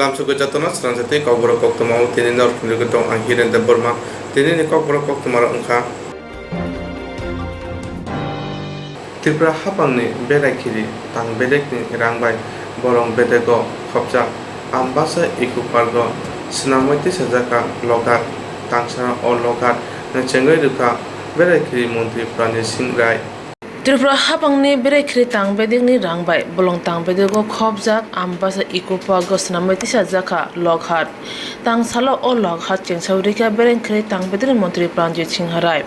lamsuko jatona sransate kokboro koktoma tini nor kunjuketong anghiren de borma tini ni kokboro koktomara ungka Tripura hapangni berakiri tang bedekni rangbai borong bedego khopjak ambasa ikupargo snamoti sajaka logat tangsana o logat chengai ruka berakiri mantri Pranjit Singh Rai Tripura hapangni berakiri tang bedekni rangbai bolong tang bedego khopjak ambasa ikupargo snamoti sajaka logat tangsala o logat chengsaurika berakiri tang bedekni mantri Pranjit Singh Rai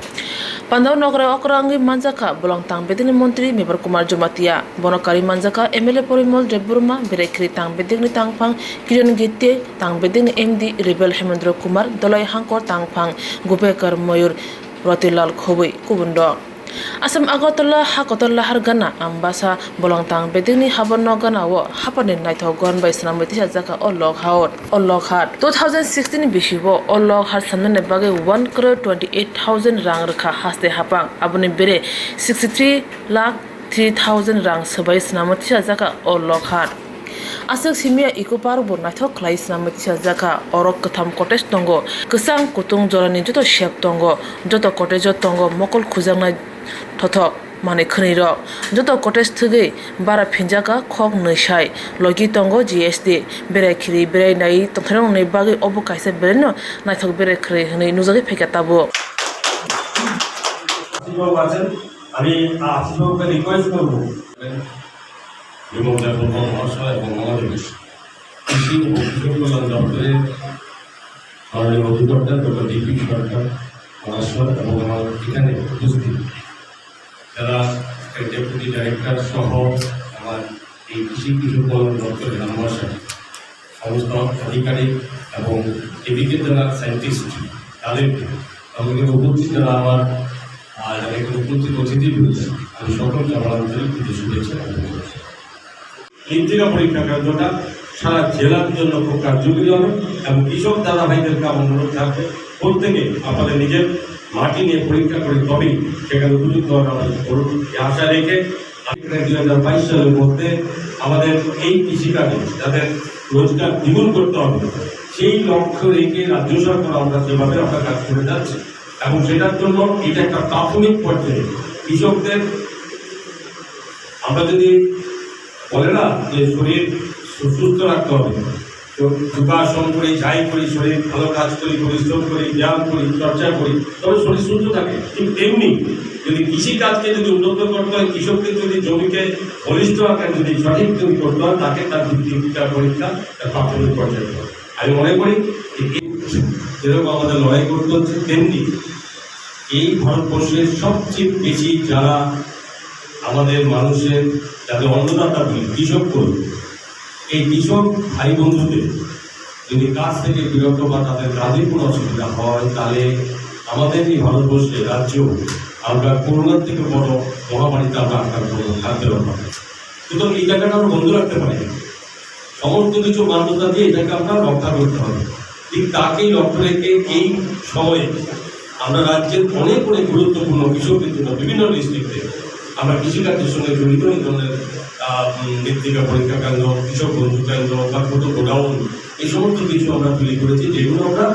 Pandaw Nogara Okrangi Manjaka bolong tang bedekni mantri Mebar Kumar Jumatia Bonokari Manjaka MLA Porimol Deburma berakiri tang bedekni tangpang Kiran Gitte tang bedekni MD Rebel Hemendra Kumar Dolai Hangkor tangpang Gupekar Mayur Rotilal Khobui Kubundo Asam Agartala Hakotala Hargana Ambasa bolong tang bedekni Habono Gana wo Hapani Naithogon by Snamati Sajaka or Log Hat 2016 Bishibo or Log Hat Sanane Bage 1 crore 28,000 rang Raka Haste Hapang Abuni Bere 63 lakh 3,000 rang Sabai Snamati Sajaka or Log Hat Asal simia ikupar bornathok klais namati sajaka orok katham cottage tongo kesang kutung jorani joto shep tongo joto cottage tongo mokol khujangna thothok mane khneiro joto cottage thugi bara phinjaka khok neisai logi tongo GSD berai khiri berai nai tongthrong nei bagi obu kaisa bereno naithok berai khri hne nujagi phekatabo আমি আপনাকে request করব এবং যখন ভাষা এবং আমাদের কৃষি ও কৃষক কল্যাণ দপ্তরের মাননীয় অধিকর্তা ডক্টর ডিপি সরকার মহাশয় এবং আমার এখানে উপস্থিত যারা ডেপুটি ডাইরেক্টর সহ আমার এই কৃষি কৃষক কল্যাণ দপ্তরের মহাশয় সমস্ত আধিকারিক এবং এদিকে যারা সায়েন্টিস্ট তাদেরকে আমাদের উপস্থিত যারা আমার উপস্থিত অতিথি রয়েছে আমি সকলকে আমার আন্তরিক শুভেচ্ছা মৃত্তিকা পরীক্ষা কেন্দ্রটা সারা জেলার জন্য খুব কার্যকরী হবে এবং কৃষক দাদা ভাইদেরকে আমার অনুরোধ থাকবে প্রত্যেকে আপনাদের নিজের মাটি নিয়ে পরীক্ষা করে তবেই সেখানে উপযুক্ত আমাদের করুন এই আশা রেখে 2022 সালের মধ্যে আমাদের এই কৃষিকাজে যাদের রোজগার দ্বিগুণ করতে হবে সেই লক্ষ্য রেখে রাজ্য সরকার আমরা যেভাবে আমরা কাজ করে যাচ্ছি এবং সেটার জন্য এটা একটা প্রাথমিক পর্যায়ে কৃষকদের আমরা যদি বলে না যে শরীর সুস্থ রাখতে হবে তো যোগাসন করি যাই করি শরীর ভালো কাজ করি পরিশ্রম করি ব্যায়াম করি চর্চা করি তবে শরীর সুস্থ থাকে কিন্তু তেমনি যদি কৃষিকাজকে যদি উন্নত করতে হয় কৃষককে যদি জমিকে বলিষ্ঠ আকারে যদি সঠিক যদি করতে হয় তাকে তার ভিত্তিকা পরীক্ষা তার প্রাথমিক পর্যায়ে আমি মনে করি যেরকম আমাদের লড়াই করতে হচ্ছে তেমনি এই ভারতবর্ষের সবচেয়ে বেশি যারা আমাদের মানুষের যাদের অন্নদাতা বলি কৃষক করবে এই কৃষক ভাই বন্ধুদের যদি কাজ থেকে বিরত বা তাদের কাজে কোনো অসুবিধা হয় তাহলে আমাদের এই ভারতবর্ষে রাজ্য আমরা করোনার থেকে বড় মহামারীতে আমরা আক্রান্ত করবো খাদ্যের অভাবে সুতরাং এই জায়গাটা আমরা বন্ধ রাখতে পারি সমস্ত কিছু মান্যতা দিয়ে এটাকে আমরা রক্ষা করতে হবে ঠিক তাকেই লক্ষ্য রেখে এই সময়ে আমরা রাজ্যের অনেক অনেক গুরুত্বপূর্ণ কৃষকদের জন্য বিভিন্ন ডিস্ট্রিক্টে আমরা কৃষিকাজের সঙ্গে জড়িত এই ধরনের মৃত্তিকা পরীক্ষা কেন্দ্র কৃষক বন্ধু কেন্দ্র বা ছোটো গোডাউন এই সমস্ত কিছু আমরা তৈরি করেছি যেগুলো আমরা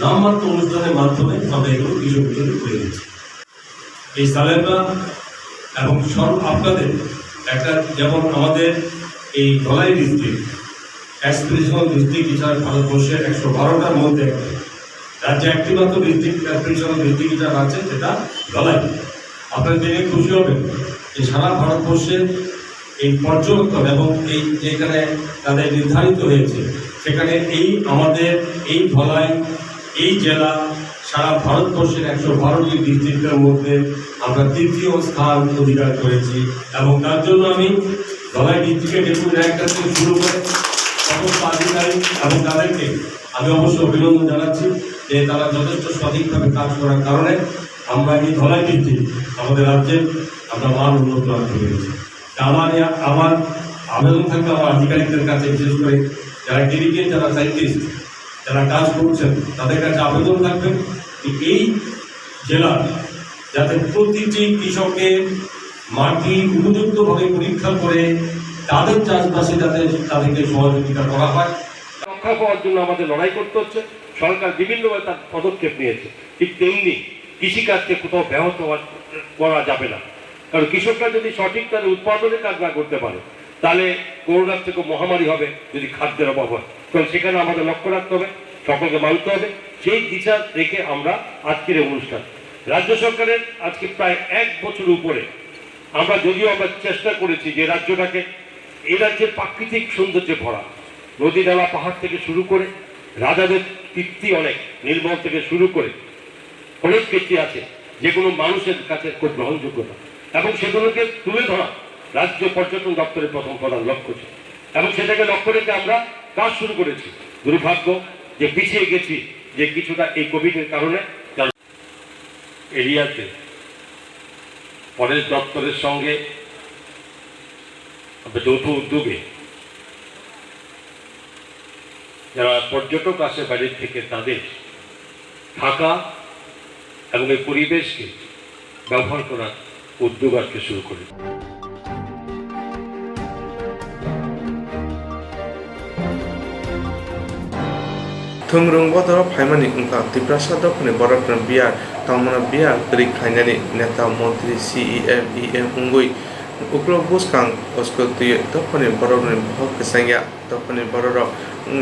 নামমাত্র অনুষ্ঠানের মাধ্যমে আমরা এগুলো কৃষকদের করে দিচ্ছি এই সালেররা এবং সব আপনাদের একটা যেমন আমাদের এই ধলাই ডিস্ট্রিক্ট এক্সপিরিশনাল ডিস্ট্রিক্ট হিসাবে ভারতবর্ষের 112টার মধ্যে রাজ্যে একটি মাত্র ডিস্ট্রিক্ট এক্সপিরিশনাল ডিস্ট্রিক্ট হিসাবে আছে সেটা ধলাই আপনারা জেনে খুশি হবেন যে সারা ভারতবর্ষের এই পর্যবেক্ষণ এবং এই যেখানে তাদের নির্ধারিত হয়েছে সেখানে এই আমাদের এই ধলাই এই জেলা সারা ভারতবর্ষের 112টি ডিস্ট্রিক্টের মধ্যে আমরা তৃতীয় স্থান অধিকার করেছি এবং তার জন্য আমি ধলাই ডিস্ট্রিক্টের ডেপুটি ডাইরেক্টর থেকে শুরু করে সমস্ত আধিকারিক এবং তাদেরকে আমি অবশ্যই অভিনন্দন জানাচ্ছি যে তারা যথেষ্ট সঠিকভাবে কাজ করার কারণে আমরা এই ধলাই ডিস্ট্রিক্ট আমাদের রাজ্যের আমরা মান উন্নত রাখতে পেরেছি আমার আবেদন থাকবে আমার আধিকারিকদের কাছে বিশেষ করে যারা ডেডিকেট যারা সায়েন্টিস্ট যারা কাজ করছেন তাদের কাছে আবেদন থাকবে এই জেলা যাতে প্রতিটি কৃষকের মাটি উপযুক্তভাবে পরীক্ষা করে তাদের চাষবাসে যাতে তাদেরকে সহযোগিতা করা হয়। রক্ষা পাওয়ার জন্য আমাদের লড়াই করতে হচ্ছে। সরকার বিভিন্নভাবে তার পদক্ষেপ নিয়েছে, ঠিক তেমনি কৃষিকাজকে কোথাও ব্যাহত করা যাবে না। কারণ কৃষকরা যদি সঠিক তাদের উৎপাদনের কাজ না করতে পারে, তাহলে করোনার থেকে মহামারী হবে যদি খাদ্যের অভাব হয়। কারণ সেখানে আমাদের লক্ষ্য রাখতে হবে, সকলকে মানতে হবে। সেই দিশা রেখে আমরা আজকের এই অনুষ্ঠান, রাজ্য সরকারের আজকে প্রায় 1 বছর উপরে আমরা চেষ্টা করেছি যে রাজ্যটাকে, এই রাজ্যের প্রাকৃতিক সৌন্দর্যে ভরা, নদী নালা পাহাড় থেকে শুরু করে রাজাদের কীর্তি অনেক, নির্মল থেকে শুরু করে অনেক কীর্তি আছে যেগুলো মানুষের কাছে খুব গ্রহণযোগ্য না, এবং সেগুলোকে তুলে ধরা রাজ্য পর্যটন দপ্তরের প্রধান লক্ষ্য ছিল। এবং সেটাকে লক্ষ্য রেখে আমরা কাজ শুরু করেছি। দুর্ভাগ্য যে পিছিয়ে গেছি যে কিছুটা এই কোভিডের কারণে। এরিয়াতে ফরেস্ট দপ্তরের সঙ্গে যৌথ উদ্যোগে যারা পর্যটক আসে বাইরের থেকে, তাদের থাকা এবং এই পরিবেশকে ব্যবহার করার উদ্যোগ আজকে শুরু করে। थुमरुंग बदर फाइमानी उनका त्रिपुरा सदफनि बरफन बियार तमना बियार ग्रीक खाइनानि नेता मंत्री CEM EM उंगुई उक्लो बुसकांग उसको तुय दफनि बरफनि भग केसांगिया दफनि बरर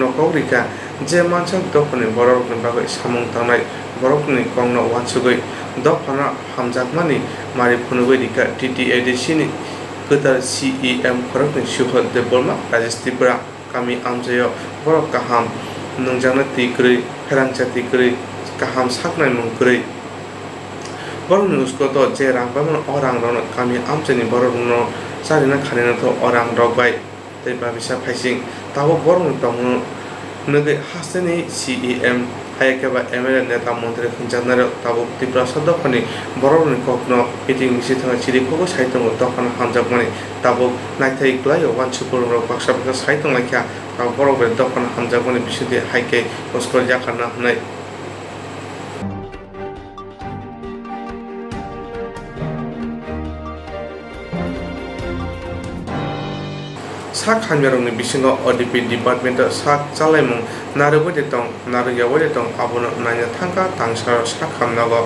नकौरिका जे मानसक दफनि बरफनि बागै सामुं थांनाय बरफनि कंगनो वानसुगै दफना हामजाकमानि मारि फुनुगै रिका TTADC नि गोदार CEM खरकनि सुहद दे बोरमा राजेश त्रिपुरा कामी आमजायो बरफ काहाम नंजाना तिग्रै फेरांचा तिग्रै गाहाम साकनाय मंग्रै बर'नि उसको जे रांबामोन अरां रनो गामि आमचेनि बर'नो जारिना खानेनो तो अरां रगबाय दैबा बिसा फाइसिं ताबो बर'नो दंनो नगै हासनि CEM हायकेबा MLA नेता मन्त्री खंजानारो ताबो त्रिपुरा सदफनि बर'नि कखनो मिटिं सिथाङा चिरिखौबो साइतङ दफान हामजाकमानि ताबो नायथाय ग्लायो वानसुपुरनो बाक्सा साइतङ लाखिया ताबो बर'बे दफान हामजाकमानि बिसुदि हायके उसको जाखाना होनाय sak hamyarongni bisingo ODP department sak chalaimung narubode tong naruyawode tong abono nanya thangka tangsar sak hamnago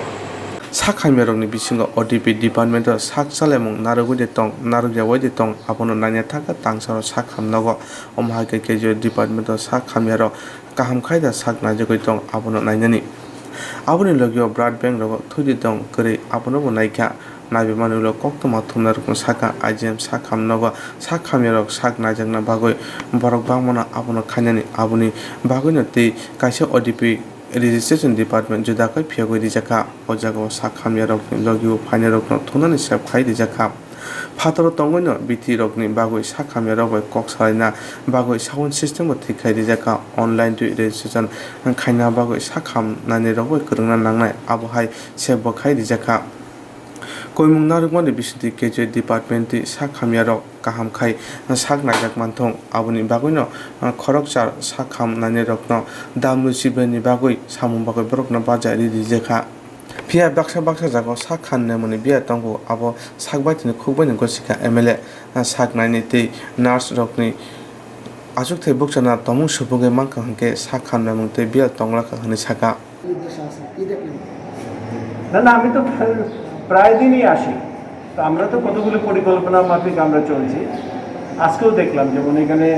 sak hamyarongni bisingo ODP department sak chalaimung narubode tong naruyawode tong abono nanya thangka tangsar sak hamnago omhake kejo department sak hamyaro kaham khaida sak najagoi tong abono nainani aboni logio blood bank rogo thudi tong kore abono bo naikha नाबे मानुलो कक्त माथुमना रुकन साका आइजेम साखाम नगो साखामेरक साक नाजंगना बागै बरक बामना आबनो खायनानि आबुनि बागैनो ति काइसे ODP registration department जुदाकै फियागै रिजाखा अजागो साखामेरक लगियो फाइनेरक थुनानि सेब खाइ रिजाखा फातर तंगैनो बिटि रकनि बागै साखामेरक कक सालायना बागै साउन्ड सिस्टेम थिखाइ रिजाखा अनलाइन टु रेजिस्ट्रेशन खायना बागै साखाम नानि रगै करंना नांनाय आबहाय सेब खाइ रिजाखा कोइमुं नारुगमानि बिसुदि केजे department sak hamyarok kaham khai sak najak manthong aboni bagoi khorokchar sakham nani rokno damlu sibeni bagoi samung bagoi borokno bajari rijekha phia baksa jago sak khanne moni bia tongo abo sak baitini khukbani gosika MLA sak nani tei nurse rokni ajuk thai bokchana tomung subuge mangka hangke sak khanne mungte bia tongla ka hani saka না আমি তো প্রায় দিনই আসি, তো আমরা তো কতগুলো পরিকল্পনা মাফিক আমরা চলছি। আজকেও দেখলাম যেমন এখানে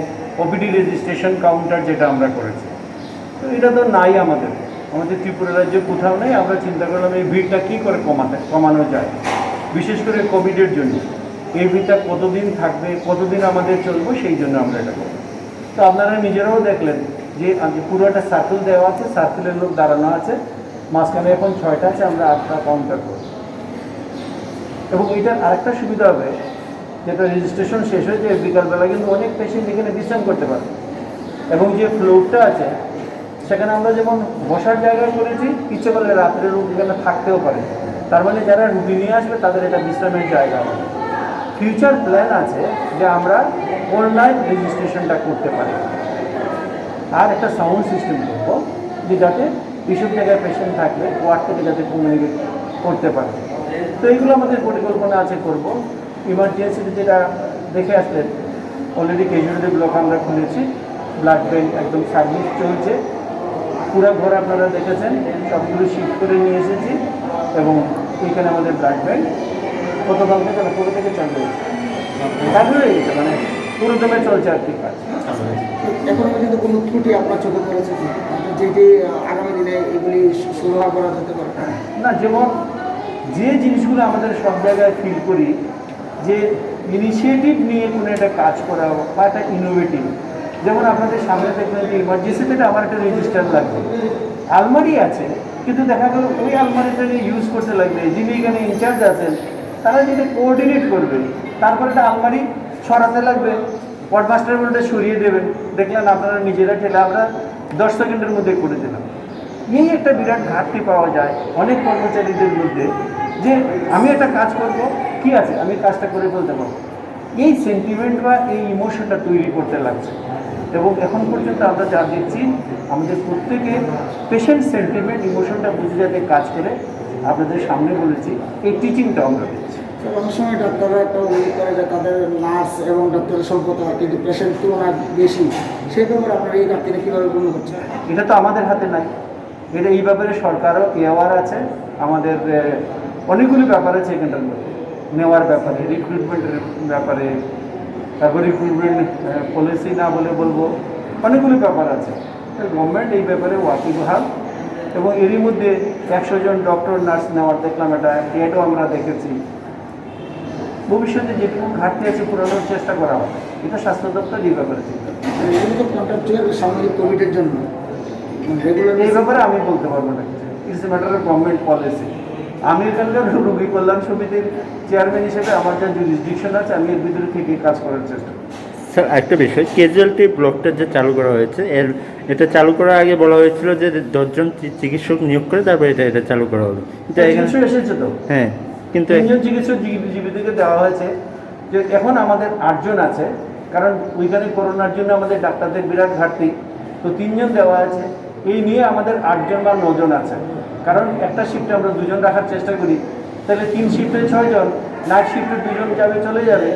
OPD রেজিস্ট্রেশন কাউন্টার যেটা আমরা করেছি, তো এটা তো নাই আমাদের ত্রিপুরা রাজ্যে কোথাও নেই। আমরা চিন্তা করলাম এই ভিড়টা কী করে কমানো যায়, বিশেষ করে কোভিডের জন্য এই ভিড়টা কতদিন থাকবে, কতদিন আমাদের চলবো, সেই জন্য আমরা এটা করব। তো আপনারা নিজেরাও দেখলেন যে পুরো একটা সার্কেল দেওয়া আছে, সার্কেলের লোক দাঁড়ানো আছে, মাঝখানে এখন 6টা আছে, আমরা 8টা কাউন্টার করব। এবং এইটার আরেকটা সুবিধা হবে, যেটা রেজিস্ট্রেশন শেষ হয়ে যায় বিকালবেলা কিন্তু অনেক পেশেন্ট এখানে বিশ্রাম করতে পারে, এবং যে ফ্লোরটা আছে সেখানে আমরা যেমন বসার জায়গা করেছি, ইচ্ছে করলে রাত্রে লোক এখানে থাকতেও পারে। তার মানে যারা রুগী নিয়ে আসবে তাদের এটা বিশ্রামের জায়গা হবে। ফিউচার প্ল্যান আছে যে আমরা অনলাইন রেজিস্ট্রেশনটা করতে পারি, আর একটা সাউন্ড সিস্টেম করবো যে যাতে এইসব জায়গায় পেশেন্ট থাকলে ওয়ার্ড থেকে যাতে কমিউনিকেট করতে পারে। তো এইগুলো আমাদের পরিকল্পনা আছে করব। ইমার্জেন্সিতে যেটা দেখে আসলেন অলরেডি ক্যাজুয়ালিটি ব্লক আমরা খুলেছি, ব্লাড ব্যাংক একদম সার্ভিস চলছে। পুরো ঘর আপনারা দেখেছেন, সবগুলো শিফট করে নিয়ে এসেছি এবং এখানে আমাদের ব্লাড ব্যাংক গতকাল থেকে না পুরো থেকে চালু হয়েছে, চালু হয়ে গেছে, মানে পুরো দমে চলছে আর কি কাজ। এখন পর্যন্ত কোনো ত্রুটি আপনার চোখে পড়েছে কি, যেটি আগামী দিনে এগুলি সুরাহা করা যেতে পারে? না, যেমন যে জিনিসগুলো আমাদের সব জায়গায় ফিল করি যে ইনিশিয়েটিভ নিয়ে কোনো একটা কাজ করা বা একটা ইনোভেটিভ, যেমন আপনাদের সামনে দেখবেন যে ইমার্জেন্সি থেকে আমার একটা রেজিস্টার লাগবে, আলমারি আছে কিন্তু দেখা গেল ওই আলমারিটাকে ইউজ করতে লাগবে, যিনি এখানে ইনচার্জ আছেন তারা যদি কোঅর্ডিনেট করবে, তারপরে একটা আলমারি সরাতে লাগবে, ওয়ার্ড মাস্টার বলতে সরিয়ে দেবেন, দেখলেন আপনারা নিজেরা ঠেলে আমরা 10 সেকেন্ডের মধ্যে করে দিলাম। এই একটা বিরাট ঘাটতি পাওয়া যায় অনেক কর্মচারীদের মধ্যে, যে আমি একটা কাজ করব, কি আছে আমি কাজটা করে ফেলতে পারবো, এই সেন্টিমেন্ট বা এই ইমোশনটা তৈরি করতে লাগছে। এবং এখন পর্যন্ত আমরা যা দেখছি আমাদের প্রত্যেকে পেশেন্ট সেন্টিমেন্ট ইমোশনটা বুঝে যাতে কাজ করে আপনাদের সামনে বলেছি, এই টিচিংটা আমরা দিচ্ছি। অনেক সময় ডাক্তাররা একটা অভিযোগ করে যে তাদের নার্স এবং ডাক্তারের স্বল্পতা কিন্তু পেশেন্ট তুলনায় বেশি, সেই ব্যাপারে আপনার এই ঘাটতিটা কীভাবে পূর্ণ করছে? এটা তো আমাদের হাতে নাই, এটা এই ব্যাপারে সরকারও এওয়ার আছে, আমাদের অনেকগুলি ব্যাপার আছে এখানটার মধ্যে, নেওয়ার ব্যাপারে, রিক্রুটমেন্টের ব্যাপারে, তারপর রিক্রুটমেন্ট পলিসি না বলে বলবো, অনেকগুলি ব্যাপার আছে। গভর্নমেন্ট এই ব্যাপারে ওয়াকিবহাল এবং এরই মধ্যে 100 জন ডক্টর নার্স নেওয়ার দেখলাম, এটাও আমরা দেখেছি। ভবিষ্যতে যেটুকু ঘাটতি আছে পুরানোর চেষ্টা করা হবে, এটা স্বাস্থ্য দপ্তর এই ব্যাপারে চিন্তা করে। এগুলো তো কন্ট্রাকচুয়াল সাময়িক কোভিডের জন্য, রেগুলার এই ব্যাপারে আমি বলতে পারবো না কিছু, it's a matter of government policy. আমি এখানকার রোগী কল্যাণ সমিতির চেয়ারম্যান হিসেবে আমার যা জুরিসডিকশন আছে আমি এর ভিতরে থেকে কাজ করার চেষ্টা করি। স্যার একটা বিষয়, ক্যাজুয়ালিটি ব্লকটা যে চালু করা হয়েছে এটা চালু করার আগে বলা হয়েছিল যে 10 জন চিকিৎসক নিয়োগ করে তারপরে এটা চালু করা হবে, কিন্তু এখানে এসেছে তো, হ্যাঁ, কিন্তু 3 জন চিকিৎসক জীবিতকে দেওয়া হয়েছে, যে এখন আমাদের 8 জন আছে, কারণ ওইখানে করোনার জন্য আমাদের ডাক্তারদের বিরাট ঘাটতি, তো 3 জন দেওয়া আছে। এই নিয়ে আমাদের 8 জন বা 9 জন আছে, কারণ একটা শিফটে আমরা 2 জন রাখার চেষ্টা করি, তাহলে 3 শিফটে 6 জন, নাইট শিফটে 2 জন যাবে, চলে যাবে।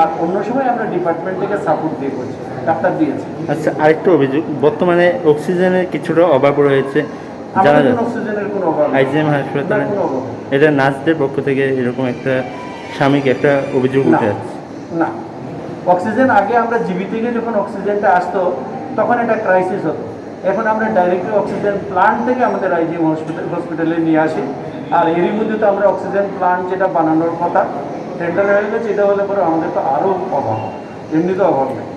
আর অন্য সময় আমরা ডিপার্টমেন্ট থেকে সাপোর্ট দিয়ে করছি, ডাক্তার দিয়েছি। আচ্ছা, আরেকটা অভিযোগ, বর্তমানে অক্সিজেনের কিছুটা অভাব রয়েছে জানা আমাদের যায়, অক্সিজেনের কোনো অভাব নেই। আইজিএম হাসপাতালে কোনো অভাব নেই। এটা নার্সদের পক্ষ থেকে এরকম একটা সাময়িক একটা অভিযোগ উঠে না, আসছে। না, অক্সিজেন আগে আমরা জিবি থেকে যখন অক্সিজেনটা আসতো তখন একটা ক্রাইসিস হতো, এখন আমরা ডাইরেক্টলি অক্সিজেন প্লান্ট থেকে আমাদের আইজিএম হসপিটালে নিয়ে আসি। আর এরই মধ্যে তো আমরা অক্সিজেন প্লান্ট যেটা বানানোর কথা টেন্ডার হয়ে গেছে, এটা হলে পরে আমাদের তো আরও অভাব, এমনি তো অভাব নেই।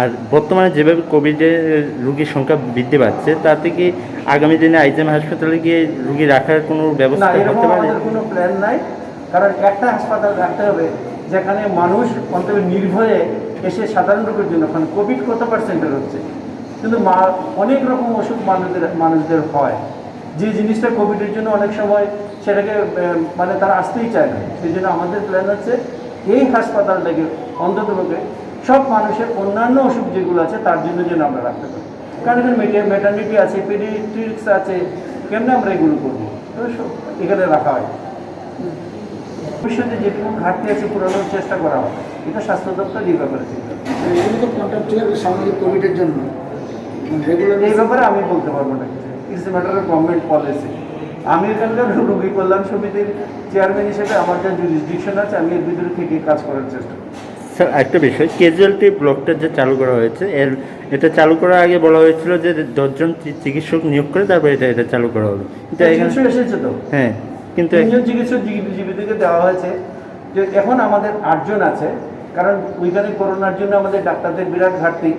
আর বর্তমানে যেভাবে কোভিডের রুগীর সংখ্যা বৃদ্ধি পাচ্ছে, তাতে কি আগামী দিনে আইজিএম হাসপাতালে গিয়ে রুগী রাখার কোনো না, ব্যবস্থা এরকম করতে পারে? আমাদের কোনো প্ল্যান নাই, কারণ একটা হাসপাতাল রাখতে হবে যেখানে মানুষ অন্তত নির্ভয়ে এসে সাধারণ রোগের জন্য, কারণ কোভিড কত পার্সেন্টের হচ্ছে, কিন্তু অনেক রকম ওষুধ মানুষদের হয়, যে জিনিসটা কোভিডের জন্য অনেক সময় সেটাকে মানে তারা আসতেই চায় না। সেই জন্য আমাদের প্ল্যান হচ্ছে এই হাসপাতালটাকে অন্তত সব মানুষের অন্যান্য ওষুধ যেগুলো আছে তার জন্য যেন আমরা রাখতে পারি, কারণ এখানে ম্যাটার্নিটি আছে, পেডিয়াট্রিক্স আছে, কেমনে আমরা এগুলো করবো, এখানে রাখা হয়। ভবিষ্যতে যেটুকু ঘাটতি আছে পুরানোর চেষ্টা করা হবে, এটা স্বাস্থ্য দপ্তর এই ব্যাপারে চিন্তা করে। এগুলো তো কন্ট্রাকচুয়াল সাময়িক কোভিডের জন্য, রেগুলার এই ব্যাপারে আমি বলতে পারবো না কিছু, it's a matter of government policy. আমি এখানকার রোগী কল্যাণ সমিতির চেয়ারম্যান হিসেবে আমার যা জুরিসডিকশন আছে আমি এর ভিতরে থেকে কাজ করার চেষ্টা করি। স্যার একটা বিষয়, ক্যাজুয়ালিটি ব্লকটা যে চালু করা হয়েছে এটা চালু করার আগে বলা হয়েছিল যে 10 জন চিকিৎসক নিয়োগ করে তারপরে এটা চালু করা হবে, কিন্তু এখানে এসেছে তো, হ্যাঁ, কিন্তু 3 জন চিকিৎসক জীবিতকে দেওয়া হয়েছে, যে এখন আমাদের 8 জন আছে, কারণ ওইখানে করোনার জন্য আমাদের ডাক্তারদের বিরাট ঘাটতি,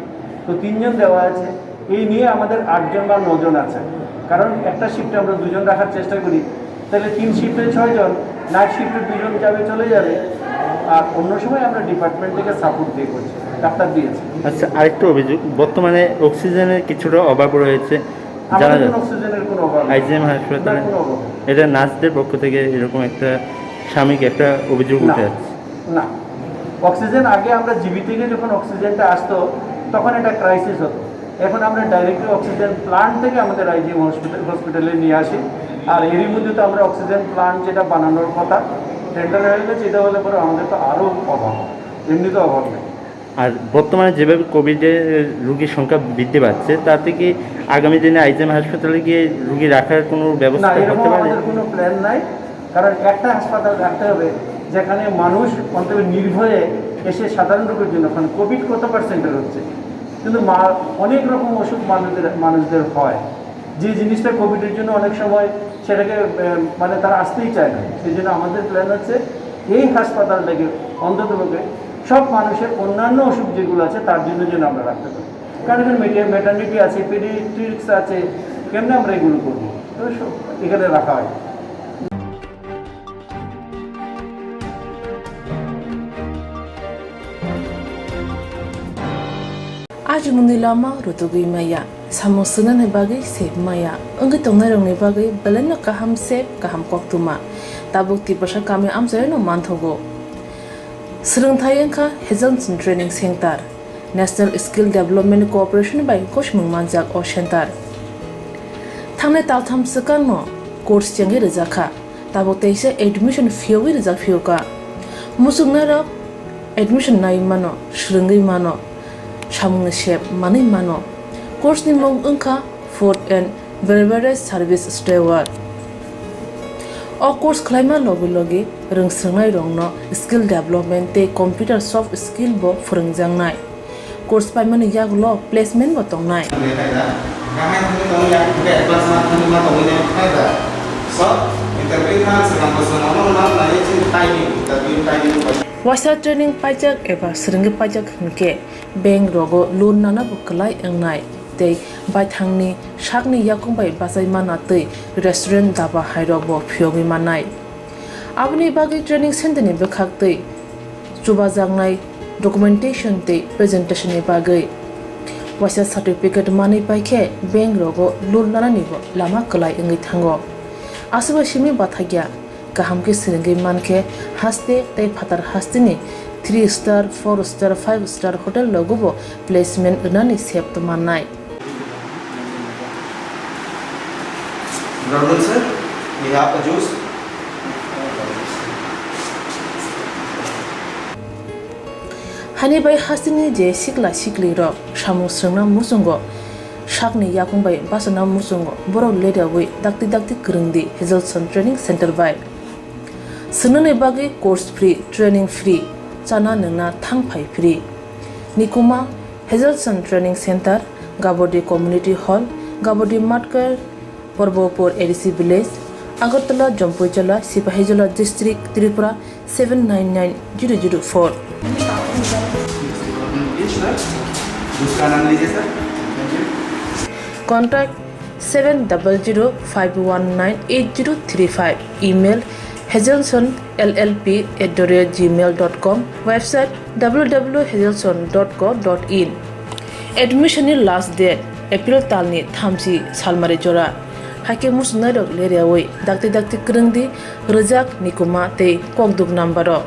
তো 3 জন দেওয়া আছে। এই নিয়ে আমাদের 8 জন বা 9 জন আছে, কারণ একটা শিফটে আমরা 2 জন রাখার চেষ্টা করি, তাহলে 3 শিফটে 6 জন, নাইট শিফটে 2 জন যাবে, চলে যাবে। আর অন্য সময় আমরা ডিপার্টমেন্ট থেকে সাপোর্ট দিয়ে করছি, ডাক্তার দিয়েছি। আচ্ছা, আরেকটা অভিযোগ, বর্তমানে অক্সিজেনের কিছুটা অভাব রয়েছে জানা আমাদের যায়, অক্সিজেনের কোনো অভাব নেই। আইজিএম হাসপাতালে কোনো অভাব নেই। এটা নার্সদের পক্ষ থেকে এরকম একটা সাময়িক একটা অভিযোগ উঠে না, আসছে। না, অক্সিজেন আগে আমরা জিবি থেকে যখন অক্সিজেনটা আসতো তখন একটা ক্রাইসিস হতো, এখন আমরা ডাইরেক্টলি অক্সিজেন প্লান্ট থেকে আমাদের আইজিএম হসপিটালে নিয়ে আসি। আর এরই মধ্যে তো আমরা অক্সিজেন প্লান্ট যেটা বানানোর কথা টেন্ডার হয়ে গেছে, এটা হলে পরে আমাদের তো আরও অভাব, এমনি তো অভাব নেই। আর বর্তমানে যেভাবে কোভিডের রোগীর সংখ্যা বৃদ্ধি পাচ্ছে তাতে কি আগামী দিনে আইজিএম হাসপাতালে গিয়ে রোগী রাখার কোনো না, ব্যবস্থা এরকম করতে পারে? আমাদের কোনো প্ল্যান নাই, কারণ একটা হাসপাতাল রাখতে হবে যেখানে মানুষ অন্তত নির্ভয়ে এসে সাধারণ রোগের জন্য, কারণ কোভিড কত পার্সেন্টের হচ্ছে, কিন্তু অনেক রকম ওষুধ মানুষদের হয়, যে জিনিসটা কোভিডের জন্য অনেক সময় সেটাকে মানে তারা আসতেই চায় না। সেই জন্য আমাদের প্ল্যান হচ্ছে এই হাসপাতালটাকে অন্তত সব মানুষের অন্যান্য ওষুধ যেগুলো আছে তার জন্য যেন আমরা রাখতে পারি, কারণ এখানে ম্যাটার্নিটি আছে, পেডিয়াট্রিক্স আছে, কেমনে আমরা এগুলো করবো, তো এখানে রাখা হয়। Aji mundi lama rutugui maya samusunan he bagai sep maya engi tongnai rong ne bagai belena kaham sep kaham koktuma tabuk ti pasha kami amjai no manthogo Srungthayengkha Hazelson Training Center National Skill Development Corporation by Koshmung Manjak O Center Thangne taltham sakang no course changi rizakha tabuk teise admission fee wi rizak fee ka musungna rok admission nai mano shrungi mano Shamung shep mani mano course ni mong ungkha food and beverage service steward O course khlaima logi rungsrangnai rongno skill development te computer soft skill bo phurungjangnai course paimani yaglo placement bo tongnai Wasa training pajak eba seringi pajak hingke bank rogo loan nana bukalai engnai tei bai thangni shakni yakung bai basai mana tei restaurant daba hairo bo phyogi manai abni bagi training center ni bekhak tei chuba jangnai documentation tei presentation ni bagai wasa certificate mani paikhe bank rogo loan nana ni bo lama kalai engi thango asaba shimi bathagya kaham ke seringi manke haste tei phatar hastini 3 star 4 star 5 star hotel logo placement unani sep to manai Good afternoon, sir. We have a juice. Hani bai hastini je sikla sikli ro samu srangna musungo shakni yakung bai basana musungo borok leda wi dakti krungdi Hazelson Training Center bai Sunane bagi course free training free chana nungna thangphai free Nikuma Hazelson Training Center Gabodi Community Hall Gabodi Matkar Porbopur ADC Village Agartala Jampuichala Sipahijala District Tripura 799004 Juice का नाम लीजिए sir. Contact 700-519-8035 Email hazelsonllp@gmail.com Website www.hazelson.co.in Admission last date April talni thamsi salmari jora Hake musna rok leriawai dakti krungdi rejak nikuma tei kokduk nambaro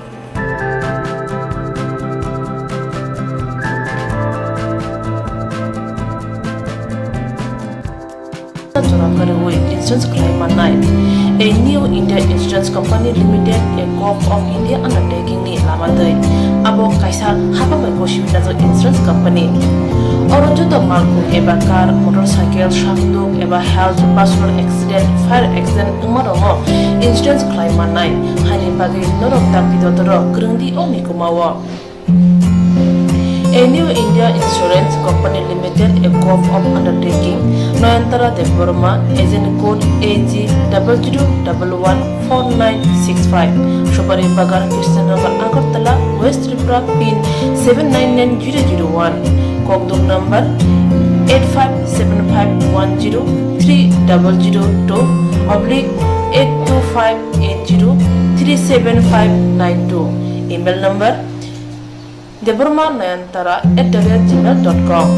Insurance claim night. A new India Insurance Company Limited, a co-op of India undertaking ni lamadai. Abo kaisa hapa by Koshimita Insurance Company. Orojo the marku eba car, motorcycle, shakduk eba health, personal accident, fire accident, umarongo insurance claim night. Hani bagi norok takti dotoro grundi o nikumawa. A new India Insurance Company Limited, a co-op of undertaking, Noyantara de Burma, agent code AG00114965, Shobari Bagar, Krishnagar, Agartala, West Tripura, PIN 799001, Kokduk number 857510-82580375592, email number deburma9antara@gmail.com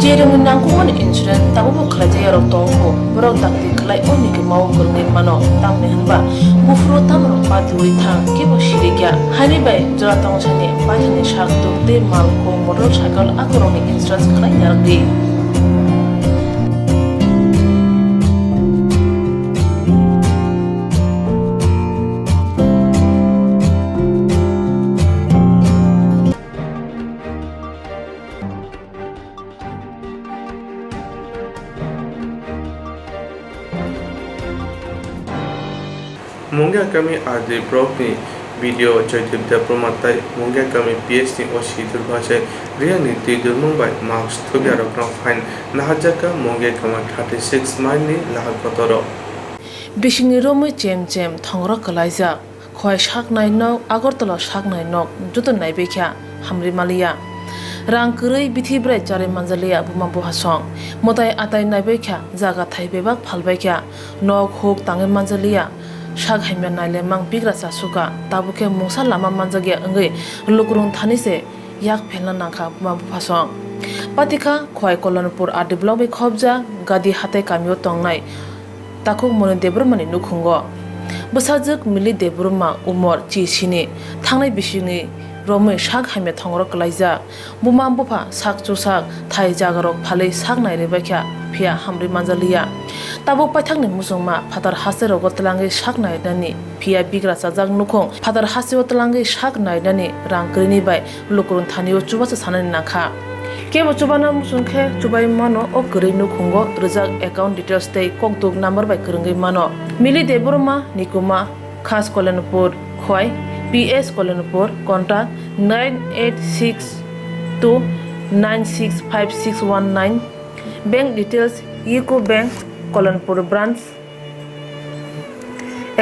Jerung nangkuman insurance tabu kerja yarok tongko berok takti kelai oni ke mau kurni mano tam nehanba mufro tam ropa duri thang kibo shirikya hani bai jora tong chani pajani shak tukte malko motorcycle akoroni insurance kelai yardi मंगे कमी आदि Brock नि video Jaideep देवप्रमाताय मंगे कमी PhD o सिदुर भाषे रिया नीति दुर्मंबाय marks थुबियारो ग्राम fine नाहाजाका मंगे कमा 36 माइल नि लाहार पतरो बिसिंनि रोमै चेम चेम थंग्रा कलाइजा खय शाक नायनो आगरतला शाक नायनो जुतन नायबेख्या हामरि मालिया रां करै बिथिब्राय चारे मानजालिया बुमा बहासं मताय आताय नायबेख्या जागा थाइबेबाक फालबायख्या नक हुक तांगे मानजालिया शाक हाइमिया नायले मां बिग्रा सासुका ताबुके मुसा लामा मानजागिया अंगै लुकुरुं थानिसे याक फेलना नांखा बुमा बहासं पातिका खय कल्याणपुर आदि ब्लक खबजा गादी हाते कामियो तंगनाय ताकुक मने देब्रमानि नुखुंगो बसाजक मिलि देब्रमा उमर चिसिनि थांनाय बिसिनि रोमै शाक हाइमे थंग्रा कलाइजा बुमा बफा शाक चुसाक थाइ जागारक फालै शाक नायरेबाख्या फिया हामरि मानजालिया ताबो पाइथांनि मुसुंमा फादार हासेराव गतलांगै शाक नायनानि फिया बिग्रा साजाक नुखं फादार हासेव तलांगै शाक नायनानि रां करिनि बाय लुकुरुन थानियो चुबासो सानानि नाखा केबो चुबाना मुसुंखे चुबाय मानो ओ गरै नुखुंगो रिजाक एकाउन्ट डिटेल्स तै कक्तुक नाम्बार बाय करंगै मानो मिलि देबरमा निकुमा खास कल्याणपुर खय PS Kalyanpur contact 9862965619 bank details UCO bank Kalyanpur branch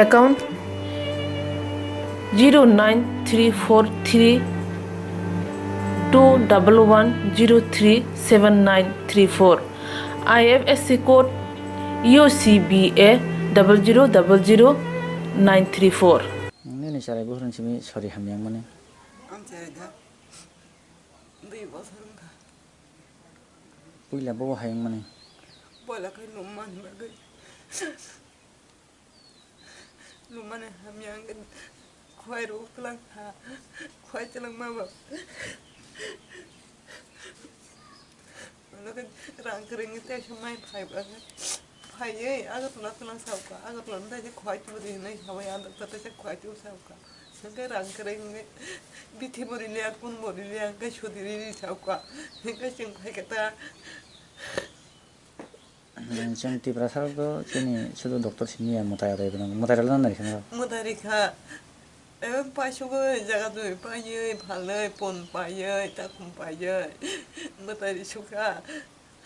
account 0934211037934 IFSC code UCBA 0000934 Ini cara bukan sih sorry ham yang mana? Pula bawa yang mana? Pula kan luman bagai, luman ham yang kuai ruk lang ha, kuai celang mama. Lalu kan rang kering itu cuma pai bagai. Hai, agar tulang sauka, agar tulang tadi kuat beri naik hawa yang tak tadi kuat tu sauka. Sekarang kering biti beri lihat pun beri lihat ke shudi ini sauka, hingga singkai kata. Yang tipe rasa tu sini sudah dokter sini yang mutara itu, mutara lain dari sana. Mutara kah? Pai suka jaga tu, pai ye, palai pun pai ye, tak pun pai ye, mutara suka.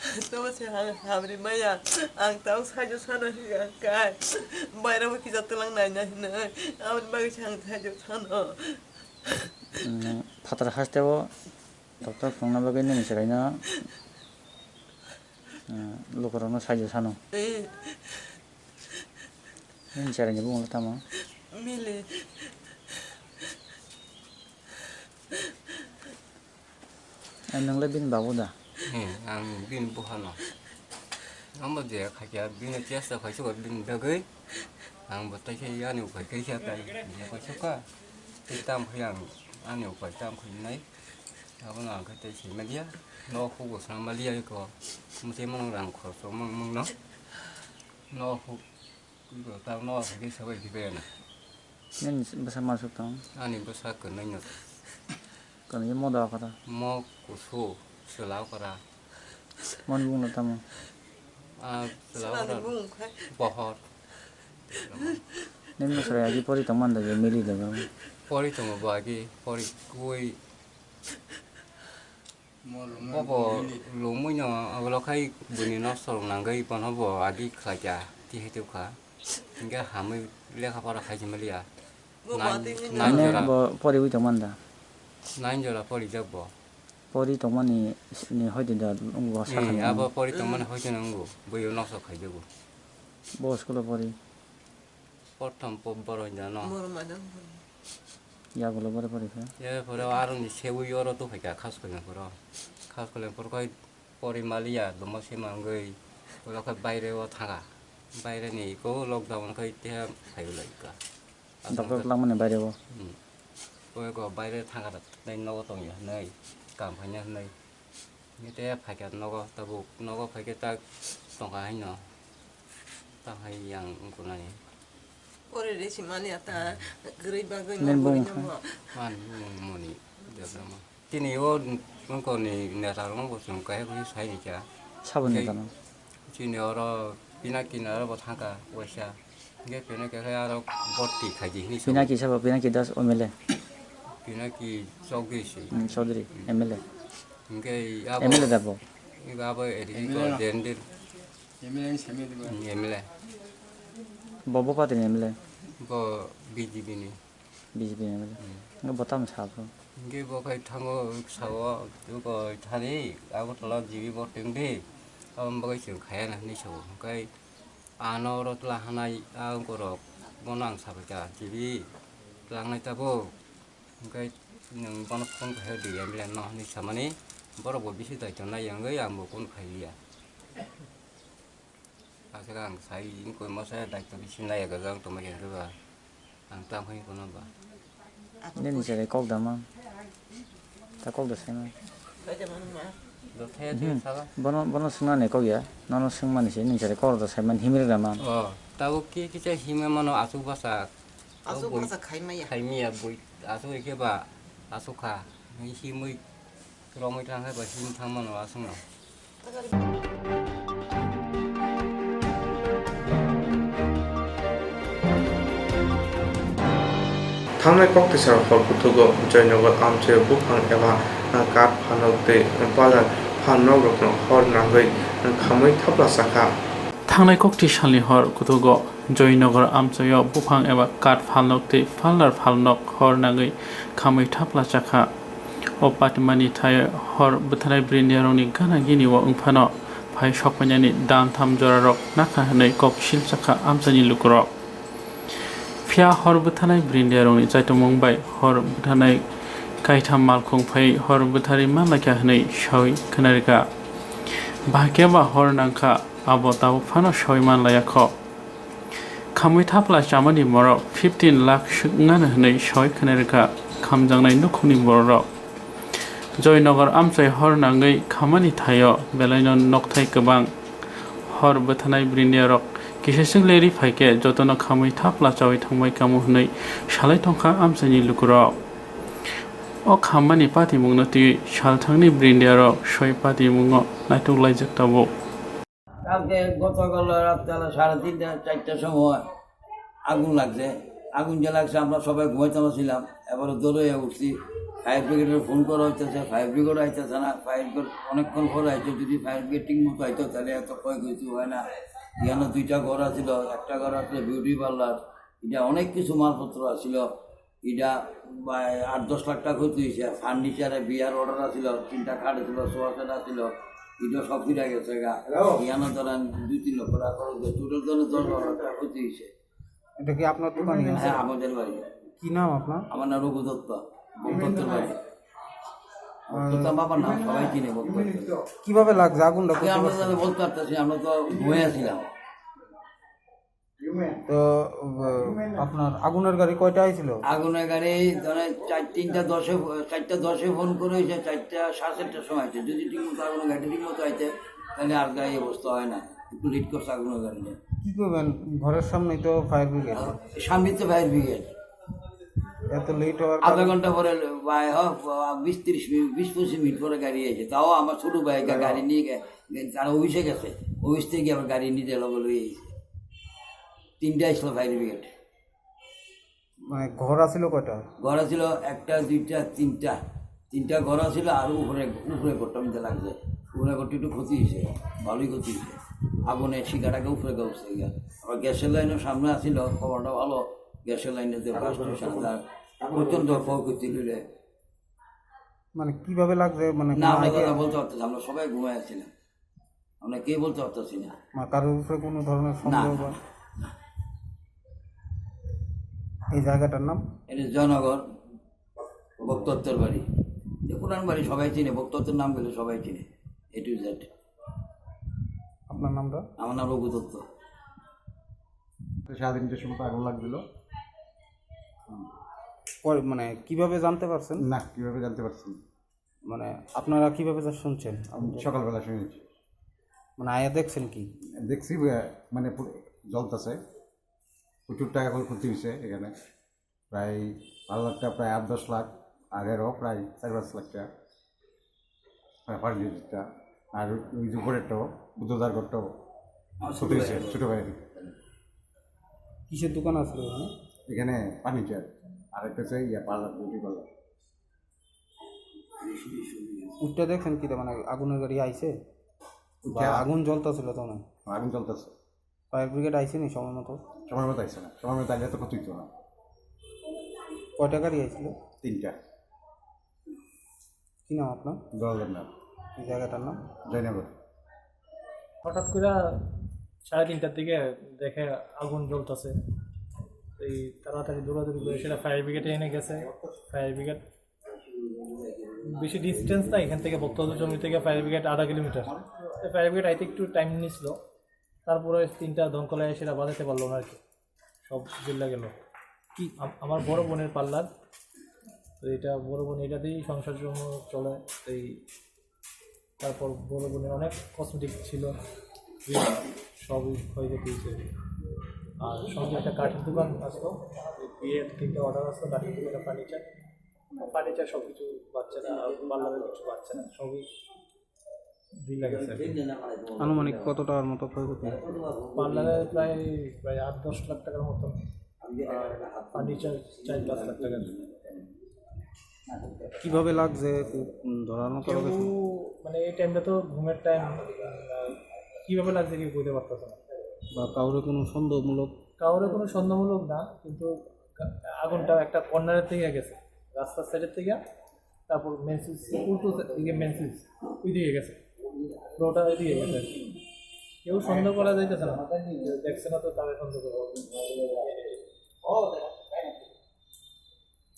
तो से हमरे माया आंग ताऊ साजो साना का बायरा में किजा तुलंग नायना न आवन बागे सांग साजो साना फातर हास्ते वो डॉक्टर फोन बागे नहीं मिसराय ना लोकरों साजो सानो नहीं मिसराय नहीं बुंग लता मो मिले नंगले बिन बाबू दा ang bin bukan no, ang bagai kaya bin biasa kaya suka bin dagai, ang betul kaya anu kaya siapa dia kaya suka, kita yang anu kaya tam kaya naik, apa nak kaya si Malaysia, no aku sama Malaysia itu, mesti orang kau meng no, no aku itu tahu no kaya siapa di mana, ini bahasa masuk tahu, anu bahasa kenanya, kenanya mau dah kata, mau kusu. Selau kara, mon bung lata mo, selau kara, pohon. Nih misalnya lagi pori teman dah jadi milih dah kamu. Pori teman bagi, pori kui. Apa lumunya, kalau kai bunyi nasor nanggai pun apa lagi kerja di situ kah, hingga kami lihat apa orang kerja Malaysia. Nanya pori itu teman dah. Nanya lah pori jabo. Pori teman ni hoi tidak unggu sakan. Apa pori teman hoi tidak unggu, boleh nasor kerja bu. Bos kalau pori. Portam pemboro jano. Ya kalau pori kan. Ya pori orang di sewu euro tu kerja khas kalian pori pori Malaysia, domasi manggai. Kalau kau bayar wa thaga, bayar ni ko lockdown kau tiap kayu lagi ka. Dokter pulang mana bayar wa? Kau bayar thaga, dah nawa tong ya, nai. Kampanye này như thế phải cái nó có phải cái ta tổng cái nó ta hay yang của này Ore deh si mana ta geri bagai Nembung. man moni được lắm cái này ô con còn này nè sao nó có dùng cái sai gì chả 차분히 가나. chỉ nếu đó pina kina đó thang cả qua xa গে পিনাকি আর বর্তি খাইছি হিসেবে পিনাকি সাহেব Pinaki Das MLA Pinaki চৌকিছি Chowdhury MLA গে MLA দাব আবার এদিকে ডেন্ডের MLA Bob পাতি MLA ব BJP নি BJP MLA বতাম sub গে বখাই থাঙ্গো Sao দুগো Thani Agartala GB বটেंदे বগাই जों खाया ना निसौ ओमफ्राय आनरत लाहानाय आंगरक बनां साबजा जिबि लांनाय ताबो ओमफ्राय नों बन फन खाय दिया मिला न निसा माने बरबो बिसि दायथ नायंगै आंबो कोन खायलिया आसे आं साइ इनको मसा दायथ बिसि नायगा जां तो मागे रबा आं तामखै कोन बा nên sẽ có đam mà ta có được xem दथे सागा bano sungna ne ko ya nono sungman se ni sẽ có được xem man himir đam mà Tabo के चाहिँ हिमे मनो आसु भाषा আসো বলছা খাই মাইয়া खाइमिया बुइ आसु एकेबा आसुखा हिमै रमै थांखाय बा हिम थां मनो आसुनो थांनाय कक्टेसार हरकुथुगो जयनगर आमचे बुफां एबा काट फानौते बाजार फानौरकनो हर नागै खामै थाब्ला साखा थांनाय कक्टेसारनि हर कुथुगो जयनगर आमचेयाव बुफां एबा काट फानौते फानौक हर नागै खामै थाब्ला साखा अपातमानि थाय हर बोथाराय ब्रिन्दियारनि गाना गिनिवा उंफानो फाय सकमान्यानि दान थाम जरारक नाखा हनै ककसिल साखा आमचेनि लुकुरक फिया हर बोथानाय ब्रिन्दियारंनि जायथ' मंबाय हर बोथानाय गायथाम मालखं फै हर बोथारि मालाखा हनै सय खोनारिका बाकेबा हर नांखा आब दाव फानो सय मानलायाख खामै थाफ्ला जामानि मर 15 लाख सुंगानो हनै सय खोनारिका खामजांनाय नखुनि बररक जयनगर आमचाय हर नाङै खामानि थायो बेलायनो नक्थाय गोबां हर बोथानाय ब्रिन्दियारक किसेसिं लेरि फाइके जतन खामै थाफ्ला जावै थांबाय कामु हनै सालाय थंखा आमचायनि लुकुराव अ खामानि पार्टी मुंनो ति सालथांनि ब्रिन्दियारक सय पार्टी मुङो नायथुलायजक ताबो কালকে গতকাল রাতবেলা 3:30 4টার সময় আগুন লাগছে আগুন যে লাগছে আমরা সবাই ঘুমাইতে ছিলাম এবারে দৌড়ে উঠছি ফায়ার ব্রিগেডের ফোন করা হইতেছে ফায়ার ব্রিগেড আইতেছে না ফায়ার ব্রিগেড অনেকক্ষণ পরে আইছে যদি ফায়ার ব্রিগেড ঠিক মতো আইতো তাহলে এত ক্ষয়ক্ষতি হয় না এখানে 2টা ঘর আছিল একটা ঘর আছে বিউটি পার্লার এটা অনেক কিছু মালপত্র আছিল এটা 8-10 লাখ টাকা ক্ষতি হয়েছে ফার্নিচারে বিয়ার অর্ডার আছিল 3টা খাট ছিল সোফা সেট আছিল এটা সব ফিরে গেছে গা এখানে ধরেন 2-3 লক্ষ টাকা খরচ হয়েছে টোটাল ধরেন 10 লাখ টাকা ক্ষতি হয়েছে এটা কি আপনার দোকান? হ্যাঁ আমাদের বাড়ি। কি নাম আপনার? আমার নাম রঘু দত্ত, বক্তত্বের বাড়ি। বাবার নাম সবাই চিনে। কিভাবে লাগছে আগুনটা? আমরা তাহলে বলতে পারতেছি, আমরা তো ঘুমিয়েছিলাম। তো আপনার আগুনের গাড়ি কয়টা আইছিল? আগুনের গাড়ি ধরেন 4:10 ফোন করে হয়েছে, 4:30-4:30 সময় আছে। যদি ঠিক মতো আগুনের গাড়ি ঠিক মতো আইতে তাহলে আর গাড়ি অবস্থা হয় না, একটু লেট করছে আগুনের গাড়িটা। কি করবেন? ঘরের সামনেই তো ফায়ার ব্রিগেড, সামনেই তো ফায়ার ব্রিগেড। এত লেট হওয়ার আধা ঘন্টা পরে 20-25 মিনিট পরে গাড়ি আছে। তাও আমার ছোটো ভাই গাড়ি নিয়ে তারা অফিসে গেছে, অফিস থেকে আবার গাড়ি নিতে লগে লই 3টা আসলো ফায়ার ব্রিগেড। মানে ঘর আছিল কয়টা? ঘর ছিল 1টা 2টা 3টা ঘর ছিল, আর উপরে ঘরটা নিতে লাগছে। উপরে ঘরটা একটু ক্ষতি হয়েছে, ভালোই ক্ষতি হয়েছে। আগুনে শিকাটাকে উপরে গেছে। আবার গ্যাসের লাইনের সামনে আসছিল, খবরটা ভালো, গ্যাসের লাইনে প্রচন্ড ক্ষয়ক্ষতি হলে। মানে কিভাবে লাগছে? মানে না আমরা কথা বলতে পারতেছি, আমরা সবাই ঘুমাই আছিলাম, আমরা কে বলতে পারতেছি না। কারোর উপরে কোনো ধরনের সন্দেহ? এই জায়গাটার নাম? এটা জয়নগর, বক্তত্বের বাড়ি, পুরান বাড়ি, সবাই চিনে। বক্তত্বের নাম বলে সবাই চিনে, A to Z। আপনার নামটা? আমার নাম রঘু দত্ত। 3:30 সময় আগুন লাগছিল। মানে কিভাবে জানতে পারছেন? না, কিভাবে জানতে পারছেন? মানে আপনারা কিভাবে শুনছেন? সকালবেলা শুনেছি। মানে আয়া দেখছেন? কি দেখছি? মানে জ্বলতেছে, প্রচুর টাকা করে ক্ষতি হয়েছে এখানে। প্রায় 12 লাখ টাকা, প্রায় 8-10 লাখ, আর এরও প্রায় 4-5 লাখ টাকা ফার্নিচারটা। আর ওই যে উপরেরটাও বুদ্ধদার ঘরটাও ক্ষতি হয়েছে, ছোটো ভাইয়ের। কিসের দোকান আছে ওখানে? এখানে ফার্নিচার আর একটা হচ্ছে পার্লার, বিউটি পার্লার। উঠটা দেখছেন কি মানে আগুনের গাড়ি আইছে বা আগুন জ্বলতেছিল তো না? আগুন জ্বলতেছে। ফায়ার ব্রিগেড আইছে নি সময় মতো? সময় মতো আইসে না, সময় মতো আইলে তো ক্ষতি হতো না। কয়টা গাড়ি আইছিল? 3টা। কি নাম আপনার? জলের নাম। এই জায়গাটার নাম? জয়নগর। হঠাৎ করে 3:30টার দিকে দেখে আগুন জ্বলতেছে, এই তাড়াতাড়ি দৌড়াদৌড়ি করে সেটা ফায়ার ব্রিগেডে এনে গেছে। ফায়ার ব্রিগেড বেশি ডিস্টেন্স না এখান থেকে, বক্তব্য জমি থেকে fire brigade 1/2 kilometre. Fire brigade আইতে একটু টাইম নিয়েছিল, তারপরে 3টা দমকলায় সেটা বাঁধাতে পারলো না আর কি, সব জেলা গেল। কি আমার বড় বোনের পার্লার, তো এটা বড় বোন এটা দিয়েই সংসার জন্য চলে। এই তারপর বড় বোনের অনেক কসমেটিক ছিল, সবই ক্ষয়ক্ষতি হয়েছে। আর সঙ্গে একটা কাঠের দোকান আসতো, বিয়ের 3টা অর্ডার আসতো কাঠের দোকানে, ফার্নিচার সব কিছু বাচ্চারা, পার্লারের কিছু বাচ্চারা সবই বিল গেছে। আনুমানিক কত টাকার মতো ক্ষয়ক্ষতি? পার্লারে প্রায় 8-10 লাখ টাকার মতো, আর ফার্নিচার 4-5 লাখ টাকা। কিভাবে লাগছে ধরানো তো মানে এই টাইমটা তো ঘুমের টাইম, কীভাবে লাগছে কেউ বলতে পারতেছে না। বা কাউরে কোনো সন্দেহমূলক? কাউরে কোনো সন্দেহমূলক না, কিন্তু আগুনটা একটা কর্নারের থেকে গেছে, রাস্তার সাইডের থেকে, তারপর মেন সুইচ উল্টো দিকে, মেন সুইচ ওই দিকে গেছে, ফ্লোটা ওই দিকে গেছে। কেউ সন্দেহ করা যাইতেছে না, দেখছে না তো তাদের সন্দেহ করবো।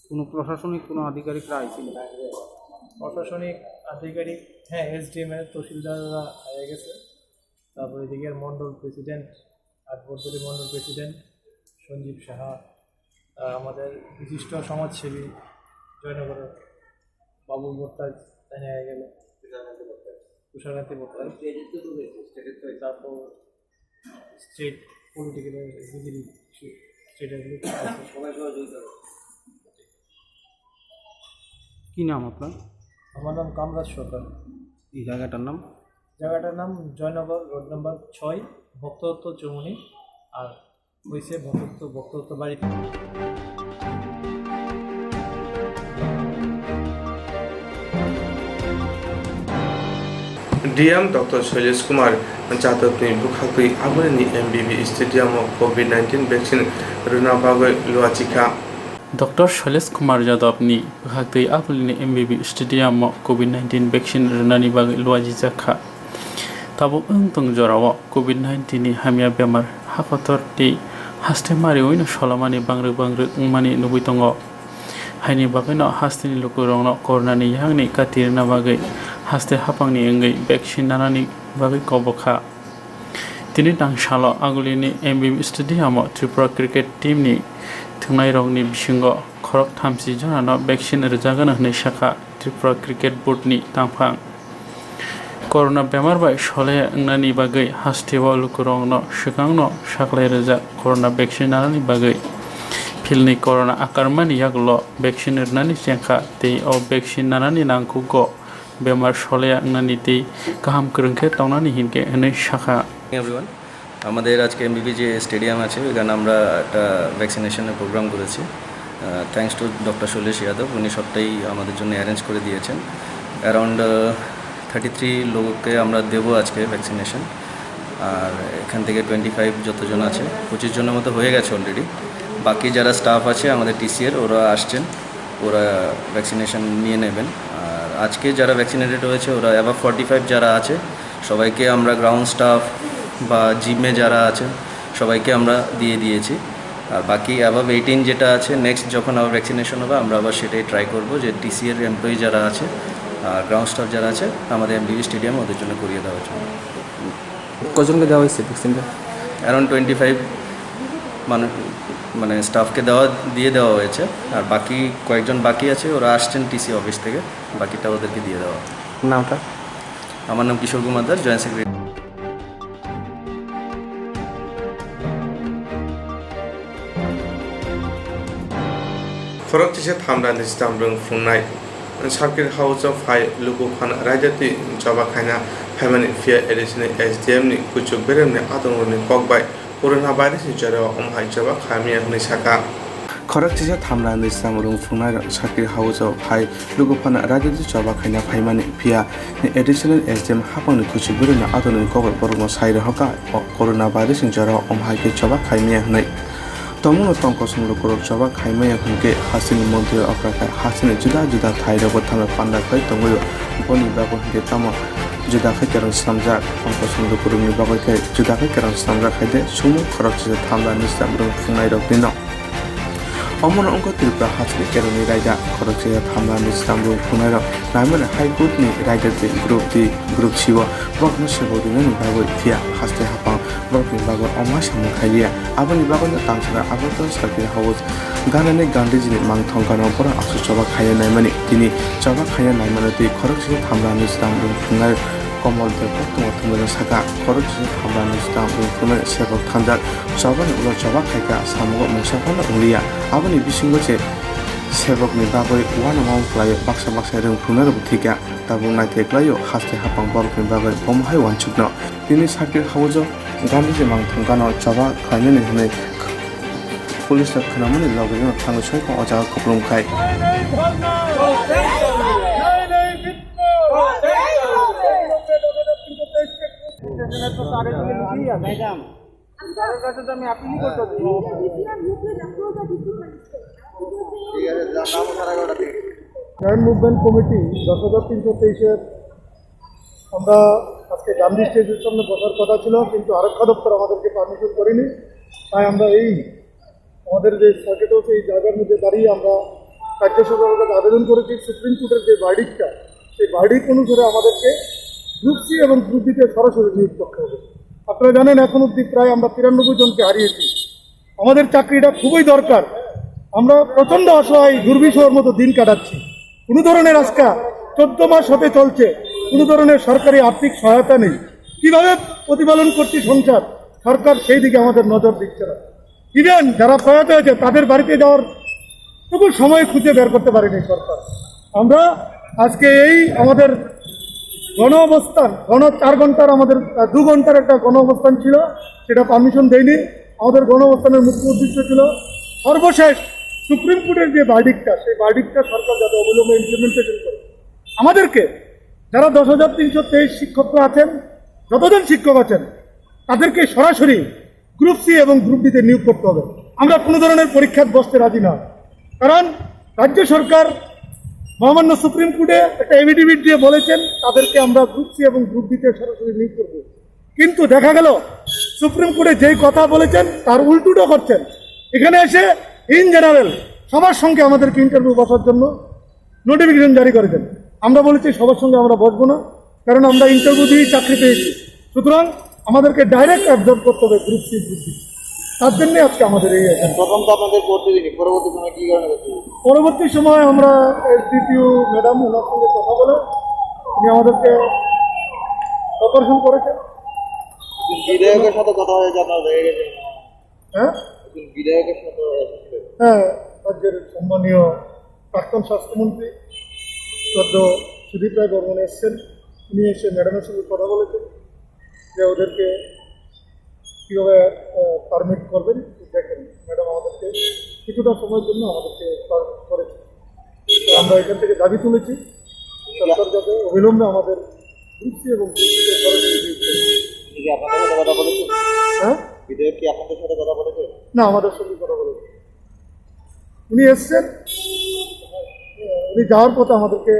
কোনো প্রশাসনিক কোনো আধিকারিকরা আইছিল? প্রশাসনিক আধিকারিক, হ্যাঁ, SDM এর তহসিলদাররা হয়ে গেছে। তারপর এদিকে মন্ডল প্রেসিডেন্ট, আটবর্তী মন্ডল প্রেসিডেন্ট সঞ্জীব সাহা, আমাদের বিশিষ্ট সমাজসেবী জয়নগরের বাবুল ভট্টাচ হয়ে গেল, তুষারকান্তি ভট্টাচ, তারপর স্টেট পলিটিক্যাল স্টেটের সবাই সহযোগিতা। কি নাম আপনার? আমার নাম কামরাজ সরকার। এই জায়গাটার নাম? জায়গাটার নাম জয়নগর, রোড নাম্বার 6, ভক্তদত্ত চৌমুনি, আর হয়েছে ভক্তদত্ত বাড়িতে। ডিএম ডক্টর শৈলেশ कुमार जादवनि बुखाखै आगुनि एमबिबि स्टेडियामाव कोभिड-19 भैक्सिन रुना बागै लुआचिखा। डॉक्टर शैलेश कुमार यादवनि बुखाखै आगुनि एमबिबि स्टेडियामाव कोभिड-19 भैक्सिन रुनानि बागै लुआजिजाखा। ताबो उंतों जराव कोभिड-19 नि हामिया बेमार हाखतर ति हास्ते मारि ओइनो सलामानि बांग्रो उमानि नुबैतंग। हाइनि बागैनो हास्तेनि लुकुरंनो करनानि यांनि कातिरना बागै हास्ते हापांनि अंगै भैक्सिन नानानि बागै कबखा। दिनै दांसाल आगुलिनि एमबिबि स्टेडियामाव त्रिपुरा क्रिकेट टीमनि थुंनाय रंनि बिसिंग खरक 30 जनानो भैक्सिन रोजागोन होननाय शाखा त्रिपुरा क्रिकेट बोर्डनि तांफां। करona बेमार बाय सले अंगनानि बागै हास्तेव लुकुरंनो सिगांनो साख्लाय रोजा करona भैक्सिन नानानि बागै फिल्डनि करona आकारमानि यागल' भैक्सिन रनानि जेंखा दै अ भैक्सिन नानानि नांगौगो बेमार सले अंगनानि दै गाहाम गोरोंखे दावनानि हिनके होननाय शाखा। एवरीवन, আমাদের আজকে এমবিবি যে স্টেডিয়াম আছে ওইখানে আমরা একটা ভ্যাকসিনেশনের প্রোগ্রাম করেছি। Thanks to doctor Shailesh Yadav, উনি সবটাই আমাদের জন্য অ্যারেঞ্জ করে দিয়েছেন। অ্যারাউন্ড 33 লোককে আমরা দেবো আজকে ভ্যাকসিনেশন। আর এখান থেকে 25 যতজন আছে, 25 জনের মতো হয়ে গেছে অলরেডি। বাকি যারা স্টাফ আছে আমাদের টিসিএর, ওরা আসছেন, ওরা ভ্যাকসিনেশন নিয়ে নেবেন। আর আজকে যারা ভ্যাকসিনেটেড হয়েছে ওরা অ্যাবাভ 45 যারা আছে সবাইকে আমরা গ্রাউন্ড স্টাফ বা জিমে যারা আছে সবাইকে আমরা দিয়ে দিয়েছি। আর বাকি অ্যাবাভ 18 যেটা আছে, নেক্সট যখন আবার ভ্যাকসিনেশন হবে আমরা আবার সেটাই ট্রাই করব যে টিসিএর এমপ্লয়ি যারা আছে আর গ্রাউন্ড স্টাফ যারা আছে আমাদের এমবিবি স্টেডিয়াম ওদের জন্য করিয়ে দেওয়ার জন্য। কজনকে দেওয়া হয়েছে ভ্যাকসিনটা? অ্যারাউন্ড 25 মানে স্টাফকে দিয়ে দেওয়া হয়েছে। আর বাকি কয়েকজন বাকি আছে, ওরা আসছেন টিসি অফিস থেকে, বাকিটা ওদেরকে দিয়ে দেওয়া। নামটা? আমার নাম কিশোর কুমার দাস, জয়েন্ট সেক্রেটারি। फरकथिसे थामदानि सितामब्रों फुंनाय सार्किट हाउसआव फाइ लुगु फान रायजाति जबा खायना फाइमानि फिया एडिशनल एसडीएम नि कुचुक बेरेमनि आदंनि ककबाय coronavirus ni jaro omhai jaba khamia ni saka खरक चिजा थामला निस्लाम रुम फुंनाय साकिर हाउसआव फाइ लोगोफाना राजो जबा खायना फाइमानि फिया एडिशनल एसएम हापांनि खुसिबुरना आदोनि कवर बरगो साइर हका कोरोना भाइरास जरा अमहाय के जबा खायमिया हनै तमुनो तंक संलो करक जबा खायमिया हनके हासिनि मन्दिर अफ्राका हासिनि जुदा जुदा थाइरबो थामे पान्दा खै तंगयो बनि बाबो हनके तम जुदा खै केरन सामजा तंक संलो करनि बाबो खै जुदा खै केरन सामजा खैदे सुमु खरक चिजा थामला निस्लाम रुम फुंनाय रखदिनो अमन अंक त्रिपुरा हासनि केरनि रायदा खरकसे थामला निस्लामबो फुनायरा नामन हाइकोर्टनि रायदाते ग्रुप सिव बकनो सेबोदिनो निबागो फिया हासते हापा बकनि बागो अमा सामु खालिया आबनि बागनो तांसरा आबतो साकिर हाउस गानाने गान्धीजिनि मांथंगानो पर आसु चबा खाया नायमानि तिनि चबा खाया नायमानति खरकसे थामला निस्लामबो फुनाय कमल देवक तुमथुमनो साका खरकसे थामला निस्लामबो फुनाय सेबक थांजाक चबानि उलो चबा खायका सामुगो मुसाफाना उलिया आबनि बिसिंगोचे सेबकनि बागै वान अमाउन्ट लायो बाक्सा बाक्सा रोंफुंनार बुथिका ताबु नायथेक्लायो हास्ते हापां बरकनि बागै बमहाय वानचुकनो दिनै साकिर हाउस गान्धीजी मांथंगानो चबा खायनि हनै पुलिस खनामनि लगेनो थांनो सयखौ अजा खप्लुमखाय ম্যাডাম তার কাছে তো আমি আপিল করতেছি জয়েন্ট মুভমেন্ট কমিটি 10,323-এর আমরা আজকে গান্ধী স্টেজের সামনে বসার কথা ছিল, কিন্তু আরক্ষা দপ্তর আমাদেরকে পারমিশন করেনি। তাই আমরা এই আমাদের যে সার্কিট হাউস এই জায়গার মধ্যে দাঁড়িয়ে আমরা রাজ্য সরকারের কাছে আবেদন করেছি সুপ্রিম কোর্টের যে ভার্ডিক্টটা সেই ভার্ডিক্ট অনুসারে আমাদেরকে গ্রুপ সি এবং গ্রুপ বিতে সরাসরি নিয়োগ করতে হবে। আপনারা জানেন এখন অবধি প্রায় আমরা 93 জনকে হারিয়েছি। আমাদের চাকরিটা খুবই দরকার। আমরা প্রচণ্ড অসহায় দুর্বিষহের মতো দিন কাটাচ্ছি। কোনো ধরনের আজকা 14 মাস হতে চলছে, কোনো ধরনের সরকারি আর্থিক সহায়তা নেই। কীভাবে প্রতিপালন করছি সংসার, সরকার সেই দিকে আমাদের নজর দিচ্ছে না। ইভেন যারা প্রয়াত হয়েছে তাদের বাড়িতে যাওয়ার তবু সময় খুঁজে বের করতে পারেনি সরকার। আমরা আজকে এই আমাদের গণ অবস্থান 4 ঘন্টার আমাদের 2 ঘন্টার একটা গণ অবস্থান ছিল, সেটা পারমিশন দেয়নি। আমাদের গণ অবস্থানের মুখ্য উদ্দেশ্য ছিল সর্বশেষ সুপ্রিম কোর্টের যে ভার্ডিক্টটা সেই ভার্ডিক্টটা সরকার যাতে অবিলম্বে ইমপ্লিমেন্টেশন করে। আমাদেরকে যারা 10,323 শিক্ষকরা আছেন, যতজন শিক্ষক আছেন তাদেরকে সরাসরি গ্রুপ সি এবং গ্রুপ ডিতে নিয়োগ করতে হবে। আমরা কোনো ধরনের পরীক্ষায় বসতে রাজি না, কারণ রাজ্য সরকার মহামান্য সুপ্রিম কোর্টে একটা এফিডেভিট দিয়ে বলেছেন তাদেরকে আমরা গ্রুপ সি এবং গ্রুপ ডিতে সরাসরি নিয়োগ করব। কিন্তু দেখা গেল সুপ্রিম কোর্টে যেই কথা বলেছেন তার উল্টোটা করছেন। এখানে এসে ইন জেনারেল সবার সঙ্গে আমাদেরকে ইন্টারভিউ বসার জন্য নোটিফিকেশন জারি করেছেন। আমরা বলেছি সবার সঙ্গে আমরা বসবো না, কারণ আমরা ইন্টারভিউ দিয়েই চাকরি পেয়েছি। সুতরাং আমাদেরকে ডাইরেক্ট অ্যাবজর্ব করতে হবে গ্রুপ সি গ্রুপ ডি। তার জন্যে আজকে আমাদের এই প্রথম তো আপনাদের করতে দিনই, পরবর্তী সময় কী কারণে করতে? পরবর্তী সময় আমরা এসডিপিও ম্যাডাম ওনার সঙ্গে কথা বলে উনি আমাদেরকে অপারেশন করেছেন। বিধায়কের সাথে কথা হয়েছে আপনার হয়ে গেছে? হ্যাঁ, বিধায়কের সাথে হ্যাঁ, রাজ্যের সম্মানীয় প্রাক্তন স্বাস্থ্যমন্ত্রী শ্রদ্ধ সুদীপ রায় বর্মন এসছেন। উনি এসে ম্যাডামের সঙ্গে কথা বলেছেন যে ওদেরকে কীভাবে পারমিট করবেন। দেখেন ম্যাডাম আমাদেরকে কিছুটা সময়ের জন্য আমাদেরকে পারমিট করেছে। তো আমরা এখান থেকে দাবি তুলেছি সরকার যাতে অবিলম্বে আমাদের গ্রুপ সি এবং গ্রুপ ডিতে সরাসরি নিয়োগ করে। আপনাদের সাথে কথা বলেছে? হ্যাঁ, বিধায়ক কি আপনাদের সাথে কথা বলেছে? না, আমাদের সঙ্গে কথা বলেছে। উনি এসছেন, উনি যাওয়ার পথে আমাদেরকে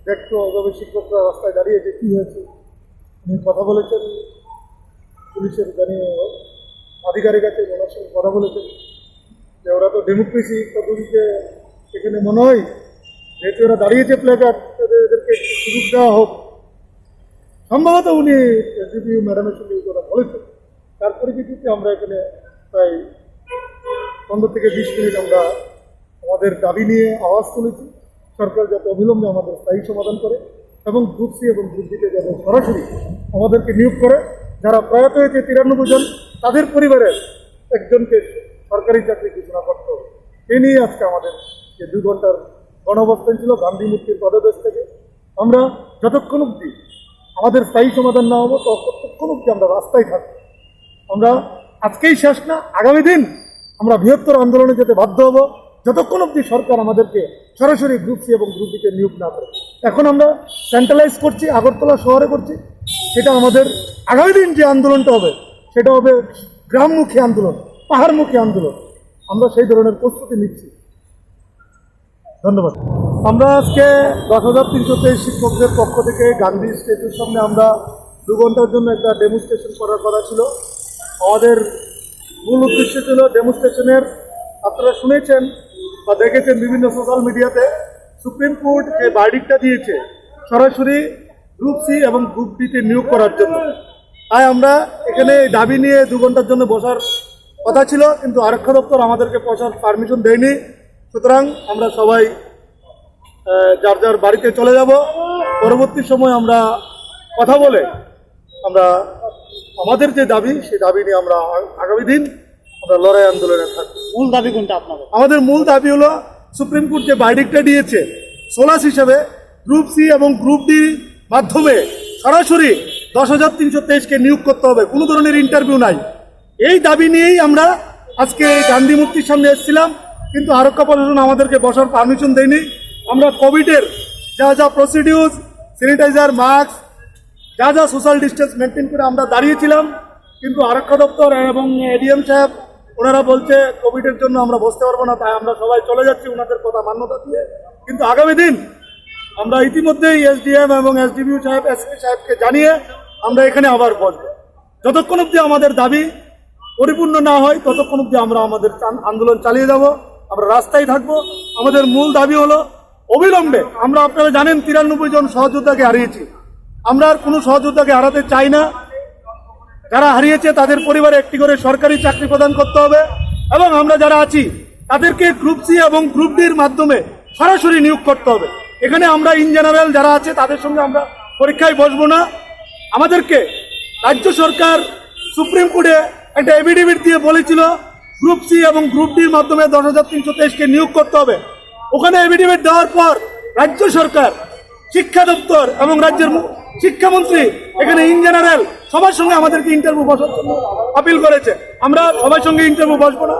দেখতো ওইভাবে শিক্ষকরা রাস্তায় দাঁড়িয়েছে কী হয়েছে। উনি কথা বলেছেন পুলিশের জানিয়ে আধিকারিক আছে, ওনার সঙ্গে কথা বলেছেন যে ওরা তো ডেমোক্রেসি পদ্ধতিতে এখানে মনে হয় যেহেতু ওরা দাঁড়িয়েছে প্লেকার্ড, এদেরকে সুযোগ দেওয়া হোক। সম্ভবত উনি এসডিপিও ম্যাডামের সঙ্গে এই কথা বলেছেন। তার পরিপ্রেক্ষিতে আমরা এখানে প্রায় 15 থেকে 20 মিনিট আমরা আমাদের দাবি নিয়ে আওয়াজ তুলেছি। সরকার যাতে অবিলম্বে আমাদের স্থায়ী সমাধান করে এবং গ্রুপ সি এবং গ্রুপ ডিতে যাতে সরাসরি আমাদেরকে নিয়োগ করে। যারা প্রয়াত হয়েছে 93 জন, তাদের পরিবারের একজনকে সরকারি চাকরি ঘোষণা করতে হবে। এই নিয়ে আজকে আমাদের যে 2 ঘন্টার গণঅবস্থান ছিল গান্ধী মূর্তির পদদেশ থেকে। আমরা যতক্ষণ অবধি আমাদের স্থায়ী সমাধান না হবো ততক্ষণ অবধি আমরা রাস্তায় থাকবো। আমরা আজকেই শেষ না, আগামী দিন আমরা বৃহত্তর আন্দোলনে যেতে বাধ্য হব যতক্ষণ অবধি সরকার আমাদেরকে সরাসরি গ্রুপ সি এবং গ্রুপ ডিতে নিয়োগ না করে। এখন আমরা সেন্ট্রালাইজ করছি, আগরতলা শহরে করছি। সেটা আমাদের আগামী দিন যে আন্দোলনটা হবে সেটা হবে গ্রামমুখী আন্দোলন, পাহাড়মুখী আন্দোলন। আমরা সেই ধরনের প্রস্তুতি নিচ্ছি। ধন্যবাদ। আমরা আজকে 10,323 শিক্ষকদের পক্ষ থেকে গান্ধী স্ট্যাচুর সামনে আমরা 2 ঘন্টার জন্য একটা ডেমনস্ট্রেশন করার কথা ছিল। আমাদের মূল উদ্দেশ্য ছিল ডেমনস্ট্রেশনের, আপনারা শুনেছেন বা দেখেছেন বিভিন্ন সোশ্যাল মিডিয়াতে, সুপ্রিম কোর্ট যে ভার্ডিক্টটা দিয়েছে সরাসরি গ্রুপ সি এবং গ্রুপ ডিতে নিয়োগ করার জন্য। তাই আমরা এখানে দাবি নিয়ে 2 ঘন্টার জন্য বসার কথা ছিল, কিন্তু আরক্ষা দপ্তর আমাদেরকে বসার পারমিশন দেয়নি। সুতরাং আমরা সবাই যার যার বাড়িতে চলে যাব। পরবর্তী সময় আমরা কথা বলে আমরা আমাদের যে দাবি সেই দাবি নিয়ে আমরা আগামী দিন আমরা লড়াই আন্দোলনে থাকবো। মূল দাবি কোনটা আপনাদের? আমাদের মূল দাবি হলো সুপ্রিম কোর্ট যে ভার্ডিক্টটা দিয়েছে সোলাস হিসেবে গ্রুপ সি এবং গ্রুপ ডির মাধ্যমে সরাসরি 10,323কে নিয়োগ করতে হবে, কোনো ধরনের ইন্টারভিউ নাই। এই দাবি নিয়েই আমরা আজকে গান্ধী মূর্তির সামনে এসেছিলাম, কিন্তু আরক্ষা প্রশাসন আমাদেরকে বসার পারমিশন দেয়নি। আমরা কোভিডের যা যা প্রসিডিউর, স্যানিটাইজার, মাস্ক, যা যা সোশ্যাল ডিস্টেন্স মেনটেন করে আমরা দাঁড়িয়েছিলাম, কিন্তু আরক্ষা দপ্তর এবং এডিএম সাহেব ওনারা বলছে কোভিডের জন্য আমরা বসতে পারবো না, তাই আমরা সবাই চলে যাচ্ছি ওনাদের কথা মান্যতা দিয়ে। কিন্তু আগামী দিন আমরা ইতিমধ্যেই এসডিএম এবং এসডিপিও সাহেব, এসপি সাহেবকে জানিয়ে আমরা এখানে আবার বসবো। যতক্ষণ অবধি আমাদের দাবি পরিপূর্ণ না হয় ততক্ষণ অবধি আমরা আমাদের আন্দোলন চালিয়ে যাব, আমরা রাস্তায় থাকবো। আমাদের মূল দাবি হলো অবিলম্বে, আমরা আপনারা জানেন 93 জন সহযোদ্ধাকে হারিয়েছি, আমরা আর কোনো সহযোদ্ধাকে হারাতে চাই না। যারা হারিয়েছে তাদের পরিবারে একটি করে সরকারি চাকরি প্রদান করতে হবে, এবং আমরা যারা আছি তাদেরকে গ্রুপ সি এবং গ্রুপ ডির মাধ্যমে সরাসরি নিয়োগ করতে হবে। এখানে আমরা ইন জেনারেল যারা আছে তাদের সঙ্গে আমরা পরীক্ষায় বসবো না। আমাদেরকে রাজ্য সরকার সুপ্রিম কোর্টে একটা এফিডেভিট দিয়ে বলেছিল গ্রুপ সি এবং গ্রুপ ডির মাধ্যমে 10,323কে নিয়োগ করতে হবে। ওখানে এফিডেভিট দেওয়ার পর রাজ্য সরকার, শিক্ষা দপ্তর এবং রাজ্যের শিক্ষামন্ত্রী এখানে ইন জেনারেল সবার সঙ্গে আমাদেরকে ইন্টারভিউ বসার জন্য আপিল করেছে। আমরা সবার সঙ্গে ইন্টারভিউ বসবো না।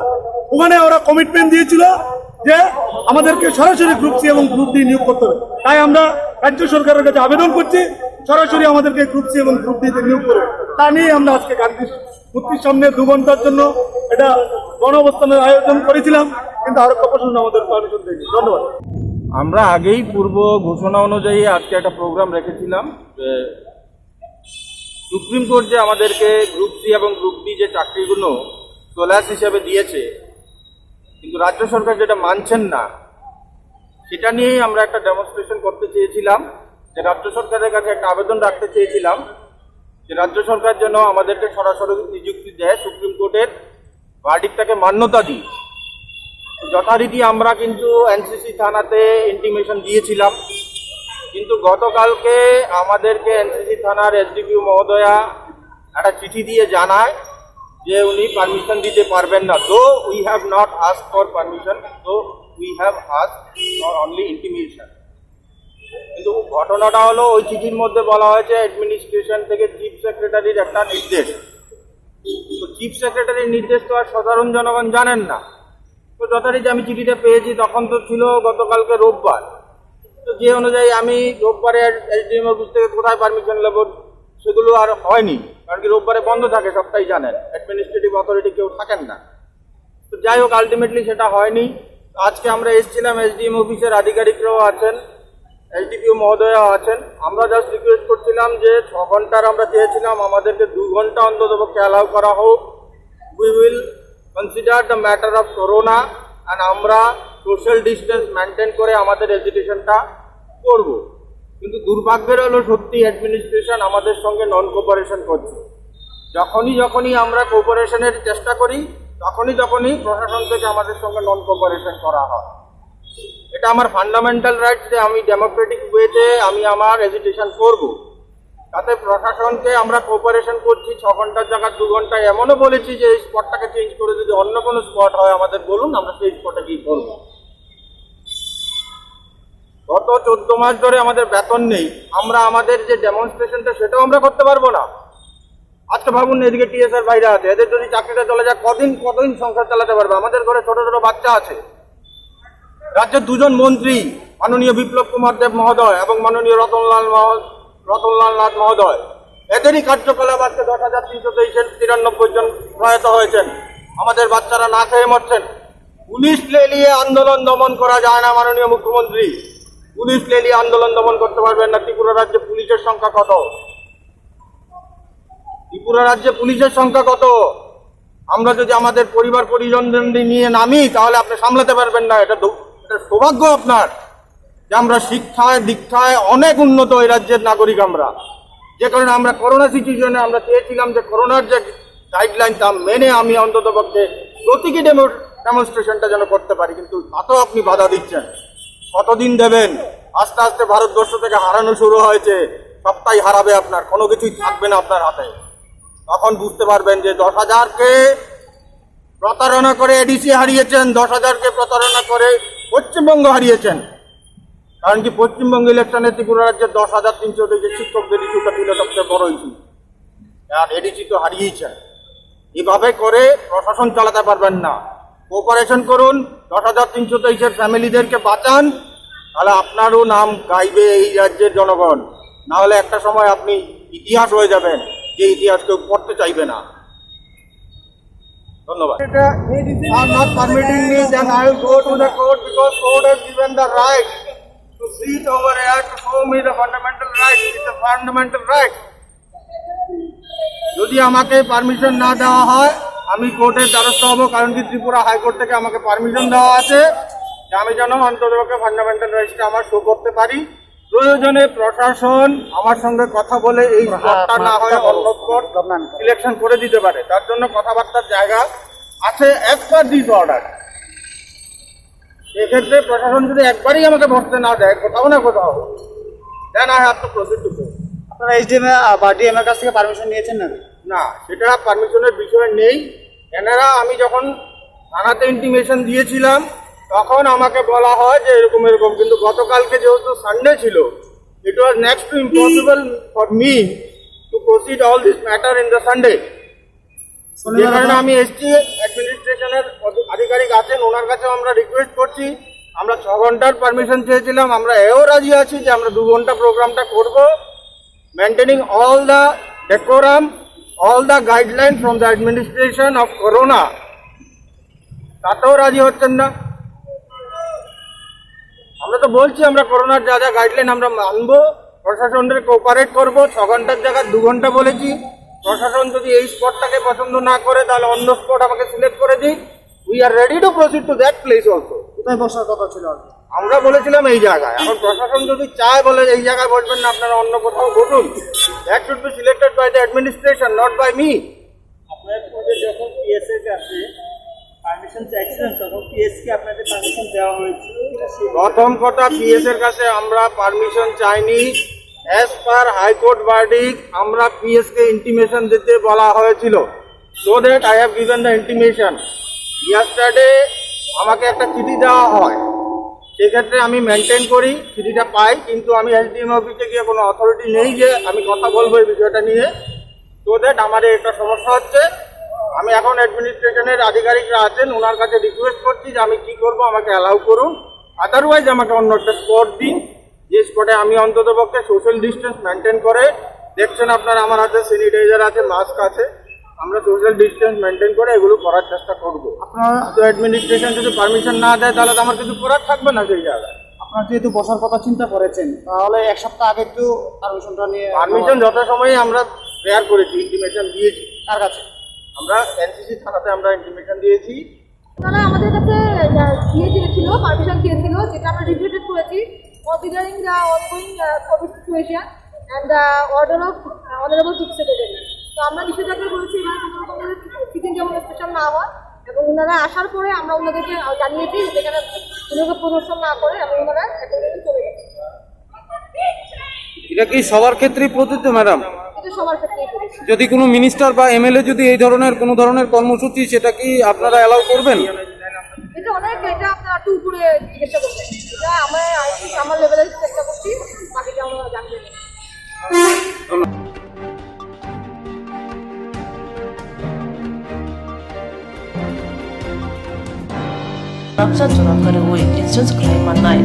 ওখানে ওরা কমিটমেন্ট দিয়েছিল যে আমাদেরকে সরাসরি গ্রুপ সি এবং গ্রুপ ডি নিয়োগ করতে হবে। তাই আমরা রাজ্য সরকারের কাছে আবেদন করছি সরাসরি আমাদেরকে গ্রুপ সি এবং গ্রুপ ডিতে নিয়োগ করবে। তা নিয়ে আমরা আজকে গান্ধী মূর্তির সামনে 2 ঘন্টার জন্য এটা গণ অবস্থানের আয়োজন করেছিলাম, কিন্তু আরক্ষা প্রশাসন আমাদের পারমিশন দেয়নি। ধন্যবাদ। আমরা আগেই পূর্ব ঘোষণা অনুযায়ী আজকে একটা প্রোগ্রাম রেখেছিলাম যে সুপ্রিম কোর্ট যে আমাদেরকে গ্রুপ সি এবং গ্রুপ ডি যে চাকরিগুলো সোলাস হিসেবে দিয়েছে, কিন্তু রাজ্য সরকার যেটা মানছেন না, সেটা নিয়েই আমরা একটা ডেমনস্ট্রেশন করতে চেয়েছিলাম। যে রাজ্য সরকারের কাছে একটা আবেদন রাখতে চেয়েছিলাম যে রাজ্য সরকার যেন আমাদেরকে সরাসরি নিযুক্তি দেয়, সুপ্রিম কোর্টের ভার্ডিক্টটাকে মান্যতা দিই। যথারীতি আমরা কিন্তু এনসিসি থানাতে ইন্টিমেশন দিয়েছিলাম, কিন্তু গতকালকে আমাদেরকে এনসিসি থানার এসডিপিও মহোদয়া একটা চিঠি দিয়ে জানায় যে উনি পারমিশন দিতে পারবেন না। তো we have not ask for permission, তো we have ask for only intimation. কিন্তু ঘটনাটা হলো ওই চিঠির মধ্যে বলা হয়েছে অ্যাডমিনিস্ট্রেশন থেকে চিফ সেক্রেটারির একটা নির্দেশ। তো চিফ সেক্রেটারির নির্দেশ তো আর সাধারণ জনগণ জানেন না। তো যথারীতি আমি চিঠিটা পেয়েছি, তখন তো ছিল গতকালকে রোববার। তো যে অনুযায়ী আমি রোববারে এসডিএম অফিস থেকে কোথায় পারমিশন নেব সেগুলো আর হয়নি, কারণ কি রোববারে বন্ধ থাকে, সবটাই জানেন, অ্যাডমিনিস্ট্রেটিভ অথরিটি কেউ থাকেন না। তো যাই হোক, আলটিমেটলি সেটা হয়নি। আজকে আমরা এসেছিলাম, এসডিএম অফিসের আধিকারিকরাও আছেন, এসডিপিও মহোদয়াও আছেন। আমরা জাস্ট রিকোয়েস্ট করছিলাম যে 6 ঘন্টার আমরা চেয়েছিলাম, আমাদেরকে 2 ঘন্টা অন্ততপক্ষে অ্যালাউ করা হোক। We will consider the matter of corona, and আমরা সোশ্যাল ডিস্টেন্স মেনটেন করে আমাদের এডুকেশনটা করব। কিন্তু দুর্ভাগ্যের হলো সত্যি অ্যাডমিনিস্ট্রেশন আমাদের সঙ্গে নন কোঅপারেশন করছে। যখনই আমরা কোঅপারেশনের চেষ্টা করি, তখনই প্রশাসন থেকে আমাদের সঙ্গে নন কোঅপারেশন করা হয়। এটা আমার ফান্ডামেন্টাল রাইট যে আমি ডেমোক্রেটিক ওয়েতে আমি আমার এডুকেশন করব। তাতে প্রশাসনকে আমরা কোঅপারেশন করছি 6 ঘন্টার জায়গায় 2 ঘন্টায়। এমনও বলেছি যে এই স্পটটাকে চেঞ্জ করে যদি অন্য কোনো স্পট হয় আমাদের বলুন, আমরা সেই স্পটে গিয়ে করব। গত 14 মাস ধরে আমাদের বেতন নেই, আমরা আমাদের যে ডেমনস্ট্রেশনটা সেটাও আমরা করতে পারবো না। আজকে ভাবুন এদিকে টিএসআর ভাইরা আছে, এদের যদি চাকরিটা চলে যায় কতদিন সংসার চালাতে পারবে? আমাদের ঘরে ছোট ছোট বাচ্চা আছে। রাজ্যের দুজন মন্ত্রী মাননীয় বিপ্লব কুমার দেব মহোদয় এবং মাননীয় রতনলাল নাথ মহোদয়, এদেরই কার্যকলাপ আজকে 10,393 জন প্রয়াত হয়েছেন। আমাদের বাচ্চারা না খেয়ে মরছেন। পুলিশ লেলিয়ে আন্দোলন দমন করা যায় না মাননীয় মুখ্যমন্ত্রী, পুলিশ লেলিয়ে আন্দোলন দমন করতে পারবেন না। ত্রিপুরা রাজ্যে পুলিশের সংখ্যা কত? ত্রিপুরা রাজ্যে পুলিশের সংখ্যা কত? আমরা যদি আমাদের পরিবার পরিজন নিয়ে নামি তাহলে আপনি সামলাতে পারবেন না। এটা সৌভাগ্য আপনার যে আমরা শিক্ষায় দীক্ষায় অনেক উন্নত এই রাজ্যের নাগরিক আমরা, যে কারণে আমরা করোনা সিচুয়েশনে আমরা চেয়েছিলাম যে করোনার যে গাইডলাইন তা মেনে আমি অন্তত পক্ষে প্রতীকী ডেমনস্ট্রেশনটা যেন করতে পারি, কিন্তু তাতেও আপনি বাধা দিচ্ছেন। কতদিন দেবেন? আস্তে আস্তে ভারতবর্ষ থেকে হারানো শুরু হয়েছে, সবটাই হারাবে আপনার, কোনো কিছুই থাকবে না আপনার হাতে। তখন বুঝতে পারবেন যে 10,000-কে প্রতারণা করে এডিসি হারিয়েছেন, 10,000-কে প্রতারণা করে পশ্চিমবঙ্গ হারিয়েছেন। কারণ কি পশ্চিমবঙ্গ ইলেকশনে ত্রিপুরা রাজ্যের 10,300 শিক্ষকদের ইস্যুটা ছিল সবচেয়ে বড় ইস্যু, আর এডিসি তো হারিয়েছেন। এভাবে করে প্রশাসন চালাতে পারবেন না। কোঅপারেশন করুন, 10,323-এর ফ্যামিলিদেরকে বাঁচান, তাহলে আপনারও নাম গাইবে এই রাজ্যের জনগণ। না হলে একটা সময় আপনি ইতিহাস হয়ে যাবেন, যে ইতিহাস কেউ পড়তে চাইবে না। ধন্যবাদ। are not permitting me, then I will go to the court because court has given the right to sit over here to show me the fundamental right. It's a fundamental right. যদি আমাকে permission না দেওয়া হয় আমি কোর্টের দ্বারস্থ হব, কারণ কি ত্রিপুরা হাইকোর্ট থেকে আমাকে পারমিশন দেওয়া আছে যে আমি যেন অন্ততপক্ষে ফান্ডামেন্টাল রাইটসটা আমার শো করতে পারি। প্রয়োজনে প্রশাসন আমার সঙ্গে কথা বলে এই স্পটটা না হয় অন্য স্পট সিলেকশন করে দিতে পারে, তার জন্য কথাবার্তার জায়গা আছে অ্যাজ পার দিস অর্ডার। এক্ষেত্রে প্রশাসন যদি একবারই আমাকে বসতে না দেয় কোথাও না কোথাও, then I have to proceed to court. আপনারা এইচডিএম বা ডিএম এর কাছ থেকে পারমিশন নিয়েছেন না? না, সেটা পারমিশনের বিষয় নেই। এনারা আমি যখন থানাতে ইন্টিমেশন দিয়েছিলাম তখন আমাকে বলা হয় যে এরকম এরকম, কিন্তু গতকালকে যেহেতু সানডে ছিল, it was next to impossible for me to proceed all this matter in the Sunday. যে কারণে আমি এসছি, অ্যাডমিনিস্ট্রেশনের আধিকারিক আছেন, ওনার কাছে আমরা রিকোয়েস্ট করছি। আমরা 6 ঘন্টার পারমিশন চেয়েছিলাম, আমরা এও রাজি আছি যে আমরা 2 ঘন্টা প্রোগ্রামটা করব, maintaining all the decorum, all the guidelines from the administration of corona, তাতেও রাজি হচ্ছেন না। আমরা তো বলছি আমরা করোনার যা যা গাইডলাইন আমরা মানবো, প্রশাসনের কোঅপারেট করবো। 6 ঘন্টার জায়গায় 2 ঘন্টা বলেছি। প্রশাসন যদি এই স্পটটাকে পছন্দ না করে তাহলে অন্য স্পট আমাকে সিলেক্ট করে দিই। We are ready to proceed to that place also. কোথায় বসার কথা ছিল? আমরা বলেছিলাম এই জায়গায়। এখন প্রশাসন যদি চায় বলে এই জায়গায় বসবেন না, আপনারা অন্য কোথাও বসুন। That should be selected by the administration, not by me. আপনার পূর্বে যখন পিএসএর কাছে পারমিশন চাইছিলেন তখন পিএসকে আপনাদের পারমিশন দেওয়া হয়েছিল? প্রথম কথা, পিএস এর কাছে আমরা পারমিশন চাইনি। অ্যাজ পার হাইকোর্ট ভার্ডিক্ট আমরা পিএস কে ইন্টিমেশন দিতে বলা হয়েছিল। So that I have given the intimation. Yesterday আমাকে একটা চিঠি দেওয়া হয়, সেক্ষেত্রে আমি মেনটেন করি, চিঠিটা পাই, কিন্তু আমি এসডিএম অফিসে গিয়ে কোনো অথরিটি নেই যে আমি কথা বলবো এই বিষয়টা নিয়ে। সো দ্যাট আমার একটা সমস্যা হচ্ছে। আমি এখন অ্যাডমিনিস্ট্রেশনের আধিকারিকরা আছেন, ওনার কাছে রিকোয়েস্ট করছি যে আমি কি করব, আমাকে অ্যালাউ করুন, আদারওয়াইজ আমাকে অন্য একটা স্পট দিন, যে স্পটে আমি অন্তত পক্ষে সোশ্যাল ডিস্টেন্স মেনটেন করে, দেখছেন আপনারা আমার হাতে স্যানিটাইজার আছে, মাস্ক আছে, আমরা সোশ্যাল ডিস্টেন্স মেনটেন করে এগুলো করার চেষ্টা করবো। আপনারা তো অ্যাডমিনিস্ট্রেশন যদি পারমিশন না দেয় তাহলে তো আমার কিছু করার থাকবে না সেই জায়গায়। আপনারা যেহেতু বসার কথা চিন্তা করেছেন, তাহলে 1 সপ্তাহ আগে একটু পারমিশনটা নিয়ে পারমিশন যথাসময়ে আমরা প্রেয়ার করেছি, ইন্টিমেশন দিয়েছি। কার কাছে? আমরা এনসিসি থানাতে আমরা ইন্টিমেশন দিয়েছি। তারা আমাদের কাছে দিয়েছিল, পারমিশন দিয়েছিল, যেটা আমরা রিভিউটেড করেছি, considering the ongoing Covid situation and the order of honourable chief secretary. তো আমরা নিষেধাজ্ঞা করেছি এবার কোনো রকমের সিটিং ডেমনস্ট্রেশন না হওয়ার, এবং ওনারা আসার পরে আমরা ওনাদেরকে জানিয়েছি যেখানে ওনাকে প্রদর্শন না করে এবং ওনারা একেবারে চলে গেছে। এটা কি সবার ক্ষেত্রেই প্রযোজ্য ম্যাডাম? এটা সবার ক্ষেত্রেই প্রযোজ্য। যদি কোনো মিনিস্টার বা এমএলএ যদি এই ধরনের কোনো ধরনের কর্মসূচি, সেটা কি আপনারা অ্যালাউ করবেন? এটা অনেক, এটা আপনার একটু উপরে জিজ্ঞাসা করবেন। এটা আমার লেভেলে চেষ্টা করছি, বাকিটা আমরা জানতে kapsa jora karui insurance claim manai.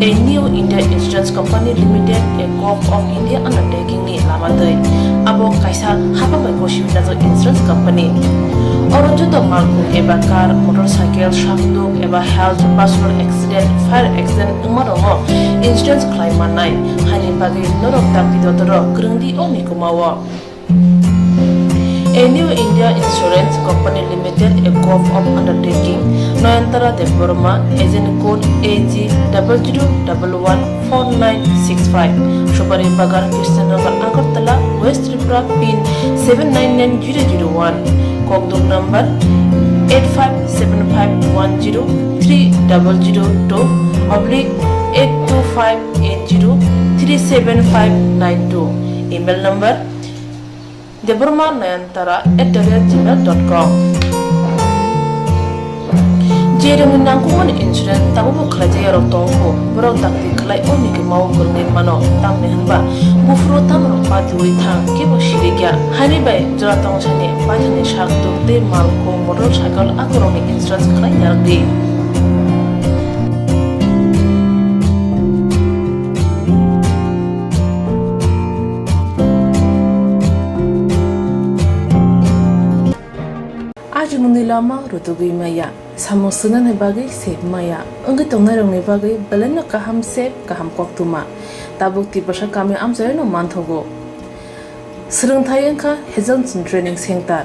A New India Insurance Company Limited, a Corp of India undertaking ni lamadai. Abo kaisa hapa mai koshimina zo insurance company. Oronjo to malku eba car, motorcycle, shafduk eba health, personal accident, fire accident umarongo insurance claim manai. Hani bagi norok takti dotoro gerengdi oni kumawa. A New India Insurance Company Limited, a Corp of Undertaking, Noyantara de Burma, agent code AG 00114965, Shubari Bagar, Krishnagar, Agartala, West Tripura, PIN 799001, Kokduk number 8575103002, oblique 82580375592, email number deburmanayantara@gmail.com. Jerung nangkuman insurance tabu kerja yarok tongko, berok takti kelai oni ke mau kerengin mano tam nehanba, bufro tam rompat duri thang kebo shirikya, hani bay jora tong chane pajane shak tukte malko motorcycle akuroni insurance kelai yardi. Muni lama rutugui maya samusunan he bagai sep maya angge tongnai rong ne bagai beleno kaham sep kaham koktuma tabuk ti pasha kami amjai no manthogo srungthai angkha Hazelson Training Center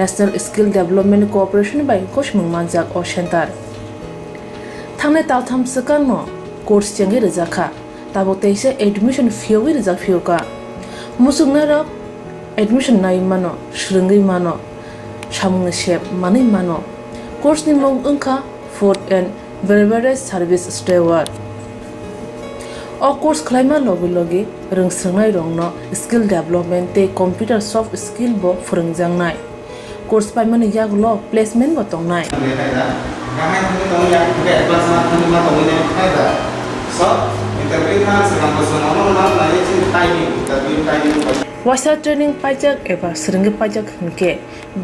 National Skill Development Corporation by Koshmung Manjak O Center thangne taltham sakan no course changi rejakha tabuk teise admission fee wi rejak fee ka musungna rok admission nai mano srungai mano Shamung shep mani mano course ni mong angka food and beverage service steward o course claima logi rungsrangnai rongno skill development te computer soft skill bo phurungjangnai course paimani yaglo placement bo tongnai Wasa training pajak eba seringi pajak hingke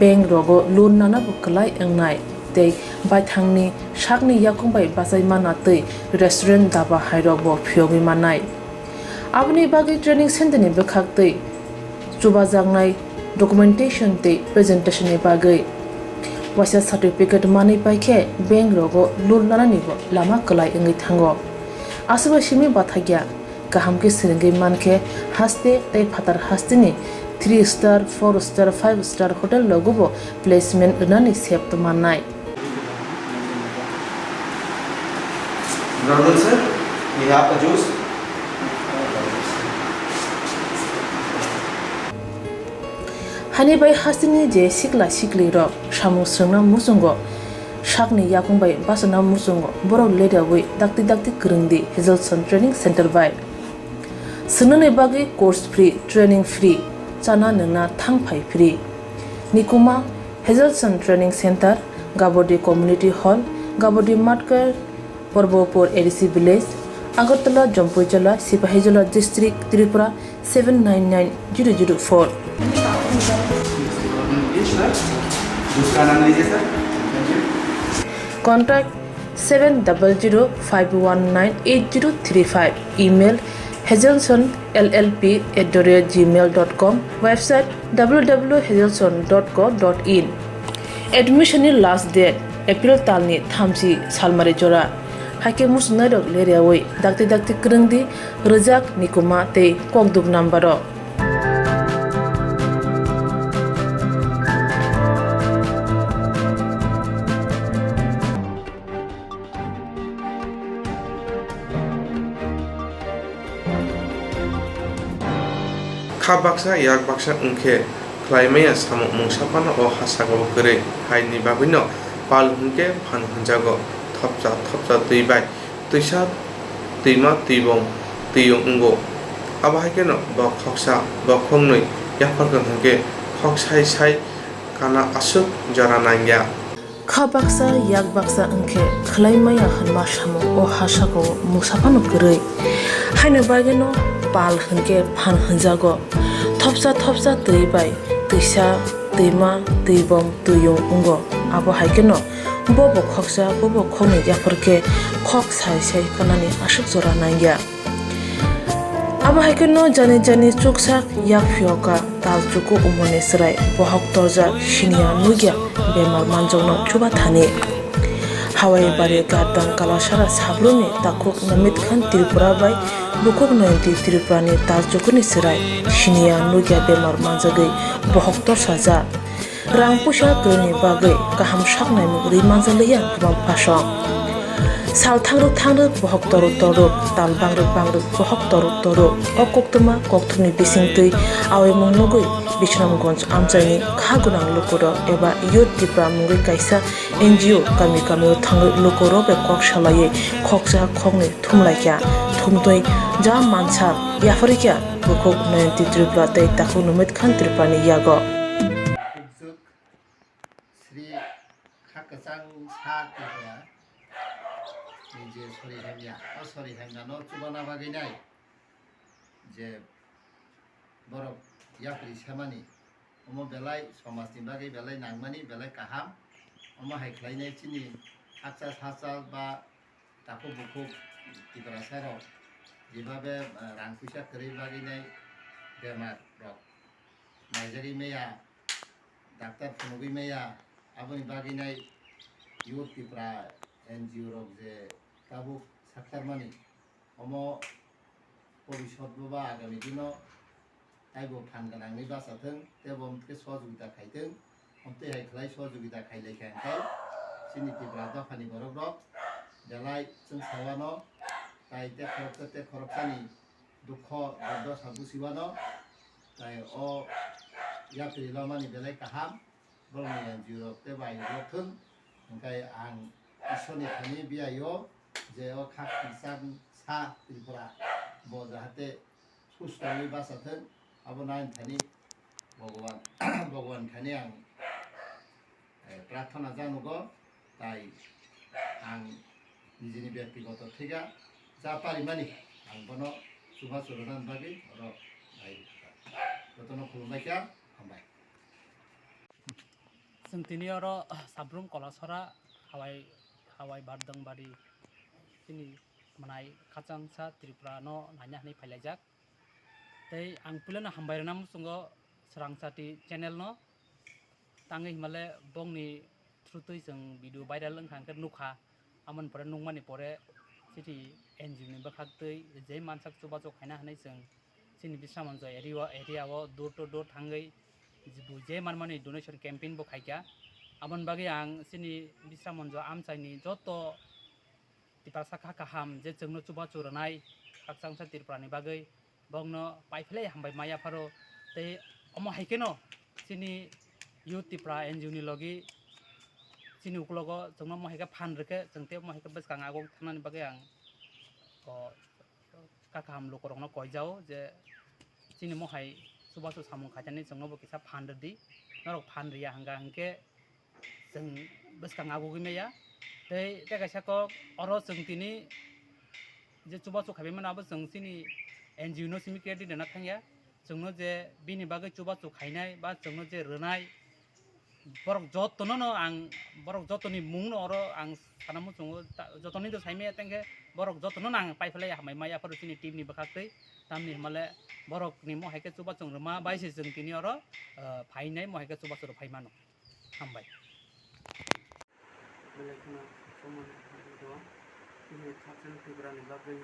bank rogo loan nana bukalai engnai tei bai thangni shakni yakung bai basai mana tei restaurant daba hairok bo phyogi manai abni bagi training center ni bekhak tei chuba jangnai documentation tei presentation ni bagai wasa certificate mani paikhe bank rogo loan nana ni bo lama kalai engai thango asba shimi bathagya kaham ke seringi manke haste tei phatar hastini 3 star 4 star 5 star hotel logo placement unani sep to manai Brother sir, we have a juice. hani bai hastini je sikli ro samu srungna musungo shakni yakung bai basana musungo borok leda wi dakti kerengdi Hazelson Training Center by Sunane bagi course free, training free, chana nana thangpai free. Nikuma Hazelson Training Center, Gabodi Community Hall, Gabodi Matkar, Porbopur ADC Village, Agartala, Jampuijala, Sipahijala District, Tripura 799004. Contact 7005198035. Email hazelsonllp@gmail.com. Website www.hazelson.co.in. Admission last date April talni thamsi salmari jora. Hake musna dok leriawi dakti kerengdi rejak nikuma te kokduk nambaro. Baksa yak baksa ungke klaimaya samuk mungsapana o hasago kere haini babino pal hungke phan hunjago thopsa tuibai tuisa tuima tuibong tuyung ungo abahakeno bo khoksa bo khongnoi yakparkan hungke khoksai kana asuk jara nangya baksa yak baksa ungke klaimaya hanma samuk o hasago mungsapana kere haini bagino pal hungke phan hunjago thopsa tuibai tuisa tuima tuibong tuyung ungo abo haikeno bobo khoksa bobo khoni yaporke khok sai sai kanani ashuk jora nangya aba haikono jani jani chuksak yak phioka tal chuku umone srai bohok torja shinia nugya bemar manjongno chuba thani hawai bari gadang kalasara sabruni takuk namit khan tripura bai bukuk nointi tripura ni tal chuku ni srai shinia nugya bemar manjagai bohok tor saja rang pusha kroni bagai kaham saknai mugri manjaliya kubam phasong sal thangruk bohok toruk tal bangruk bohok toruk okoktoma koktuni bisingtui awi mungnugui Bishnamganj amchaini khagunang lokoro eba youth tipra mungui kaisa NGO kami thangui lokoro be kok salaye khokja khokni thumlaikya thumtoi ja mansa yafarikya bukuk noyanti tripura tei taku numit khan tripani yago Sri Khakasang Sa Tripura নিজে sorry হেমিয়া অসরি হেমনানো চুবানা বাগিনাই যে বরফ ইয়াপ্রি সেমানি অমো বেলাই সমাজনি বাগै বেলাই নাংমানি বেলাই কাহাম অমো হাইख्लायनाय चिनि हाकसा हासा बा ताको बुखु टिपरा सारो जेबाबे रां फैसा करै बागैनाय बेमार रक नायजारि मैया डाक्टर फुनुगै मैया आबनि बागैनाय इउथ टिपरा NGO रक जे काबु साक्तारमानि अमो भबिष्यत बा आगामी दिनो आइबो फानगोनांनि बासाथों तेबमके सहयोगिता खायथों हमते हायख्लाय सहयोगिता खायलायखाय चिनि टिपरा दफानि बरफ रक बेलाय जों सावानो ताइ ते खरबसानि दुख दर्द साबुसिवानो ताइ अ यात्रि लामानि बेलाय काहाम बरमनि NGO रक ते बाय रथों ओंखाय आं इसोरनि थानि बियायो जे अ खाखिसान सा त्रिपुरा ब जाहाथे सुस्थयै बासाथों आबो नायन थानि भगवान थानि आं प्रार्थना जानुगो ताइ आं निजिनि व्यक्तिगत थैगा जा पारिमानि आं बनो सुभा सुरनान बागै र भाइ रतन खुलुमबायखा हामबाय जों दिनै आरो साब्रुम कलासरा हावाय बारदोंबारि दिनै मानाय खाचांसा त्रिपुरा न नायना हानि फायलायजाक तै आं पुलेनो हामबायना मुसुंगो स्रांसाति चेनेल न ताङै हिमाले बंनि थ्रुतै जों भिडिअ भाइराल ओंखांखे नुखा आमोन परे नुंमानि परे सिटी NGO नि बाखातै जे मानसाक सुबा जखायना हानै जों सिनि बिस्रामन्ज एरियाव दर टु दर थाङै जे मानमानि डोनेशन कैम्पेन बो खायका आमोन बागै आं सिनि बिस्रामन्ज आमचाइनि जत टिपा साखा काहाम जे जोंनो चुबा चुरनाय खाकसांसा त्रिपुरानि बागै बंनो पाइफले हामबाय माया फारो तै अमो हाइकेनो सिनि youth टिपरा NGO नि लगी सिनि उकलगो जोंनो महिका फान रखे जोंते महिका बसकां आगो थानानि बागै आं काकाहाम लोकरंनो कयजाओ जे सिनि महाय सुबासु सामुं खायजानि जोंनो बकिसा फान रदि नरक फान रिया हंगा हंके जों बसकां आगो गैमाया तै तेगासाको अरो जों तिनि जे चुबासु खायबायमोन आबो जों सिनि NGO नो सिमि केयार दिना थांया जोंनो जे बिनि बागै चुबासु खायनाय बा जोंनो जे रोनाय borok jotono no ang borok jotoni mungno oro ang sanamu chungo jotoni do saime tengke borok jotono nang paifale hamai maya paru sini tim ni bakaktei tamni himale borok ni mo haike chuba chung rama baise jung tini oro phainai mo haike chuba churu phaimano hambai belekna somon do ini thaksen tibrani bagai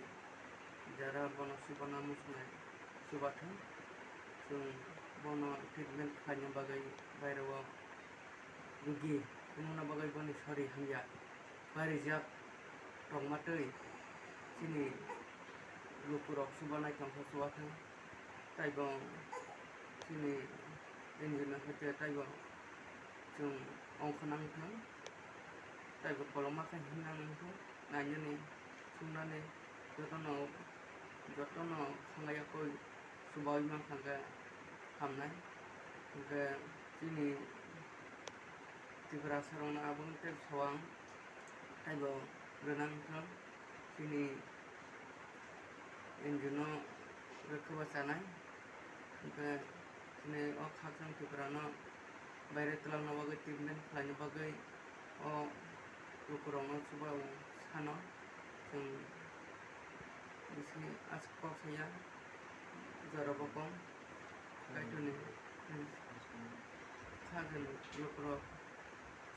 jara bono subana musnai subatha chung bono treatment khaina bagai bairawa rugi kumuna bagai boni sari hamya bari jak tongmatei sini lupurok subanai kamsa suwatha taibong sini enjina hete taibong chung ongkhanang thang taibong koloma khan hinang thang nanyani sunane jotono khangaya koi subai mang khanga hamnai ke sini Tripura sarona abang tel sawang aibo renang thang sini enjuno rekhuba sanai ke sini o khakang Tripura no baire telang no bagai treatment khlai bagai o lukurong coba sana जों बिसोरनि आसपाव saya jarabokong kaitune kagen lukuro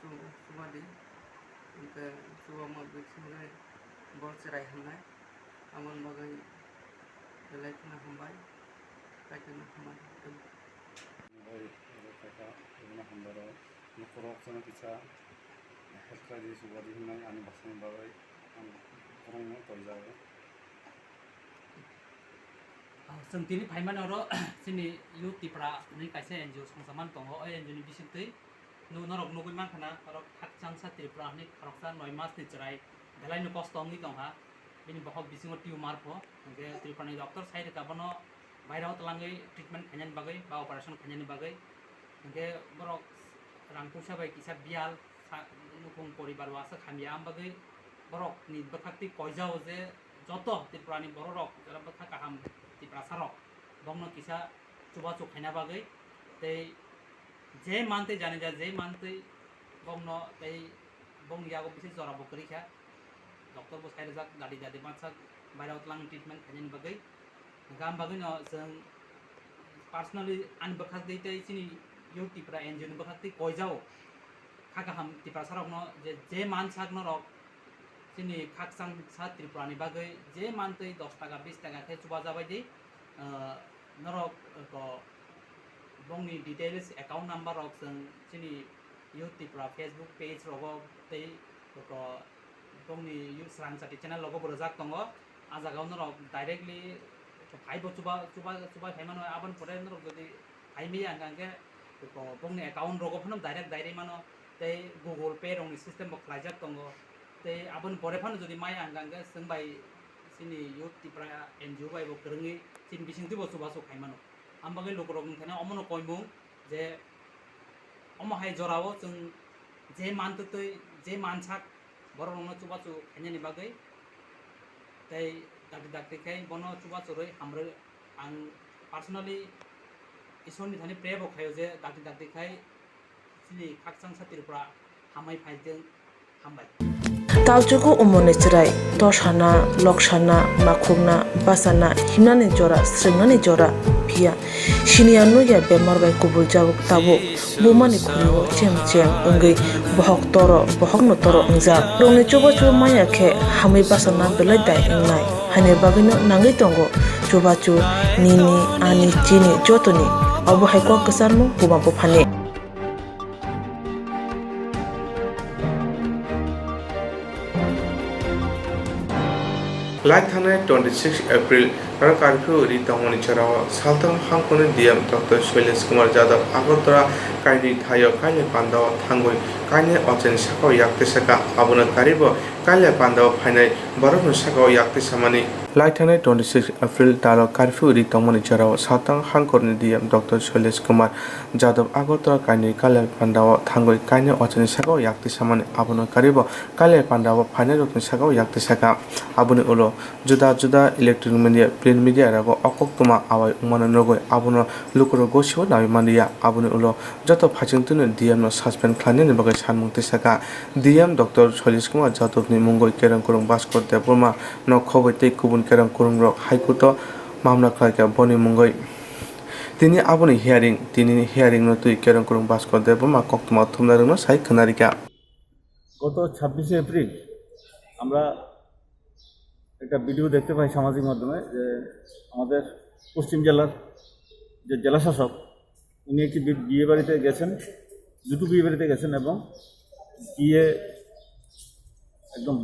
coba di ke coba mau bikinnya bol cerai hamai aman bagai belai kena hambai kaitune hamai न'खराव जोङो फैसा हेल्थआरि जौगाथाय होनाय आंनि बासायनायनि बागै आं फरायनो फरायजाबाय जों दिनै फाइमानाव जोंनि इउटिफ्रा नै खायसे एनजिअ संसामान दङ ओइ एनजिअनि बिसयथै नरक नगै मानखाना रक थाकसां सात्रिफ्रा नै खरकसा 9 मासनि जेराय बेलायनो कस्तमनि दंहा बेनि बहक बिसिङाव टिउमार फो ओंके त्रिपानि डक्टर साइड गाबनो बायराव तलाङै ट्रिटमेन्ट खायनायनि बागै बा अपारेसन खायनायनि बागै ओंके बरक रांखौसा बाय किसा बियाल नुखुं परिबार वासा खामिया बागै बरक नि बखाक्ति कयजाव जे जत त्रिपुरानि बर रक जरा बखा काहाम त्रिपुरा सारक बंनो किसा चुबा चुखायना बागै तै जे मानते जाने जा जे मानते बंनो तै बंग यागो बिसे जरा बकरिखा डॉक्टर बसाइर जाक गाडी जादे माछा बायराव तलां ट्रिटमेन्ट खायनायनि बागै गाम बागै न जों पर्सनली आन बखाक्ति तै सिनि इउटिफ्रा एनजिअनि बखाक्ति कयजाव खाकाहाम त्रिपुरा सारक न जे मानसाक न रक जोंनि खाकसां सा त्रिपुरानि बागै जे मानतै 10 टाका 20 टाका खे चुबा जाबाय दि नरक बंनि डिटेल्स एकाउन्ट नाम्बार रक जों जोंनि इउटिफ्रा फेसबुक पेज रग तै बंनि युसरां साथि चेनेल लग बरजाक दङ आजागाव नरक डाइरेक्टली फाइव चुबा फाइमान आबन परे नरक जदि फाइमी आंगांगे बंनि एकाउन्ट रग फनम डाइरेक्ट मानो तै गुगल पे रंनि सिस्टेम बखलायजाक दङ तै आबन परे फानो जदि माइ आंगांगे जों बाय सिनि इउटिफ्रा एनजिअ बाय बकरङै सिन बिसिंथि बसुबा सखायमानो आमबागै लुकरक नथाना अमनो कयमु जे अमहाय जराव जों जे मानतै जे मानसाक बरनो चुबाचु खायनायनि बागै तै दाक्तिखाय बनो चुबाचुरै हामरो आं पार्सनली इसोरनि थानि प्रे बखायो जे दाक्तिखाय सिनि खाकसां सातिरफ्रा हामाय फायदों हामबाय तालजुगु उमने चिराय तोशाना लक्षाना माखुमना बासाना हिमनानि जरा स्रिंनानि जरा फिया सिनियानु या बेमार बाय कुबुल जागु ताबो बुमानि खुरियो चेम अंगै बहक न तरो अंजा रोंनि चोबाचु मायाखे हामै बासाना बेलाय दाय अंनाय हाने बागैनो नांगै दंगो चोबाचु निनि आनि चिनि जतनि अबो हायको कसारमु बुमाबो फाने लाइक थाने 26 अप्रैल कर्फ्यू रितामनि चराव साल्थम हांखने डीएम डॉक्टर शैलेश कुमार यादव आगरतला काइनि थायो काइले पांडाव थांगय काइने अचेन साकाव याक्ते साका आबुना कारिबो काइले पांडाव फाइनाय बरफन साकाव याक्ते सामानि लाइक थाने 26 अप्रैल तालो कर्फ्यू रितामनि चराव साल्थम हांखने डीएम डॉक्टर शैलेश कुमार यादव आगरतला काइनि काइले पांडाव थांगय काइने अचेन साकाव याक्ते सामानि आबुना कारिबो काइले पांडाव फाइनाय रतन साकाव याक्ते साका आबुनि उलो जुदा इलेक्ट्रनिक मीडिया प्रिंट मीडिया रागो अकक्तमा आवाय उमाना नगय आबुनो लुकुरो गोसिव नाबि मानिया आबुनि उलो जत फाचिंतुनो डीएम नो सस्पेंड खालामनायनि बागै सानमुंथि साका डीएम डॉक्टर शैलेश कुमार यादवनि मुंगै केरं कुरुं भास्कर देबबर्मा न खबैते गुबुन केरं कुरुं रक हाइकोर्ट मामला खालायका बनि मुंगै तिनि आबुनि हियारिं नो तुइ केरं कुरुं भास्कर देबबर्मा कक्तमा थुमनारनो साइ खोनारिका গত 26 এপ্রিল আমরা একটা ভিডিও দেখতে পাই সামাজিক মাধ্যমে যে আমাদের পশ্চিম জেলার যে জেলা শাসক উনি একটি বিয়ে বাড়িতে গেছেন দুটো বিয়ে বাড়িতে গেছেন এবং গিয়ে একদম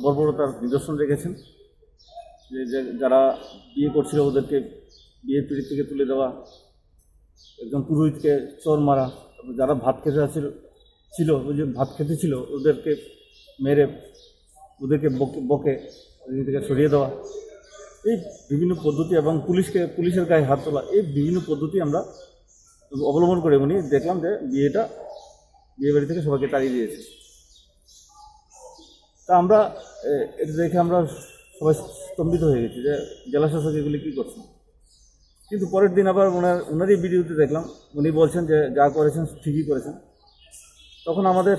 বর্বরতার নিদর্শন রেখেছেন যে যারা বিয়ে করছিল ওদেরকে বিয়ের পিড়ি থেকে তুলে দেওয়া একজন পুরোহিতকে চোর মারা যারা ভাত খেতে ছিল ওই যে ভাত খেতে ছিল ওদেরকে মেরে ওদেরকে বকে থেকে সরিয়ে দেওয়া এই বিভিন্ন পদ্ধতি এবং পুলিশের গায়ে হাত তোলা এই বিভিন্ন পদ্ধতি আমরা অবলম্বন করে উনি দেখলাম যে বিয়ে বাড়ি থেকে সবাইকে তাড়িয়ে দিয়েছে তা আমরা এটা দেখে আমরা সবাই স্তম্ভিত হয়ে গেছি যে জেলা শাসক এগুলি কী করছেন কিন্তু পরের দিন আবার ওনারই ভিডিওতে দেখলাম উনি বলছেন যে যা করেছেন ঠিকই করেছেন তখন আমাদের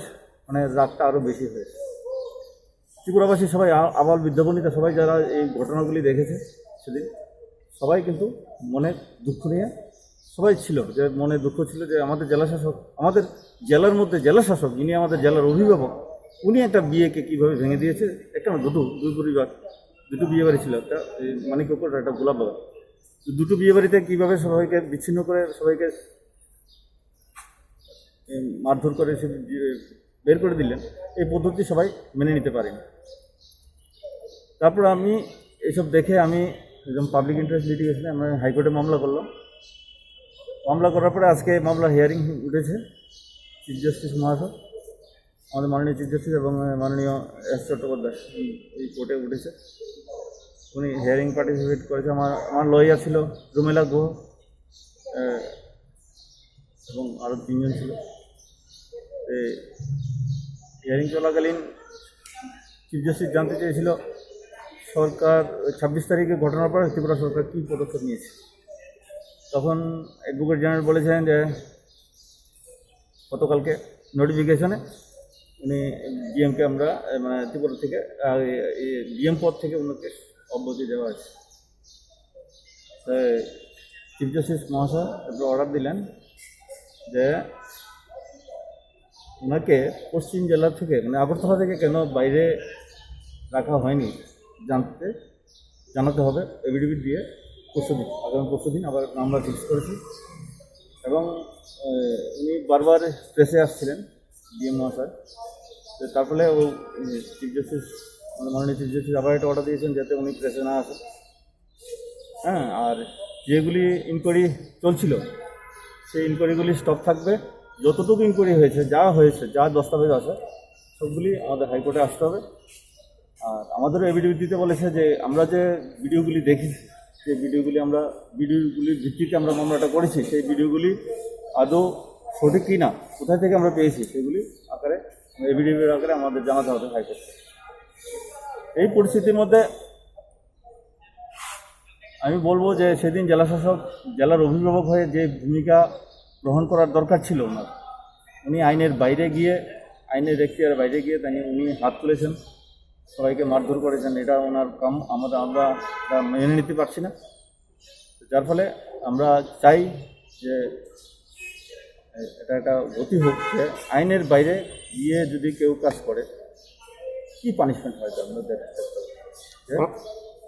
রাগটা আরও বেশি হয়েছে ত্রিপুরাবাসী সবাই আবাল বৃদ্ধবনিতা সবাই যারা এই ঘটনাগুলি দেখেছে সেদিন সবাই কিন্তু মনে দুঃখ নিয়ে সবাই ছিল, যে মনে দুঃখ ছিল যে আমাদের জেলাশাসক, আমাদের জেলার মধ্যে জেলাশাসক যিনি আমাদের জেলার অভিভাবক, উনি একটা বিয়েকে কীভাবে ভেঙে দিয়েছে। একটা না দুই পরিবার, দুটো বিয়ে বাড়ি ছিল, একটা মানিকপুর একটা গোলাপবাগান, দুটো বিয়ে বাড়িতে কীভাবে সবাইকে বিচ্ছিন্ন করে সবাইকে মারধর করে সে বের করে দিলেন, এই পদ্ধতি সবাই মেনে নিতে পারেনি। তারপর আমি এইসব দেখে আমি একদম পাবলিক ইন্টারেস্ট লিটিগেশনে আমরা হাইকোর্টে মামলা করলাম। মামলা করার পরে আজকে মামলার হিয়ারিং উঠেছে। চিফ জাস্টিস মহাশয়, আমাদের মাননীয় চিফ জাস্টিস এবং মাননীয় এস চট্টোপাধ্যায় এই কোর্টে উঠেছে। উনি হিয়ারিং পার্টিসিপেট করেছে। আমার লয়ার ছিল রুমেলা গুহ এবং আরও 3 জন ছিল। হিয়ারিং চলাকালীন চিফ জাস্টিস জানতে চেয়েছিল সরকার 26 তারিখে ঘটনার পর ত্রিপুরা সরকার কী পদক্ষেপ নিয়েছে। তখন অ্যাডভোকেট জেনারেল বলেছেন যে গতকালকে নোটিফিকেশনে উনি ডিএমকে আমরা মানে ত্রিপুরা থেকে ডিএম পদ থেকে ওনাকে অব্যাহতি দেওয়া আছে। চিফ জাস্টিস মহাশয় অর্ডার দিলেন যে ওনাকে পশ্চিম জেলা থেকে মানে আগরতলা থেকে কেন বাইরে রাখা হয়নি জানাতে হবে এফিডেভিট দিয়ে পরশুদিন, আগামী পরশুদিন আবার মামলা ফিক্স করেছি। এবং উনি বারবার প্রেসে আসছিলেন ডিএম মহাশয়, তার ফলে ও চিফ জাস্টিস মাননীয় চিফ জাস্টিস আবার একটা অর্ডার দিয়েছেন যাতে উনি প্রেসে না আসেন। হ্যাঁ, আর যেগুলি ইনকোয়ারি চলছিল সেই ইনকোয়ারিগুলি স্টপ থাকবে। যতটুকু ইনকোয়ারি হয়েছে, যা দস্তাবেজ আছে সবগুলি আমাদের হাইকোর্টে আসতে হবে। আর আমাদেরও এফিডেভিট দিতে বলেছে যে আমরা যে ভিডিওগুলি দেখেছি, সেই ভিডিওগুলির ভিত্তিতে আমরা মামলাটা করেছি, সেই ভিডিওগুলি আদৌ সঠিক কি না, কোথায় থেকে আমরা পেয়েছি, সেগুলি আকারে এফিডেভিট আকারে আমাদের জানাতে হবে হাইকোর্টে। এই পরিস্থিতির মধ্যে আমি বলবো যে সেদিন জেলাশাসক জেলার অভিভাবক হয়ে যে ভূমিকা গ্রহণ করার দরকার ছিল ওনার, উনি আইনের এখতিয়ারের বাইরে গিয়ে উনি হাত তুলেছেন, সবাইকে মারধর করেছেন। এটা ওনার কাম, আমরা মেনে নিতে পারছি না। যার ফলে আমরা চাই যে এটা একটা গতি হোক, যে আইনের বাইরে গিয়ে যদি কেউ কাজ করে কী পানিশমেন্ট হয় আমরা দেখতে হবে।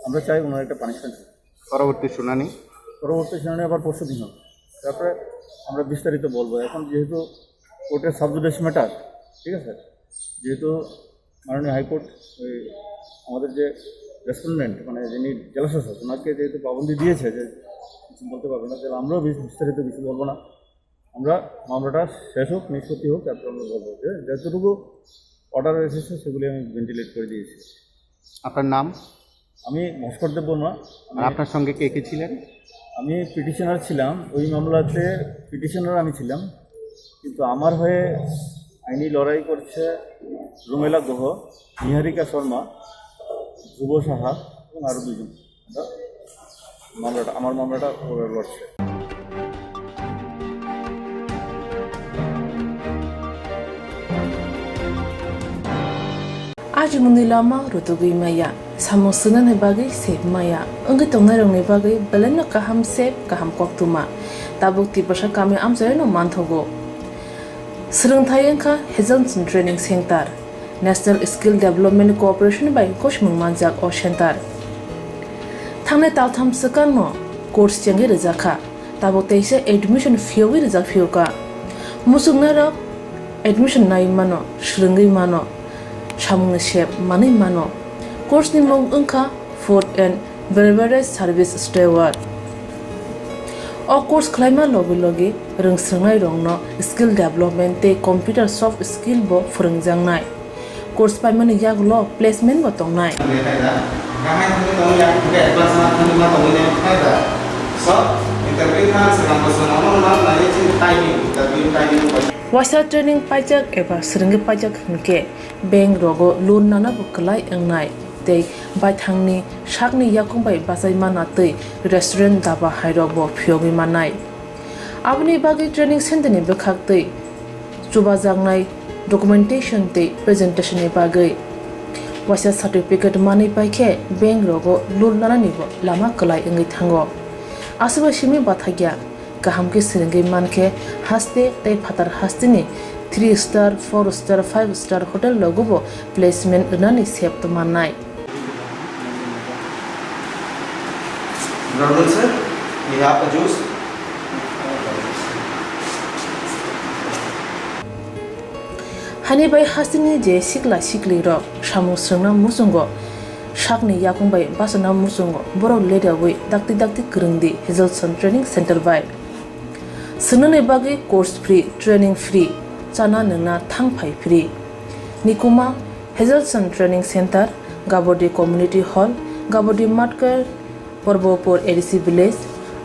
আমরা চাই ওনার একটা পানিশমেন্ট হোক। পরবর্তী শুনানি আবার পরশুদিন হবে। তারপরে আমরা বিস্তারিত বলবো। এখন যেহেতু কোর্টের সাবজুডিস ম্যাটার, ঠিক আছে, যেহেতু মাননীয় হাইকোর্ট আমাদের যে রেসপন্ডেন্ট মানে যিনি জেলাশাসক ওনাকে যেহেতু পাবন্দি দিয়েছে যে কিছু বলতে পারবে না, তাহলে আমরাও বিস্তারিত কিছু বলবো না। আমরা মামলাটা শেষ হোক, নিষ্পত্তি হোক, তারপরে আমরা বলবো যে যতটুকু অর্ডার এসেছে সেগুলি আমি ভেন্টিলেট করে দিয়েছি। আপনার নাম? আমি ভাস্কর দেব বর্মা। আপনার সঙ্গে কে কে ছিলেন? আমি পিটিশনার ছিলাম, ওই মামলাতে পিটিশনার আমি ছিলাম, কিন্তু আমার হয়ে আইনি লড়াই করছে রুমেলা গুহ, নিহারিকা শর্মা, ধ্রুব সাহা এবং আরও 2 জন। আমার মামলাটা ওরা লড়ছে। আজ মুনি লামা রুতুগি মায়া সামসুনান হেবাগি সেব মায়া अंगे तंगना रंगने बागै बेलेनो काहाम सेब काहाम कक्तुमा ताबुक तिब्रसा कामे आमजायनो मानथगो सोलोंथायखा हेजनसन training centre national skill development cooperation बाय कोशमुं मानजाक अ सेंटर थांनाय तालथाम सकांनो कोर्स चेंगे रजाखा ताबुक तेइसे एडमिशन फियोगि रजाक फियोका मुसुगनारा एडमिशन नाय मानो श्रृंगै मानो सामुंग सेब मानै मानो कोर्स नि मुं अंखा food and beverage service steward अ कोर्स खालायमा लगे रोंस्रांनाय रंनो स्किल डेवलपमेंट ते कंप्यूटर सॉफ्ट स्किल बो फोरोंजांनाय कोर्स पाइमानि यागलो प्लेसमेंट बो तंनाय वासा ट्रेनिंग पाइजाक एबा सोलोंगे पाइजाक हनके बैंक रोगो लोन नाना बकलाय एंनाय ते बायथांनि शाकनि याकुंबाय बाजाय माना तै रेस्टुरेंट दाबा हाइरक बो फियोगि मानाय आबनि बागै ट्रेनिंग सेंटर नि बखाक तै चुबा जांनाय डकुमेंटेशन तै प्रेजेंटेशन नि बागै waisa certificate mani paikhe bank rogo lul nana nibo lama kalai ngai thango asaba shimi bathagya kaham ke sirengai manke haste tai phatar hastini 3 star 4 star 5 star hotel logobo placement nani sep to manai Ronald sir, we have a juice. hani bai hastini je sikla sikli ro samu srna musungo shakni yakung bai basana musungo boro leda wi dakti krungdi Hazelson Training Center bai sunane bagi course free training free chana nana thangphai free nikuma Hazelson Training Center Gabodi Community Hall Gabodi Matkar Porbopur ADC Village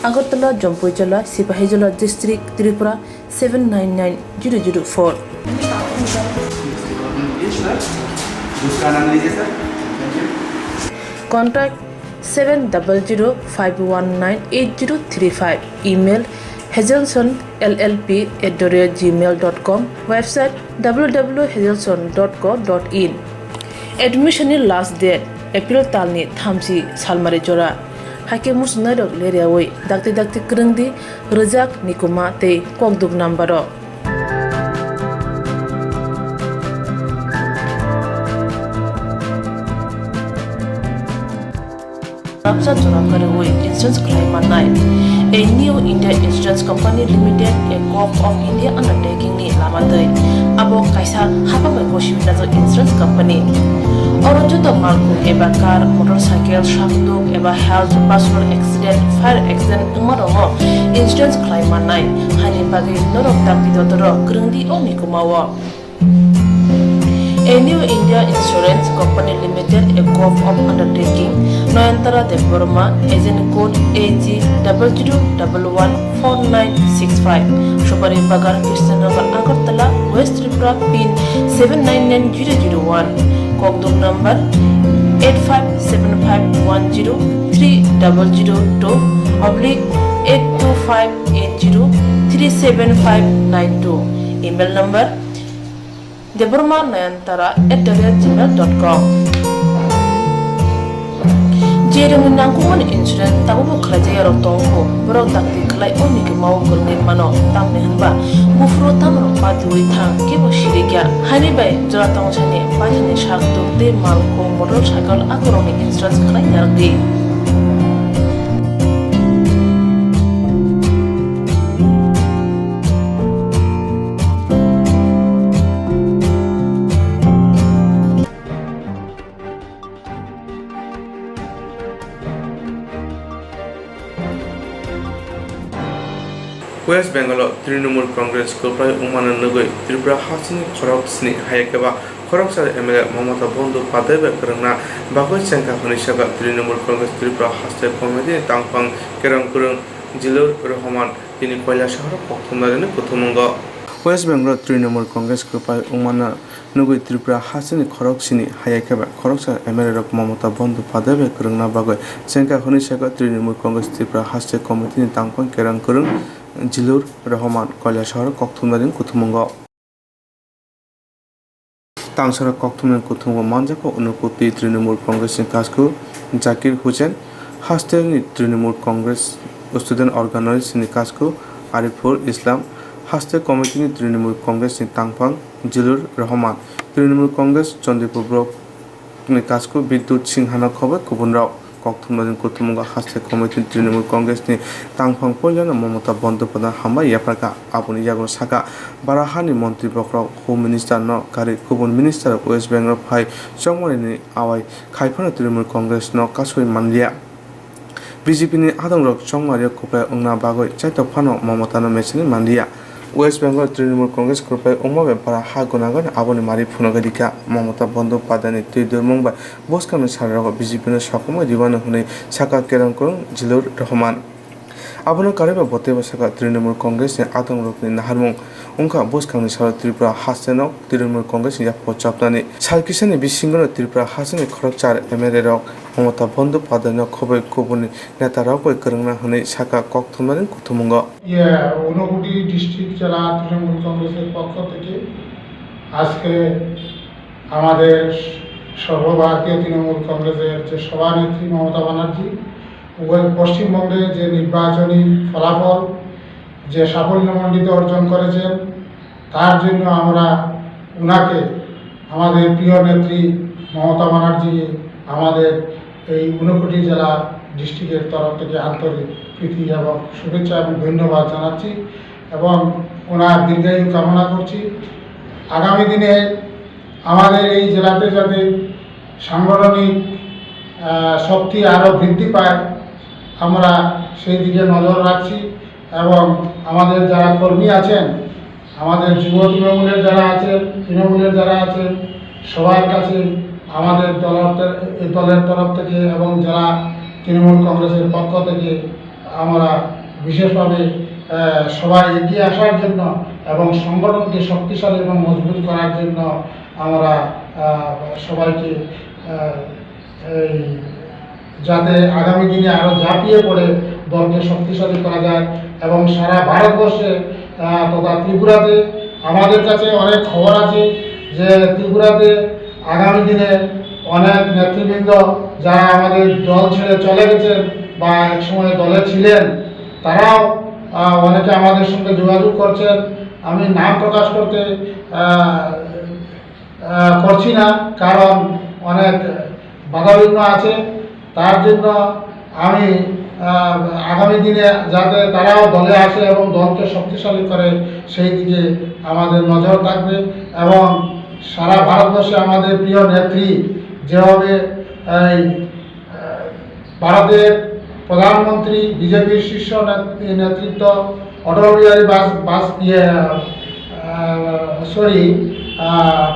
Agartala Jampuijala Sipahijala District Tripura 799004 दूसरा नाम लीजिए sir. Contact 700-519-8035. Email hazelsonllp@gmail.com. Website www.hazelson.co.in. Admission last date April talni thamsi salmari jora. Hake musnadok leriawai dakti krungdi rejak nikuma te kokduk nambaro. Ramsa Chunakaraway Insurance Claim Manai, a new India Insurance Company Limited, a co-op of India undertaking ni Lamadai, Abo Kaisa Hapabagoshi Nazo Insurance Company. Orojo to Marco Eba car, motorcycle, shafto, Eba health, personal accident, fire accident, Umaromo, Insurance Claim Manai, Hanipagi, Norok Taki Dotoro, Grundi Onikumawa. A new India Insurance Company Limited, a co-op of undertaking, Noyantara de Burma, agent code AG 00114965, Shubari Bagar, Krishnagar, Agartala, West Tripura, PIN 799001, Kokduk number 857510-82580-37592, email number deburmanayantara@gmail.com. Jereng nangkuman insurance tabu kerja rotongko berau takti kelai oni ke mau kerengin mano tam nehanba bufro tam rompat dui thang ke bosiriga hani bai jora tong chani pajani shaktu de malko motorcycle akoroni insurance kelai yardi. West Bengal Trinamool Congress Kopai Umana Nugoi Tripura Hasini Khoroksni Hayakaba Khoroksa MLA Mamata Bondo Padebe Karana Bagoi Senka Hanishaga Trinamool Congress Tripura Haste Comedy Tangpang Kerangkurung Jilur Rahman Tini Koila Shahar Poktunarene Kutumunga West Bengal Trinamool Congress Kopai Umana Nugoi Tripura Hasini Khoroksini Hayakaba Khoroksa MLA Mamata Bondo Padebe Karana Bagoi Senka Hanishaga Trinamool Congress Tripura Haste Comedy Tangpang Kerangkurung Jilur Rahman Koilashahar Koktumnarin Kutumunga Tangsara Koktumnan Kutunga Manjako Unuputi Trinamool Congress in Kasku Zakir Hussain Hastel Trinamool Congress Student Organizers in Kasku Arifur Islam Hastel Committee Trinamool Congress in Tangpang Jilur Rahman Trinamool Congress Chandipur Block Kasku Bidut Singhana Khobar Kubunrao Koktumnarin Kutumunga Haste Committee Trinamool Congress ni Tangpang Polyana Mamata Bondopada Hamba Yapraka Apuni Yago Saka Barahani Montri Bokro Home Minister no Kari Kubun Minister of West Bengal Pai Somewhere Awai Kaipana Trinamool Congress no Kasui Mandia BJP ni Adang Rock Somewhere Kupa Ungna Bagoi Chaito Pano Mamatana Messini Mandia West Bengal Trinamool Congress Kupa Umabe Para Hagunagan Aboni Mari Punagadika Mamata Bondo Padani Tidur Mumbai Boskan Sarago BJP no Shakuma Divana Hune Saka Kerangkurung Jilur Rahman Abona Kareba Boteva Saka Trinamool Congress ni Adang Rock ni Naharmung Unka Boskan Sara Tripura Hasenok Trinamool Congress ni Yapo Chaptani Salkisani Bisingona Tripura Hasani Khorokchar MLA Rock Mamata Bondo Padani Khobai Kubuni Netarako Kerangna Hune Saka Koktumnarin Kutumunga Unakoti district জেলা তৃণমূল কংগ্রেসের পক্ষ থেকে আজকে আমাদের সর্বভারতীয় তৃণমূল কংগ্রেসের যে সভানেত্রী মমতা ব্যানার্জি পশ্চিমবঙ্গে যে নির্বাচনী ফলাফল যে সাফল্যমণ্ডিত অর্জন করেছেন তার জন্য আমরা ওনাকে আমাদের প্রিয় নেত্রী মমতা ব্যানার্জি আমাদের এই 59 জেলা ডিস্ট্রিক্টের তরফ থেকে আন্তরিক প্রীতি এবং শুভেচ্ছা এবং ধন্যবাদ জানাচ্ছি এবং ওনার দীর্ঘায়ু কামনা করছি। আগামী দিনে আমাদের এই জেলাতে যাতে সাংগঠনিক শক্তি আরও বৃদ্ধি পায় আমরা সেই দিকে নজর রাখছি এবং আমাদের যারা কর্মী আছেন আমাদের যুব তৃণমূলের যারা আছেন সবার কাছে আমাদের দলের তরফ থেকে এবং যারা তৃণমূল কংগ্রেসের পক্ষ থেকে আমরা বিশেষভাবে সবাই এগিয়ে আসার জন্য এবং সংগঠনকে শক্তিশালী এবং মজবুত করার জন্য আমরা সবাইকে যাতে আগামী দিনে আরও ঝাঁপিয়ে পড়ে দলকে শক্তিশালী করা যায় এবং সারা ভারতবর্ষে তথা ত্রিপুরাতে আমাদের কাছে অনেক খবর আছে যে ত্রিপুরাতে আগামী দিনে অনেক নেতৃবৃন্দ যারা আমাদের দল ছেড়ে চলে গেছেন বা এক সময় দলে ছিলেন তারাও অনেকে আমাদের সঙ্গে যোগাযোগ করছেন। আমি নাম প্রকাশ করছি না কারণ অনেক বাধাবিঘ্ন আছে, তার জন্য আমি আগামী দিনে যাতে তারাও দলে আসে এবং দলকে শক্তিশালী করে সেই দিকে আমাদের নজর থাকবে এবং সারা ভারতবর্ষে আমাদের প্রিয় নেত্রী যেভাবে এই ভারতের প্রধানমন্ত্রী বিজেপির শীর্ষ নেতৃত্ব অটল বিহারী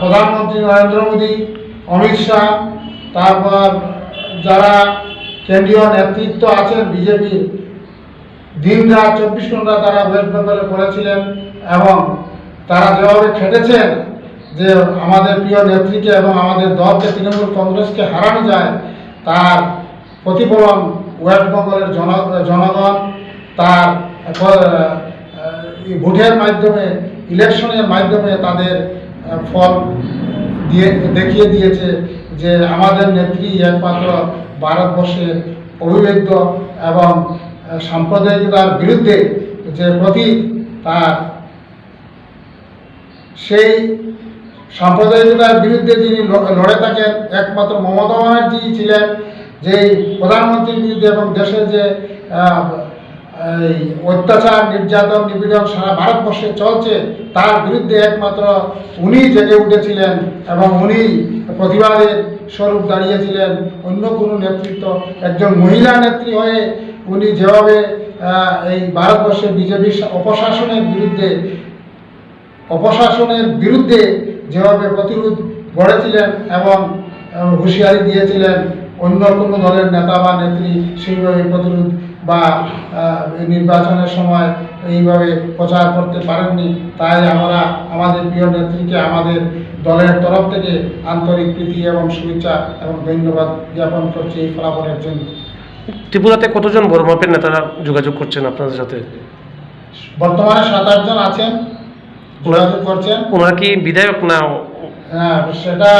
প্রধানমন্ত্রী নরেন্দ্র মোদী, অমিত শাহ, তারপর যারা কেন্দ্রীয় নেতৃত্ব আছেন বিজেপির দিনরাত 24 ঘন্টা তারা ওয়েস্ট বেঙ্গলে করেছিলেন এবং তারা যেভাবে খেটেছেন যে আমাদের প্রিয় নেত্রীকে এবং আমাদের দলকে তৃণমূল কংগ্রেসকে হারানো যায় তার প্রতিফলন ওয়েস্ট বেঙ্গলের জনগণ তার ভোটের মাধ্যমে ইলেকশনের মাধ্যমে তাদের ফল দেখিয়ে দিয়েছে যে আমাদের নেত্রী একমাত্র ভারতবর্ষের অভিবেদ্য এবং সাম্প্রদায়িকতার বিরুদ্ধে যে প্রতীক তার সেই সাম্প্রদায়িকতার বিরুদ্ধে যিনি লড়ে থাকেন একমাত্র মমতা ব্যানার্জি ছিলেন যেই প্রধানমন্ত্রীর বিরুদ্ধে এবং দেশের যে এই অত্যাচার নির্যাতন নিপীড়ন সারা ভারতবর্ষে চলছে তার বিরুদ্ধে একমাত্র উনি জেগে উঠেছিলেন এবং উনি প্রতিবাদের স্বরূপ দাঁড়িয়েছিলেন। অন্য কোনো নেতৃত্ব একজন মহিলা নেত্রী হয়ে উনি যেভাবে এই ভারতবর্ষে বিজেপির অপশাসনের বিরুদ্ধে যেভাবে প্রতিরোধ গড়েছিলেন এবং হুঁশিয়ারি দিয়েছিলেন অন্য কোনো দলের নেতা বা নেত্রী সেইভাবে প্রতিরোধ বা নির্বাচনের সময় এইভাবে প্রচার করতে পারেননি। তাই আমরা আমাদের প্রিয় নেত্রীকে আমাদের দলের তরফ থেকে আন্তরিক প্রীতি এবং শুভেচ্ছা এবং ধন্যবাদ জ্ঞাপন করছি এই ফলাফলের জন্য। ত্রিপুরাতে কতজন বড় মাপের নেতারা যোগাযোগ করছেন আপনাদের সাথে? বর্তমানে 7-8 জন আছেন, যোগাযোগ করছেন। ওনারা কি বিধায়ক না? হ্যাঁ, সেটা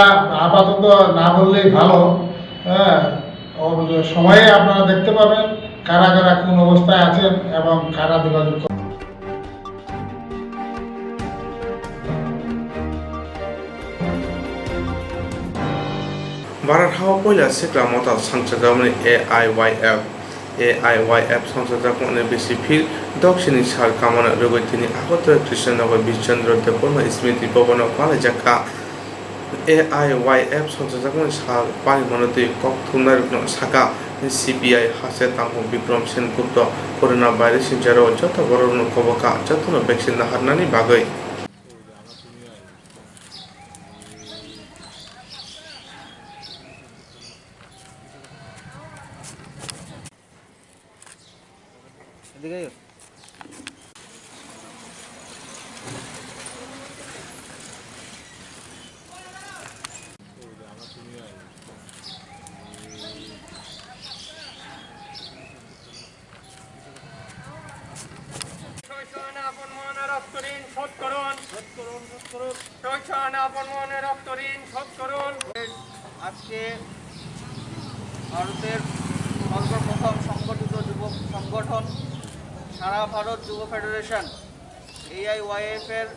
আপাতত না বললেই ভালো। হ্যাঁ, সময়ে আপনারা দেখতে পাবেন কারা কারা কোন অবস্থায় আছেন এবং কারা যোগাযোগ করছেন। भारत हाव पयला सिक्ला मता संसदमनि AIYF संसदमनि बेसि फिर दक्षिणी सार कामना रगैतिनि আগতরা কৃষ্ণনগর বিশ্বচন্দ্র দেববর্মা স্মৃতি ভবন পালাজাকা AIYF संसदमनि सार पारिमनति कक्थुमनाय साका CPI हासे तामु बिक्रम सेनगुप्त कोरोना भाइरास सिनजारो जत बरनो खबका जतनो भ्याक्सिन हारनानि बागै আজকে ভারতের সর্বপ্রথম সংগঠিত যুবক সংগঠন সারা ভারত যুব ফেডারেশন AIYF এর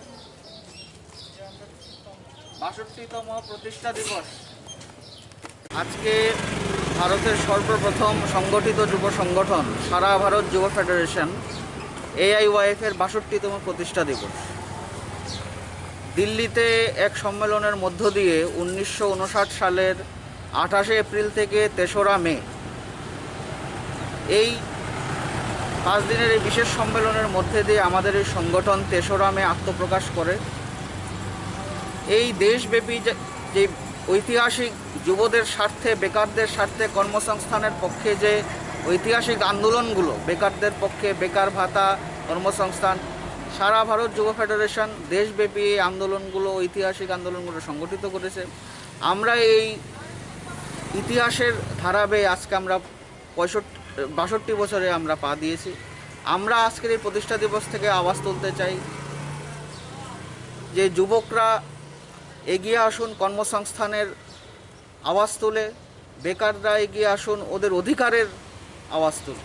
৬২তম প্রতিষ্ঠা দিবস। আজকে ভারতের সর্বপ্রথম সংগঠিত যুব সংগঠন সারা ভারত যুব ফেডারেশন AIYF এর ৬২তম প্রতিষ্ঠা দিবস। দিল্লিতে এক সম্মেলনের মধ্য দিয়ে 1959 সালের 28 এপ্রিল থেকে 3রা মে এই 5 দিনের এই বিশেষ সম্মেলনের মধ্যে দিয়ে আমাদের এই সংগঠন 3রা মে আত্মপ্রকাশ করে। এই দেশব্যাপী যে ঐতিহাসিক যুবদের স্বার্থে, বেকারদের স্বার্থে, কর্মসংস্থানের পক্ষে যে ঐতিহাসিক আন্দোলনগুলো, বেকারদের পক্ষে বেকার ভাতা, কর্মসংস্থান, সারা ভারত যুব ফেডারেশন দেশব্যাপী এই আন্দোলনগুলো, ঐতিহাসিক আন্দোলনগুলো সংগঠিত করেছে। আমরা এই ইতিহাসের ধারা বেয়ে আজকে আমরা 62 বছরে আমরা পা দিয়েছি। আমরা আজকের এই প্রতিষ্ঠা দিবস থেকে আওয়াজ তুলতে চাই যে যুবকরা এগিয়ে আসুন, কর্মসংস্থানের আওয়াজ তুলে, বেকাররা এগিয়ে আসুন, ওদের অধিকারের আওয়াজ তুলে।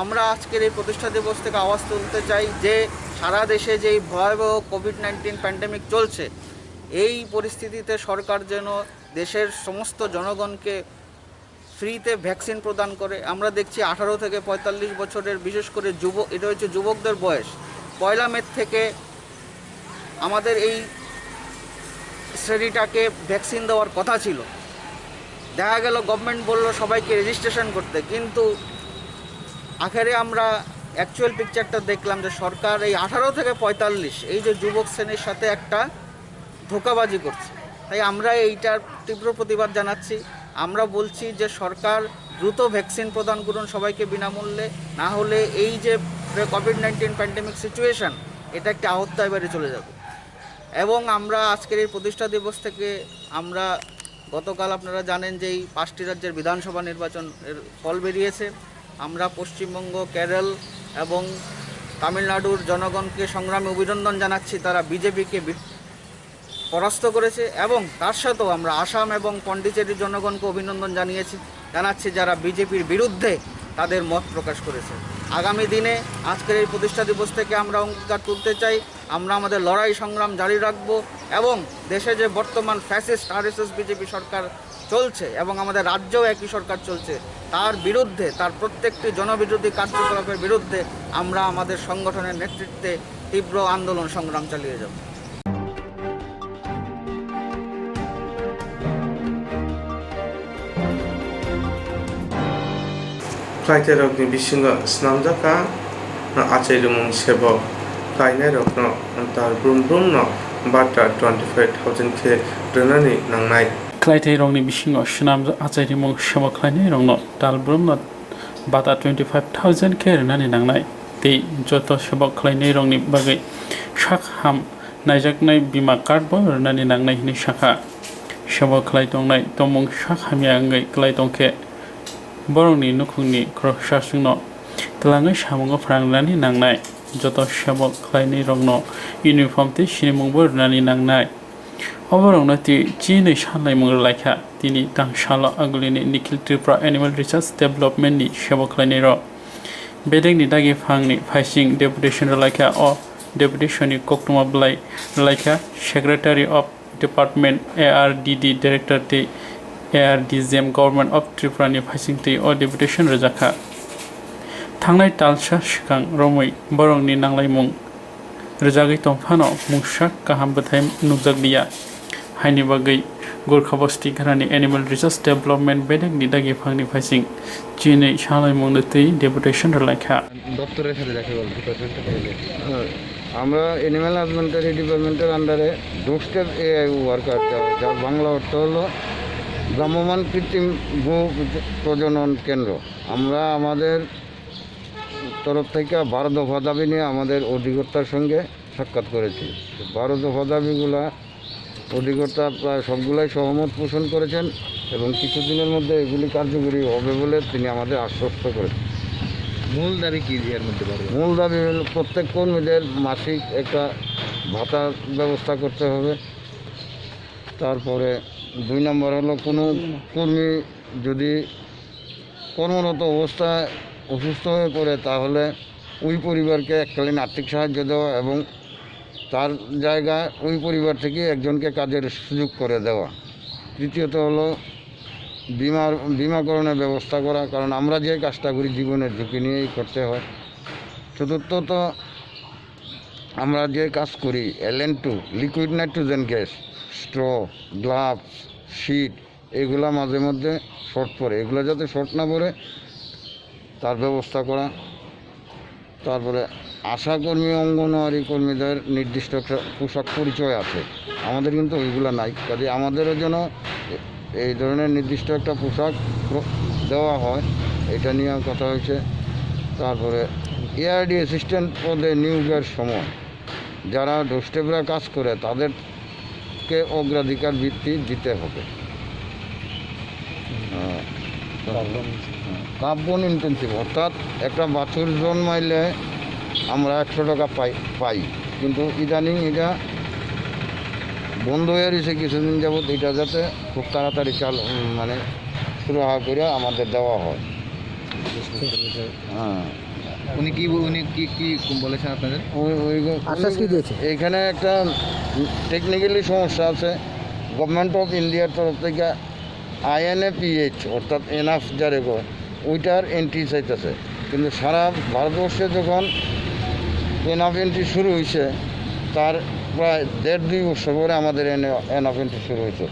আমরা আজকের এই প্রতিষ্ঠা দিবস থেকে আওয়াজ তুলতে চাই যে সারা দেশে যেই ভয়াবহ কোভিড-19 প্যান্ডেমিক চলছে, এই পরিস্থিতিতে সরকার যেন দেশের সমস্ত জনগণকে ফ্রিতে ভ্যাকসিন প্রদান করে। আমরা দেখছি 18 থেকে 45 বছরের, বিশেষ করে এটা হচ্ছে যুবকদের বয়স, 1 মে থেকে আমাদের এই শ্রেণীটাকে ভ্যাকসিন দেওয়ার কথা ছিল। দেখা গেল গভর্নমেন্ট বলল সবাইকে রেজিস্ট্রেশন করতে, কিন্তু আখেরে আমরা অ্যাকচুয়াল পিকচারটা দেখলাম যে সরকার এই 18 থেকে 45 এই যে যুবক শ্রেণীর সাথে একটা ধোঁকাবাজি করছে। তাই আমরা এইটার তীব্র প্রতিবাদ জানাচ্ছি। আমরা বলছি যে সরকার দ্রুত ভ্যাকসিন প্রদান করুন সবাইকে বিনামূল্যে, না হলে এই যে কোভিড-19 প্যান্ডেমিক সিচুয়েশান, এটা একটা আহত এবারে চলে যাবে। এবং আমরা আজকের এই প্রতিষ্ঠা দিবস থেকে আমরা গতকাল আপনারা জানেন যে এই 5টি রাজ্যের বিধানসভা নির্বাচনের ফল বেরিয়েছে। আমরা পশ্চিমবঙ্গ, কেরল এবং তামিলনাড়ুর জনগণকে সংগ্রামে অভিনন্দন জানাচ্ছি, তারা বিজেপিকে পরাস্ত করেছে। এবং তার সাথেও আমরা আসাম এবং পন্ডিচেরির জনগণকে অভিনন্দন জানাচ্ছি যারা বিজেপির বিরুদ্ধে তাদের মত প্রকাশ করেছে। আগামী দিনে আজকের এই প্রতিষ্ঠা দিবস থেকে আমরা অঙ্গীকার তুলতে চাই, আমরা আমাদের লড়াই সংগ্রাম জারি রাখব এবং দেশে যে বর্তমান ফ্যাসিস্ট RSS বিজেপি সরকার চলছে এবং আমাদের রাজ্যেও একই সরকার চলছে, তার বিরুদ্ধে, তার প্রত্যেকটি জনবিরোধী কার্যকলাপের বিরুদ্ধে আমরা আমাদের সংগঠনের নেতৃত্বে তীব্র আন্দোলন সংগ্রাম চালিয়ে যাব। Kaite rok ni bisingo snamjaka achailumung sebok kainai rok no tar brum no bata 25,000 ke renani nangnai. Kaite rok ni bisingo snamja achailumung sebok kainai rok no tal brum no bata 25,000 ke renani nangnai. Tei joto sebok kainai rok ni bagai shak ham naijaknai bima card bo renani nangnai hini shaka. Sebok klaitongnai tomung shak hamya ngai klaitongke borongni nukhungni krokshasungno tlangai samungo prangnani nangnai. Joto sebok khlainai rokno uniform te sinimung bo rnani nangnai. Oborongno ti chinai sanlaimung laikha tini tangsalo agulini Nikhil Tripura Animal Research Development ni sebok khlainai ro bedengni dagi phangni phaising deputation laikha o deputation ni koktuma blai laikha Secretary of Department ARDD Director te ARDZM Government of Tripura ni phaisingtwi o deputation rojaka thangnai talsa sikang romoi borongni nanglaimung rojagui tongphano mungsak kaham bwthai nukjakliya haini bagui Gorkha Basti Gharani Animal Research Development bedekni dagi phangni phaising chinai salaimung twi deputation rolaikha দপ্তরের সাথে দেখা গেল ডিপার্টমেন্টটা পেলে আমরা animal husbandry ডিপার্টমেন্টের আন্ডারে ডোস্টেপ AI worker, যার বাংলা অর্থ হলো ভ্রাম্যমাণ কৃত্রিম গো প্রজনন কেন্দ্র। আমরা আমাদের তরফ থেকে 12 দফা দাবি নিয়ে আমাদের অধিকর্তার সঙ্গে সাক্ষাৎ করেছি। 12 দফা দাবিগুলা অধিকর্তা প্রায় সবগুলাই সহমত পোষণ করেছেন এবং কিছুদিনের মধ্যে এগুলি কার্যকরী হবে বলে তিনি আমাদের আশ্বস্ত করেছেন। মূল দাবি কী এর মধ্যে? মূল দাবি হল প্রত্যেক কর্মীদের মাসিক একটা ভাতার ব্যবস্থা করতে হবে তারপরে 2 নম্বর হলো কোনো কর্মী যদি কর্মরত অবস্থায় অসুস্থ হয়ে পড়ে তাহলে ওই পরিবারকে এককালীন আর্থিক সাহায্য দেওয়া এবং তার জায়গায় ওই পরিবার থেকে একজনকে কাজের সুযোগ করে দেওয়া। তৃতীয়ত হলো বিমাকরণের ব্যবস্থা করা, কারণ আমরা যে কাজটা করি জীবনের ঝুঁকি নিয়েই করতে হয়। চতুর্থত আমরা যে কাজ করি LN2 liquid nitrogen gas, straw, gloves, sheet এগুলা মাঝে মধ্যে শর্ট পড়ে, এগুলো যাতে শর্ট না পড়ে তার ব্যবস্থা করা। তারপরে আশাকর্মী অঙ্গনওয়াড়ি কর্মীদের নির্দিষ্ট একটা পোশাক পরিচয় আছে, আমাদের কিন্তু ওইগুলো নাই, কাজে আমাদেরও যেন এই ধরনের নির্দিষ্ট একটা পোশাক দেওয়া হয়, এটা নিয়ে কথা হয়েছে। তারপরে ARD অ্যাসিস্ট্যান্ট পদে নিয়োগের সময় যারা ডোরস্টেপরা কাজ করে তাদেরকে অগ্রাধিকার ভিত্তি দিতে হবে। কার্বন ইন্টেন্সিভ অর্থাৎ একটা বাছুর জন্মাইলে আমরা 100 টাকা পাই, কিন্তু ইদানিং এটা বন্ধ হয়ে রয়েছে কিছুদিন যাবৎ, এটা যাতে খুব তাড়াতাড়ি মানে সুরাহা করে আমাদের দেওয়া হয়। হ্যাঁ, উনি কি বলেছেন আপনাদের? এইখানে একটা টেকনিক্যালি সমস্যা আছে। গভর্নমেন্ট অফ ইন্ডিয়ার তরফ থেকে INAPH অর্থাৎ এনাফ যারে কয় ওইটার এন্ট্রি চাইতেছে, কিন্তু সারা ভারতবর্ষে যখন এনাফ এন্ট্রি শুরু হয়েছে তার প্রায় 1.5-2 বছর পরে আমাদের এনাফ এন্ট্রি শুরু হয়েছে।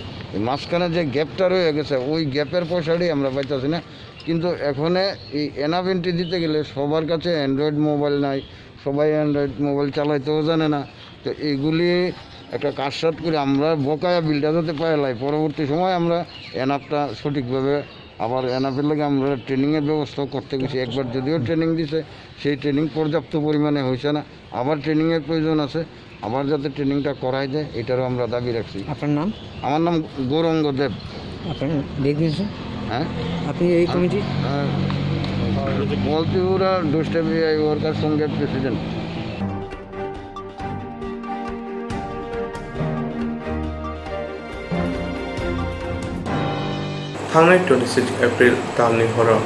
মাঝখানে যে গ্যাপটা রয়ে গেছে ওই গ্যাপের পয়সাটাই আমরা পাইতেছি না। কিন্তু এখন এই এনাফ এন্ট্রি দিতে গেলে সবার কাছে অ্যান্ড্রয়েড মোবাইল নাই, সবাই অ্যান্ড্রয়েড মোবাইল চালাইতেও জানে না। তো এইগুলি একটা কাজসাত করে আমরা বকায়া বিলটা যাতে পাইলাই, পরবর্তী সময় আমরা এনাফটা সঠিকভাবে আবার এনাফের লাগে আমরা ট্রেনিংয়ের ব্যবস্থা করতে গেছি। একবার যদিও ট্রেনিং দিছে সেই ট্রেনিং পর্যাপ্ত পরিমাণে হয়েছে না, আবার ট্রেনিংয়ের প্রয়োজন আছে, আবার যাতে ট্রেনিংটা করাই যায় এটারও আমরা দাবি রাখছি। আপনার নাম? আমার নাম গৌরঙ্গ দেব। আপনার দেখবেন? হ্যাঁ, আপনি এই কমিটি বলতিপুরা ডোরস্টেপ ওয়ার্কার সংঘের প্রেসিডেন্ট। थांनाय 26 एप्रिल दाननि हराव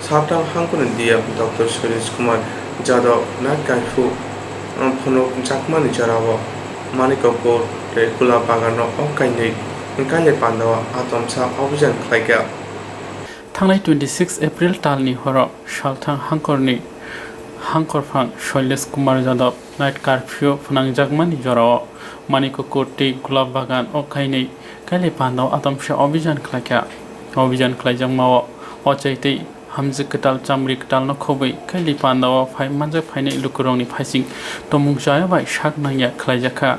साथां हांखोनि दिया डॉक्टर सुरेश कुमार जादव नाथ गायफु फनक जाकमानि जराव मानिकपुर रेकुला बागानाव अकाइनै काले पान्दावा आतमसा अभियान खालायगा। थांनाय 26 एप्रिल दाननि हराव साथां हांखोनि हांखरफां शैलेश कुमार जादव नाइट कर्फ्यू फोनांजाकमानि जराव मानिकपुर रेकुला बागान अकाइनै काले पान्दावा आतमसा अभियान खालायगा। अभियान खालायजामाव अचैतै हामजो कटाल चामरी कटाल नखबै कैलि पान्दाव फाइ मानजा फाइनै लुकुरंनि फाइसिं तमुं जायाबाय साक नांया खालायजाखा।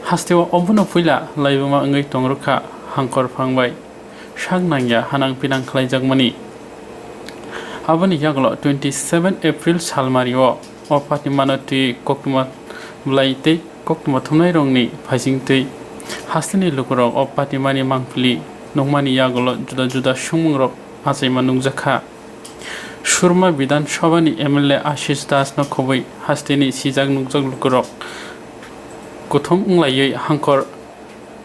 हास्तेव अबुनो फैला लाइबुमा ओंगै तंरुखा हांखर फांबाय साक नांया हानां पिनां खालायजाकमानि। आबनि यागल 27 एप्रिल सालमारिव अपाति मानति कक्टुमा ब्लाइतै कक्टुमा थुमनाय रंनि फाइसिंतै हास्तेनि लुकुरं अपाति मानि मांफुलि नंमानि यागल जुदा जुदा सुमुंरब आचैमा नुंजाखा। सुरमा विधान सभानि MLA आशिष दास नखबै हास्तेनि सिजाक नुंजाक लुकुरक गथम उंलायै हांखर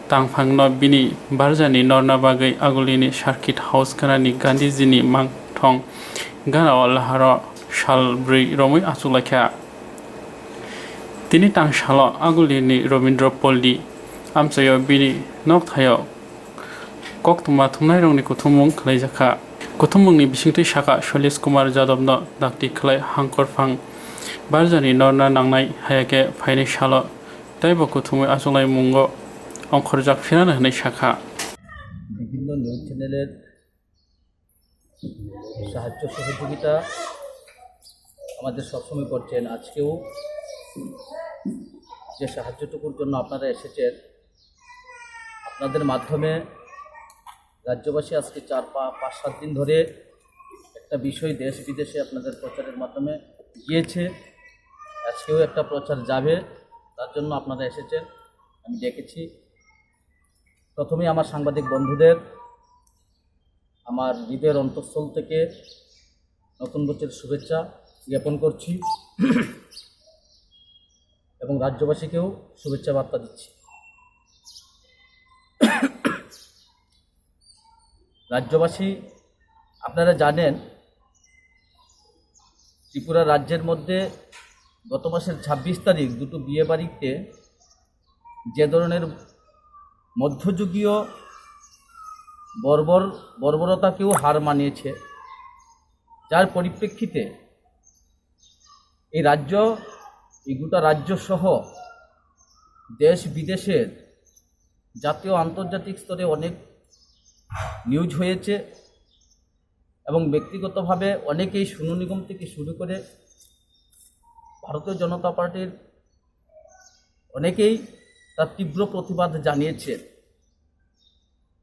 तांफांन बिनि बारजानि नरना बागै आगुलिनि सार्किट हाउस गानानि गान्धीजिनि मांथं गानाव लाहार साल 4 रमै आसुलाखा। तिनि तांसाल आगुलिनि रवीन्द्र पल्ली आमचायाव बिनि नबथायाव कक्टुमा थुमनाय रंनि कुथुमुं खालायजाखा। कुथुमुंनि बिसिंथै साखा शैलेश कुमार जादवनो दाक्ति खालाय हांखरफां बारजानि नरना नांनाय हायाके फाइनै साल ताइब कुथुमै आसुलाय मुंग अंखर जाकफिरानो होनाय साखा। বিভিন্ন নিউজ চ্যানেলের সাহায্য সহযোগিতা আমাদের সবসময় করছেন। আজকেও যে সাহায্যটুকুর জন্য আপনারা এসেছেন, আপনাদের মাধ্যমে রাজ্যবাসী আজকে 4-5-7 দিন ধরে একটা বিষয় দেশ বিদেশে আপনাদের প্রচারের মাধ্যমে গিয়েছে, আজকেও একটা প্রচার যাবে, তার জন্য আপনারা এসেছেন, আমি দেখেছি। প্রথমে আমার সাংবাদিক বন্ধুদের আমার হৃদয়ের অন্তঃস্থল থেকে নতুন বছরের শুভেচ্ছা জ্ঞাপন করছি এবং রাজ্যবাসীকেও শুভেচ্ছা বার্তা দিচ্ছি। রাজ্যবাসী আপনারা জানেন ত্রিপুরা রাজ্যের মধ্যে গত মাসের 26 তারিখ দুটো বিয়ে বাড়িতে যে ধরনের মধ্যযুগীয় বর্বরতাকেও হার মানিয়েছে, যার পরিপ্রেক্ষিতে এই রাজ্য, এই গোটা রাজ্য সহ দেশ বিদেশের জাতীয় আন্তর্জাতিক স্তরে অনেক নিউজ হয়েছে এবং ব্যক্তিগতভাবে অনেকেই সোনু নিগম থেকে শুরু করে ভারতীয় জনতা পার্টির অনেকেই তার তীব্র প্রতিবাদ জানিয়েছে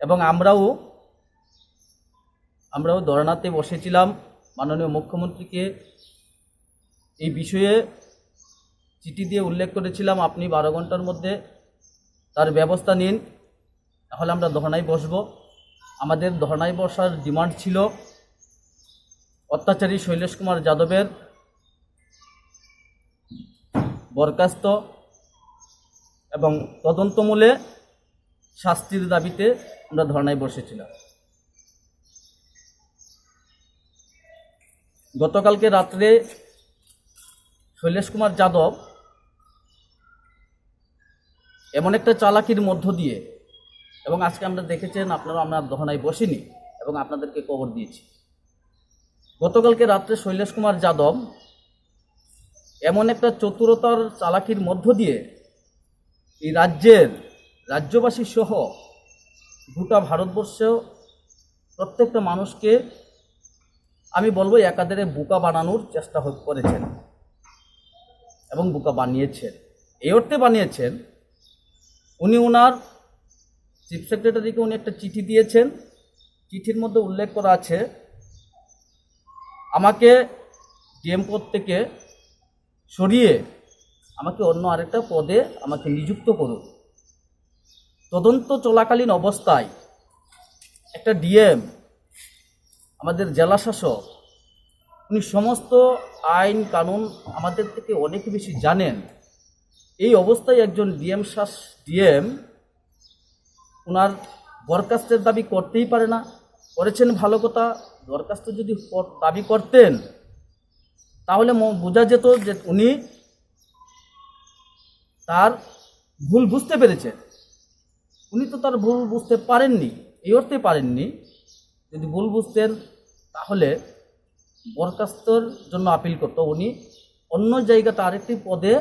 এবং আমরাও ধর্নাতে বসেছিলাম। মাননীয় মুখ্যমন্ত্রীকে এই বিষয়ে চিঠি দিয়ে উল্লেখ করেছিলাম, আপনি 12 ঘন্টার মধ্যে তার ব্যবস্থা নিন, তাহলে আমরা ধর্নায় বসব। আমাদের ধর্নায় বসার ডিমান্ড ছিল অত্যাচারী শৈলেশ কুমার যাদবের বরখাস্ত এবং তদন্তমূলে শাস্তির দাবিতে আমরা ধর্নায় বসেছিলাম। গতকালকে রাত্রে শৈলেশ কুমার যাদব এমন একটা চালাকির মধ্য দিয়ে, এবং আজকে আমরা দেখেছেন, আমরা ধর্নায় বসিনি এবং আপনাদেরকে খবর দিয়েছি। গতকালকে রাত্রে শৈলেশ কুমার যাদব এমন একটা চতুরতার চালাকির মধ্য দিয়ে এই রাজ্যবাসী সহ গোটা ভারতবর্ষেও প্রত্যেকটা মানুষকে আমি বলবো একাধারে বোকা বানানোর চেষ্টা করেছেন এবং বোকা বানিয়েছেন। এই অর্থে বানিয়েছেন, উনি ওনার চিফ সেক্রেটারিকে উনি একটা চিঠি দিয়েছেন। চিঠির মধ্যে উল্লেখ করা আছে, আমাকে ডিএম পদ থেকে সরিয়ে আমাকে অন্য আরেকটা পদে আমাকে নিযুক্ত করুন। তদন্ত চলাকালীন অবস্থায় একটা ডিএম, আমাদের জেলা শাসক, উনি সমস্ত আইন কানুন আমাদের থেকে অনেক বেশি জানেন। এই অবস্থায় একজন ডিএম ওনার বরখাস্তের দাবি করতেই পারে না। করেছেন ভালো কথা, দরখাস্ত যদি দাবি করতেন তাহলে বোঝা যেত যে উনি তার ভুল বুঝতে পেরেছেন। উনি তো তার ভুল বুঝতে পারেননি, এই অর্থে পারেননি। যদি ভুল বুঝতেন তাহলে বরখাস্তর জন্য আপিল করতো, উনি অন্য জায়গাতে আরেকটি পদে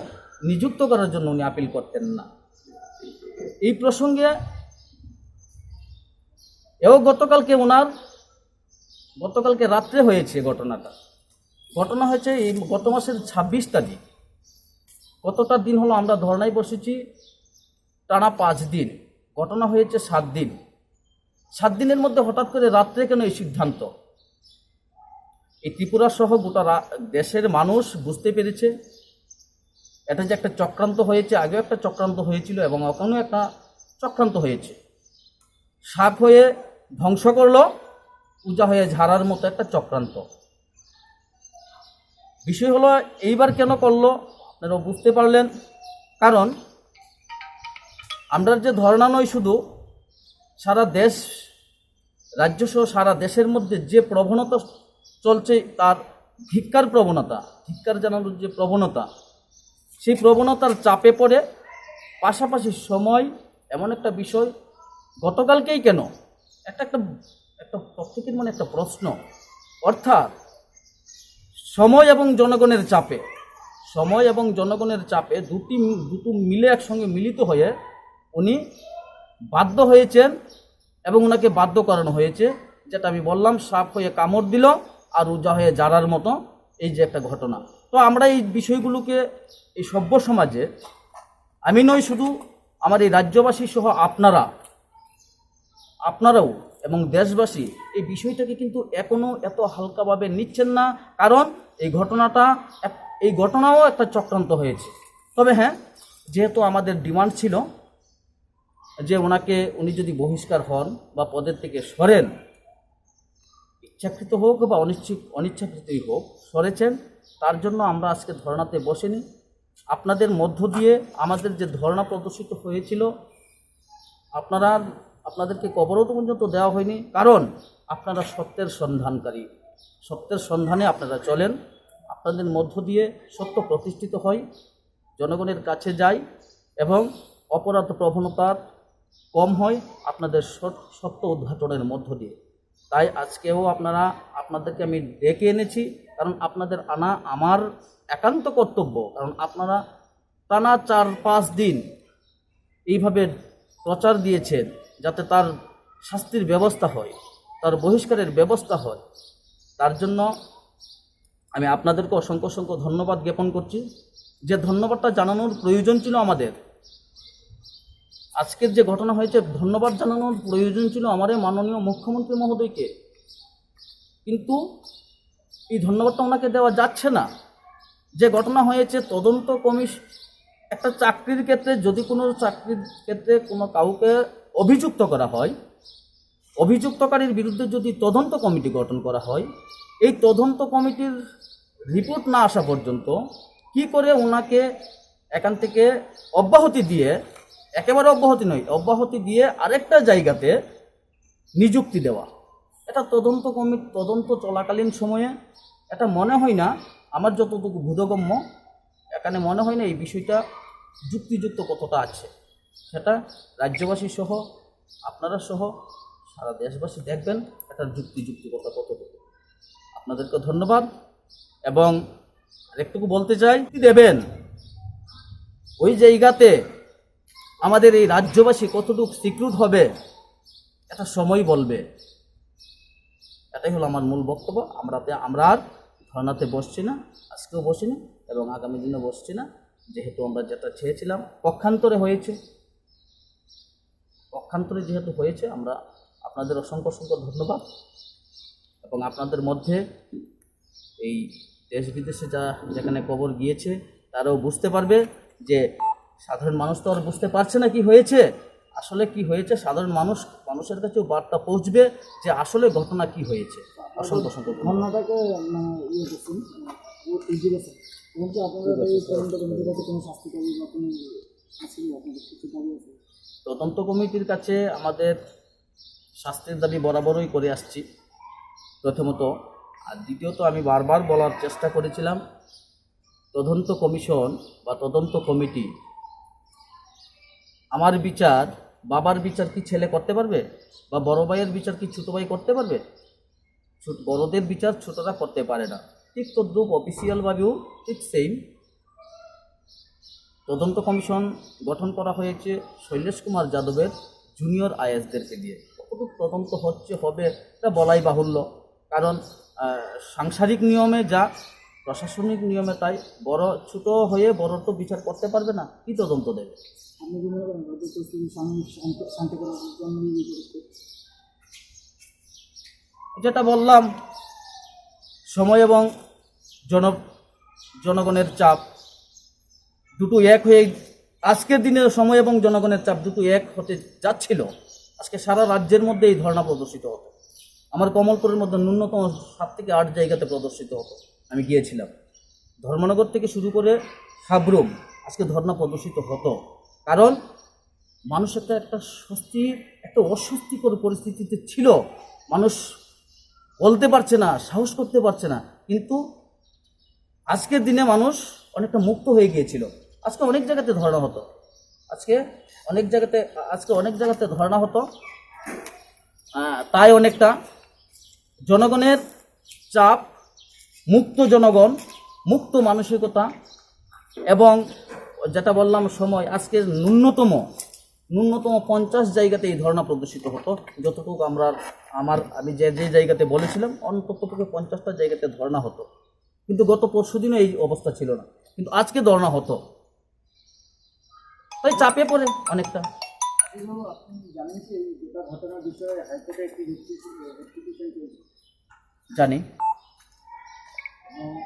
নিযুক্ত করার জন্য উনি আপিল করতেন না। এই প্রসঙ্গে গতকালকে রাত্রে হয়েছে ঘটনা হয়েছে এই গত মাসের 26 তারিখ। কতটা দিন হলো আমরা ধর্নায় বসেছি, টানা 5 দিন, ঘটনা হয়েছে 7 দিন। 7 দিনের মধ্যে হঠাৎ করে রাত্রে কেন এই সিদ্ধান্ত? এই ত্রিপুরা সহ গোটা দেশের মানুষ বুঝতে পেরেছে এটা যে একটা চক্রান্ত হয়েছে। আগেও একটা চক্রান্ত হয়েছিল এবং এখনও একটা চক্রান্ত হয়েছে। সাপ হয়ে ধ্বংস করলো, পূজা হয়ে ঝাড়ার মতো একটা চক্রান্ত। বিষয় হলো এইবার কেন করলো আপনারা বুঝতে পারলেন, কারণ আমরা যে ধর্ণা নয়, শুধু সারা দেশ, রাজ্য সহ সারা দেশের মধ্যে যে প্রবণতা চলছে, তার ধিক্কার জানানোর যে প্রবণতা, সেই প্রবণতার চাপে পড়ে পাশাপাশি সময় এমন একটা বিষয়, গতকালকেই কেন একটা প্রত্যেকের মনে একটা প্রশ্ন, অর্থাৎ সময় এবং জনগণের চাপে দুটো মিলে একসঙ্গে মিলিত হয়ে উনি বাধ্য হয়েছেন এবং ওনাকে বাধ্য করানো হয়েছে। যেটা আমি বললাম, সাপ হয়ে কামড় দিল আর উজা হয়ে জারার মতো এই যে একটা ঘটনা। তো আমরা এই বিষয়গুলোকে এই সভ্য সমাজে, আমি নয় শুধু, আমার এই রাজ্যবাসী সহ আপনারাও এবং দেশবাসী এই বিষয়টাকে কিন্তু এখনও এত হালকাভাবে নিচ্ছেন না, কারণ এই ঘটনাও একটা চক্রান্ত হয়েছে। তবে হ্যাঁ, যেহেতু আমাদের ডিমান্ড ছিল যে উনি যদি বহিষ্কার হন বা পদের থেকে সরেন, ইচ্ছাকৃত হোক বা অনিচ্ছাকৃতই হোক, সরেছেন, তার জন্য আমরা আজকে ধর্নাতে বসেনি। আপনাদের মধ্য দিয়ে আমাদের যে ধর্না প্রদর্শিত হয়েছিল, আপনারা আপনাদেরকে কবরও তো পর্যন্ত দেওয়া হয়নি, কারণ আপনারা সত্যের সন্ধানকারী, সত্যের সন্ধানে আপনারা চলেন। আপনাদের মধ্য দিয়ে সত্য প্রতিষ্ঠিত হয়, জনগণের কাছে যায় এবং অপরাধ প্রবণতা কম হয় আপনাদের সত্য উদ্ঘাটনের মধ্য দিয়ে। তাই আজকেও আপনাদেরকে আমি ডেকে এনেছি, কারণ আপনাদের আনা আমার একান্ত কর্তব্য। কারণ আপনারা টানা 4-5 দিন এইভাবে প্রচার দিয়েছেন যাতে তার শাস্তির ব্যবস্থা হয়, তার বহিষ্কারের ব্যবস্থা হয়। তার জন্য আমি আপনাদেরকে অসংখ্য অসংখ্য ধন্যবাদ জ্ঞাপন করছি। যে ধন্যবাদটা জানানোর প্রয়োজন ছিল আমাদের, আজকের যে ঘটনা হয়েছে, ধন্যবাদ জানানোর প্রয়োজন ছিল আমাদের মাননীয় মুখ্যমন্ত্রী মহোদয়কে, কিন্তু এই ধন্যবাদটা ওনাকে দেওয়া যাচ্ছে না। যে ঘটনা হয়েছে, তদন্ত কমিশন, একটা চাকরির ক্ষেত্রে যদি কোনো চাকরির ক্ষেত্রে কোনো কাউকে অভিযুক্ত করা হয়, অভিযুক্তকারীর বিরুদ্ধে যদি তদন্ত কমিটি গঠন করা হয়, এই তদন্ত কমিটির রিপোর্ট না আসা পর্যন্ত কি করে ওনাকে এখান থেকে অব্যাহতি দিয়ে, একেবারে অব্যাহতি নয়, অব্যাহতি দিয়ে আরেকটা জায়গাতে নিযুক্তি দেওয়া, এটা তদন্ত চলাকালীন সময়ে এটা মনে হয় না, আমার যতটুকু বোধগম্য, এখানে মনে হয় না এই বিষয়টা যুক্তিযুক্ত কতটা আছে। সেটা রাজ্যবাসী সহ আপনারা সহ সারা দেশবাসী দেখবেন এটার যুক্তিযুক্তিকতা কতটুকু। আপনাদেরকে ধন্যবাদ। এবং আরেকটুকু বলতে চাই, দেবেন ওই জায়গাতে আমাদের এই রাজ্যবাসী কতটুকু স্বীকৃত হবে এটা সময় বলবে। এটাই হলো আমার মূল বক্তব্য। আমরা আর ধর্নাতে বসছি না, আজকেও বসি না এবং আগামী দিনে বসছি না, যেহেতু আমরা যেটা চেয়েছিলাম পক্ষান্তরে যেহেতু হয়েছে। আমরা আপনাদের অসংখ্য অসংখ্য ধন্যবাদ। এবং আপনাদের মধ্যে এই দেশ বিদেশে যেখানে খবর গিয়েছে তারাও বুঝতে পারবে যে সাধারণ মানুষ তো আর বুঝতে পারছে না কি হয়েছে, আসলে কি হয়েছে। সাধারণ মানুষের কাছেও বার্তা পৌঁছবে যে আসলে ঘটনা কি হয়েছে। অসংখ্য অসংখ্য ঘটনাটাকে ইয়ে করছেন, এবং কি আপনাদের এই তদন্ত কমিটির কাছে কোনো শাস্তিকারী বা কোনো আছে আপনাদের কিছু দাবি আছে? তদন্ত কমিটির কাছে আমাদের শাস্তির দাবি বরাবরই করে আসছি, প্রথমত। আর দ্বিতীয়ত আমি বারবার বলার চেষ্টা করেছিলাম, তদন্ত কমিশন বা তদন্ত কমিটি, আমার বিচার, বাবার বিচার কি ছেলে করতে পারবে? বা বড় ভাইয়ের বিচার কি ছোটো ভাই করতে পারবে? বড়দের বিচার ছোটরা করতে পারে না। ঠিক তদ্রুপ অফিসিয়ালভাবেও ঠিক সেম তদন্ত কমিশন গঠন করা হয়েছে শৈলেশ কুমার যাদবের জুনিয়র আইএসদেরকে দিয়ে। কতটুকু তদন্ত হবে তা বলাই বাহুল্য, কারণ সাংসারিক নিয়মে যা, প্রশাসনিক নিয়মে তাই। বড় ছোট হয়ে বড় তো বিচার করতে পারবে না, কি তদন্ত দেবে? যেটা বললাম, সময় এবং জনগণের চাপ দুটো এক হয়ে, আজকের দিনে সময় এবং জনগণের চাপ দুটো এক হতে যাচ্ছিল। আজকে সারা রাজ্যের মধ্যে এই ধর্ণা প্রদর্শিত হতো। আমার কমলপুরের মধ্যে ন্যূনতম 7 থেকে 8 জায়গাতে প্রদর্শিত হতো, আমি গিয়েছিলাম। ধর্মনগর থেকে শুরু করে সাবরুম আজকে ধর্ণা প্রদর্শিত হতো, কারণ মানুষ একটা অস্বস্তিকর পরিস্থিতিতে ছিল। মানুষ বলতে পারছে না, সাহস করতে পারছে না, কিন্তু আজকের দিনে মানুষ অনেকটা মুক্ত হয়ে গিয়েছিল। আজকে অনেক জায়গাতে ধর্ণা হতো, আজকে অনেক জায়গাতে ধর্ণা হতো। তাই অনেকটা জনগণের চাপ, মুক্ত জনগণ, মুক্ত মানসিকতা, এবং যেটা বললাম সময়, আজকে ন্যূনতম 50 জায়গাতে এই ধর্ণা প্রদর্শিত হতো। যতটুকু আমি যে জায়গাতে বলেছিলাম, অন্ততপক্ষে 50টা জায়গাতে ধর্ণা হতো। কিন্তু গত পরশুদিনও এই অবস্থা ছিল না, কিন্তু আজকে ধর্ণা হতো। তাই চাপে পড়ে অনেকটা। জানি।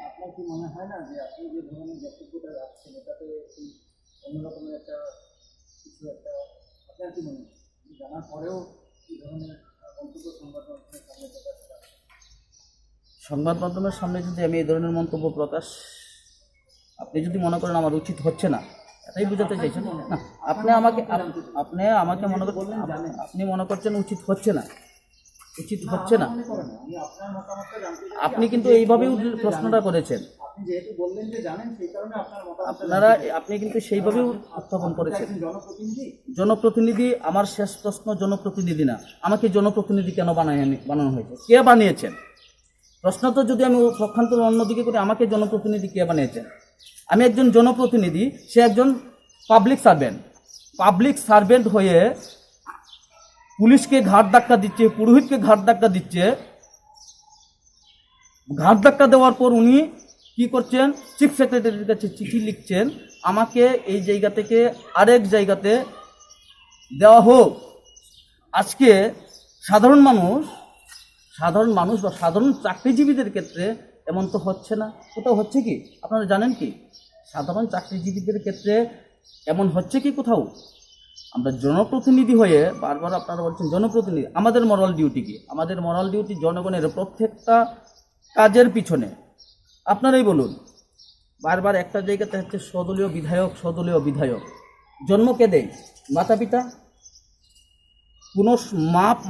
আপনার কি মনে হয় না যে আপনি যে ধরনের বক্তব্যটা রাখছেন এটাতে অন্যরকমের একটা কিছু একটা, আপনার কি মনে হয় জানার পরেও এই ধরনের মন্তব্য সংবাদ মাধ্যমের সামনে যদি আমি এই ধরনের মন্তব্য প্রকাশ, আপনি যদি মনে করেন আমার উচিত হচ্ছে না, এটাই বুঝাতে চাইছেন না? আপনি আমাকে মনে করছেন, আপনি মনে করছেন উচিত হচ্ছে না, উচিত হচ্ছে না। আপনি কিন্তু এইভাবেই প্রশ্নটা করেছেন, আপনি যেহেতু বললেন যে জানেন সেই কারণে আপনার মতামত আপনি কিন্তু সেইভাবেই উত্থাপন করেছেন। জনপ্রতিনিধি জনপ্রতিনিধি, আমার শেষ প্রশ্ন জনপ্রতিনিধি না, আমাকে জনপ্রতিনিধি কেন বানানো হয়েছে, কে বানিয়েছেন? প্রশ্ন তো যদি আমি পক্ষান্তর অন্যদিকে করি, আমাকে জনপ্রতিনিধি কে বানিয়েছেন? আমি একজন জনপ্রতিনিধি, সে একজন পাবলিক সার্ভেন্ট হয়ে পুলিশকে ঘাট ধাক্কা দিচ্ছে, পুরোহিতকে ঘাট ধাক্কা দিচ্ছে। ঘাট ধাক্কা দেওয়ার পর উনি কি করছেন, চিফ সেক্রেটারির কাছে চিঠি লিখছেন, আমাকে এই জায়গা থেকে আরেক জায়গাতে দেওয়া হোক। আজকে সাধারণ মানুষ বা সাধারণ চাকরিজীবীদের ক্ষেত্রে এমন তো হচ্ছে না, কোথাও হচ্ছে কি আপনারা জানেন কি? সাধারণ চাকরিজীবীদের ক্ষেত্রে এমন হচ্ছে কি কোথাও? আমরা জনপ্রতিনিধি হয়ে বারবার আপনারা বলছেন জনপ্রতিনিধি, আমাদের মোরাল ডিউটি কি? আমাদের মোরাল ডিউটি জনগণের প্রত্যেকটা কাজের পিছনে। আপনারাই বলুন, বারবার একটা জায়গাতে হচ্ছে সদলীয় বিধায়ক। জন্ম কে দেয়? মাতা পিতা। কোনো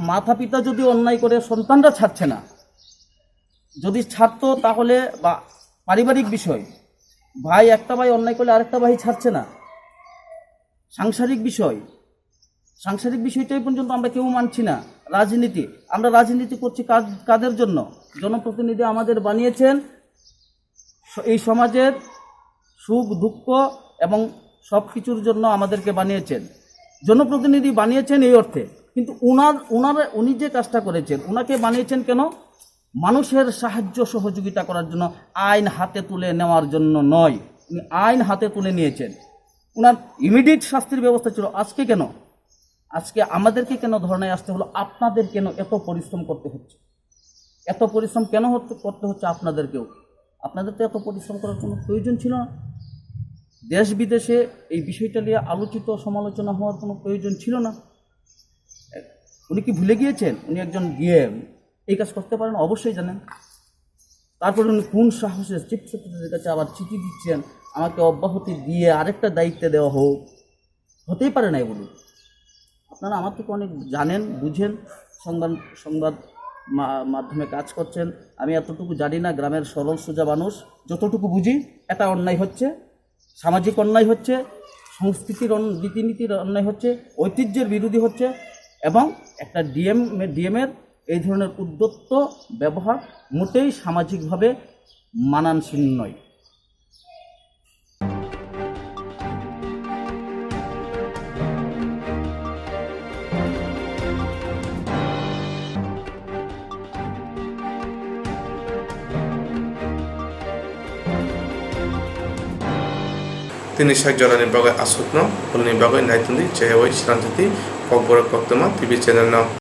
মাতা পিতা যদি অন্যায় করে সন্তানরা ছাড়ছে না, যদি ছাড়তো তাহলে, বা পারিবারিক বিষয়, একটা ভাই অন্যায় করলে আরেকটা ভাই ছাড়ছে না, সাংসারিক বিষয়টাই পর্যন্ত আমরা কেউ মানছি না। আমরা রাজনীতি করছি কাদের জন্য? জনপ্রতিনিধি আমাদের বানিয়েছেন এই সমাজের সুখ দুঃখ এবং সব কিছুর জন্য আমাদেরকে বানিয়েছেন, জনপ্রতিনিধি বানিয়েছেন এই অর্থে। কিন্তু উনি যে কাজটা করেছেন, উনাকে বানিয়েছেন কেন? মানুষের সাহায্য সহযোগিতা করার জন্য, আইন হাতে তুলে নেওয়ার জন্য নয়। উনি আইন হাতে তুলে নিয়েছেন, উনার ইমিডিয়েট শাস্তির ব্যবস্থা ছিল। আজকে আমাদেরকে কেন ধর্নায় আসতে হলো? আপনাদের কেন এত পরিশ্রম করতে হচ্ছে? এত পরিশ্রম কেন করতে হচ্ছে আপনাদেরকেও? আপনাদের তো এত পরিশ্রম করার কোনো প্রয়োজন ছিল না। দেশ বিদেশে এই বিষয়টা নিয়ে আলোচিত সমালোচনা হওয়ার কোনো প্রয়োজন ছিল না। উনি কি ভুলে গিয়েছেন? উনি একজন এই কাজ করতে পারেন, অবশ্যই জানেন। তারপরে উনি কোন সাহসে চিফ সেক্রেটারির কাছে আবার চিঠি দিচ্ছেন, আমাকে অব্যাহতি দিয়ে আরেকটা দায়িত্ব দেওয়া হোক? হতেই পারে না এগুলো। আপনারা আমার থেকে অনেক জানেন, বুঝেন, সংবাদ মাধ্যমে কাজ করছেন। আমি এতটুকু জানি না, গ্রামের সরল সোজা মানুষ যতটুকু বুঝি, এটা অন্যায় হচ্ছে, সামাজিক অন্যায় হচ্ছে, সংস্কৃতির রীতিনীতির অন্যায় হচ্ছে, ঐতিহ্যের বিরোধী হচ্ছে, এবং একটা ডিএমের এই ধরনের উদ্যত্ত ব্যবহার মোটেই সামাজিকভাবে মানানসই নয়। Tini Shakjala Nibaga Asutno, Ulnibaga Naitundi, Jayaway Shrantati, Kogbora Koktama, TV channel now.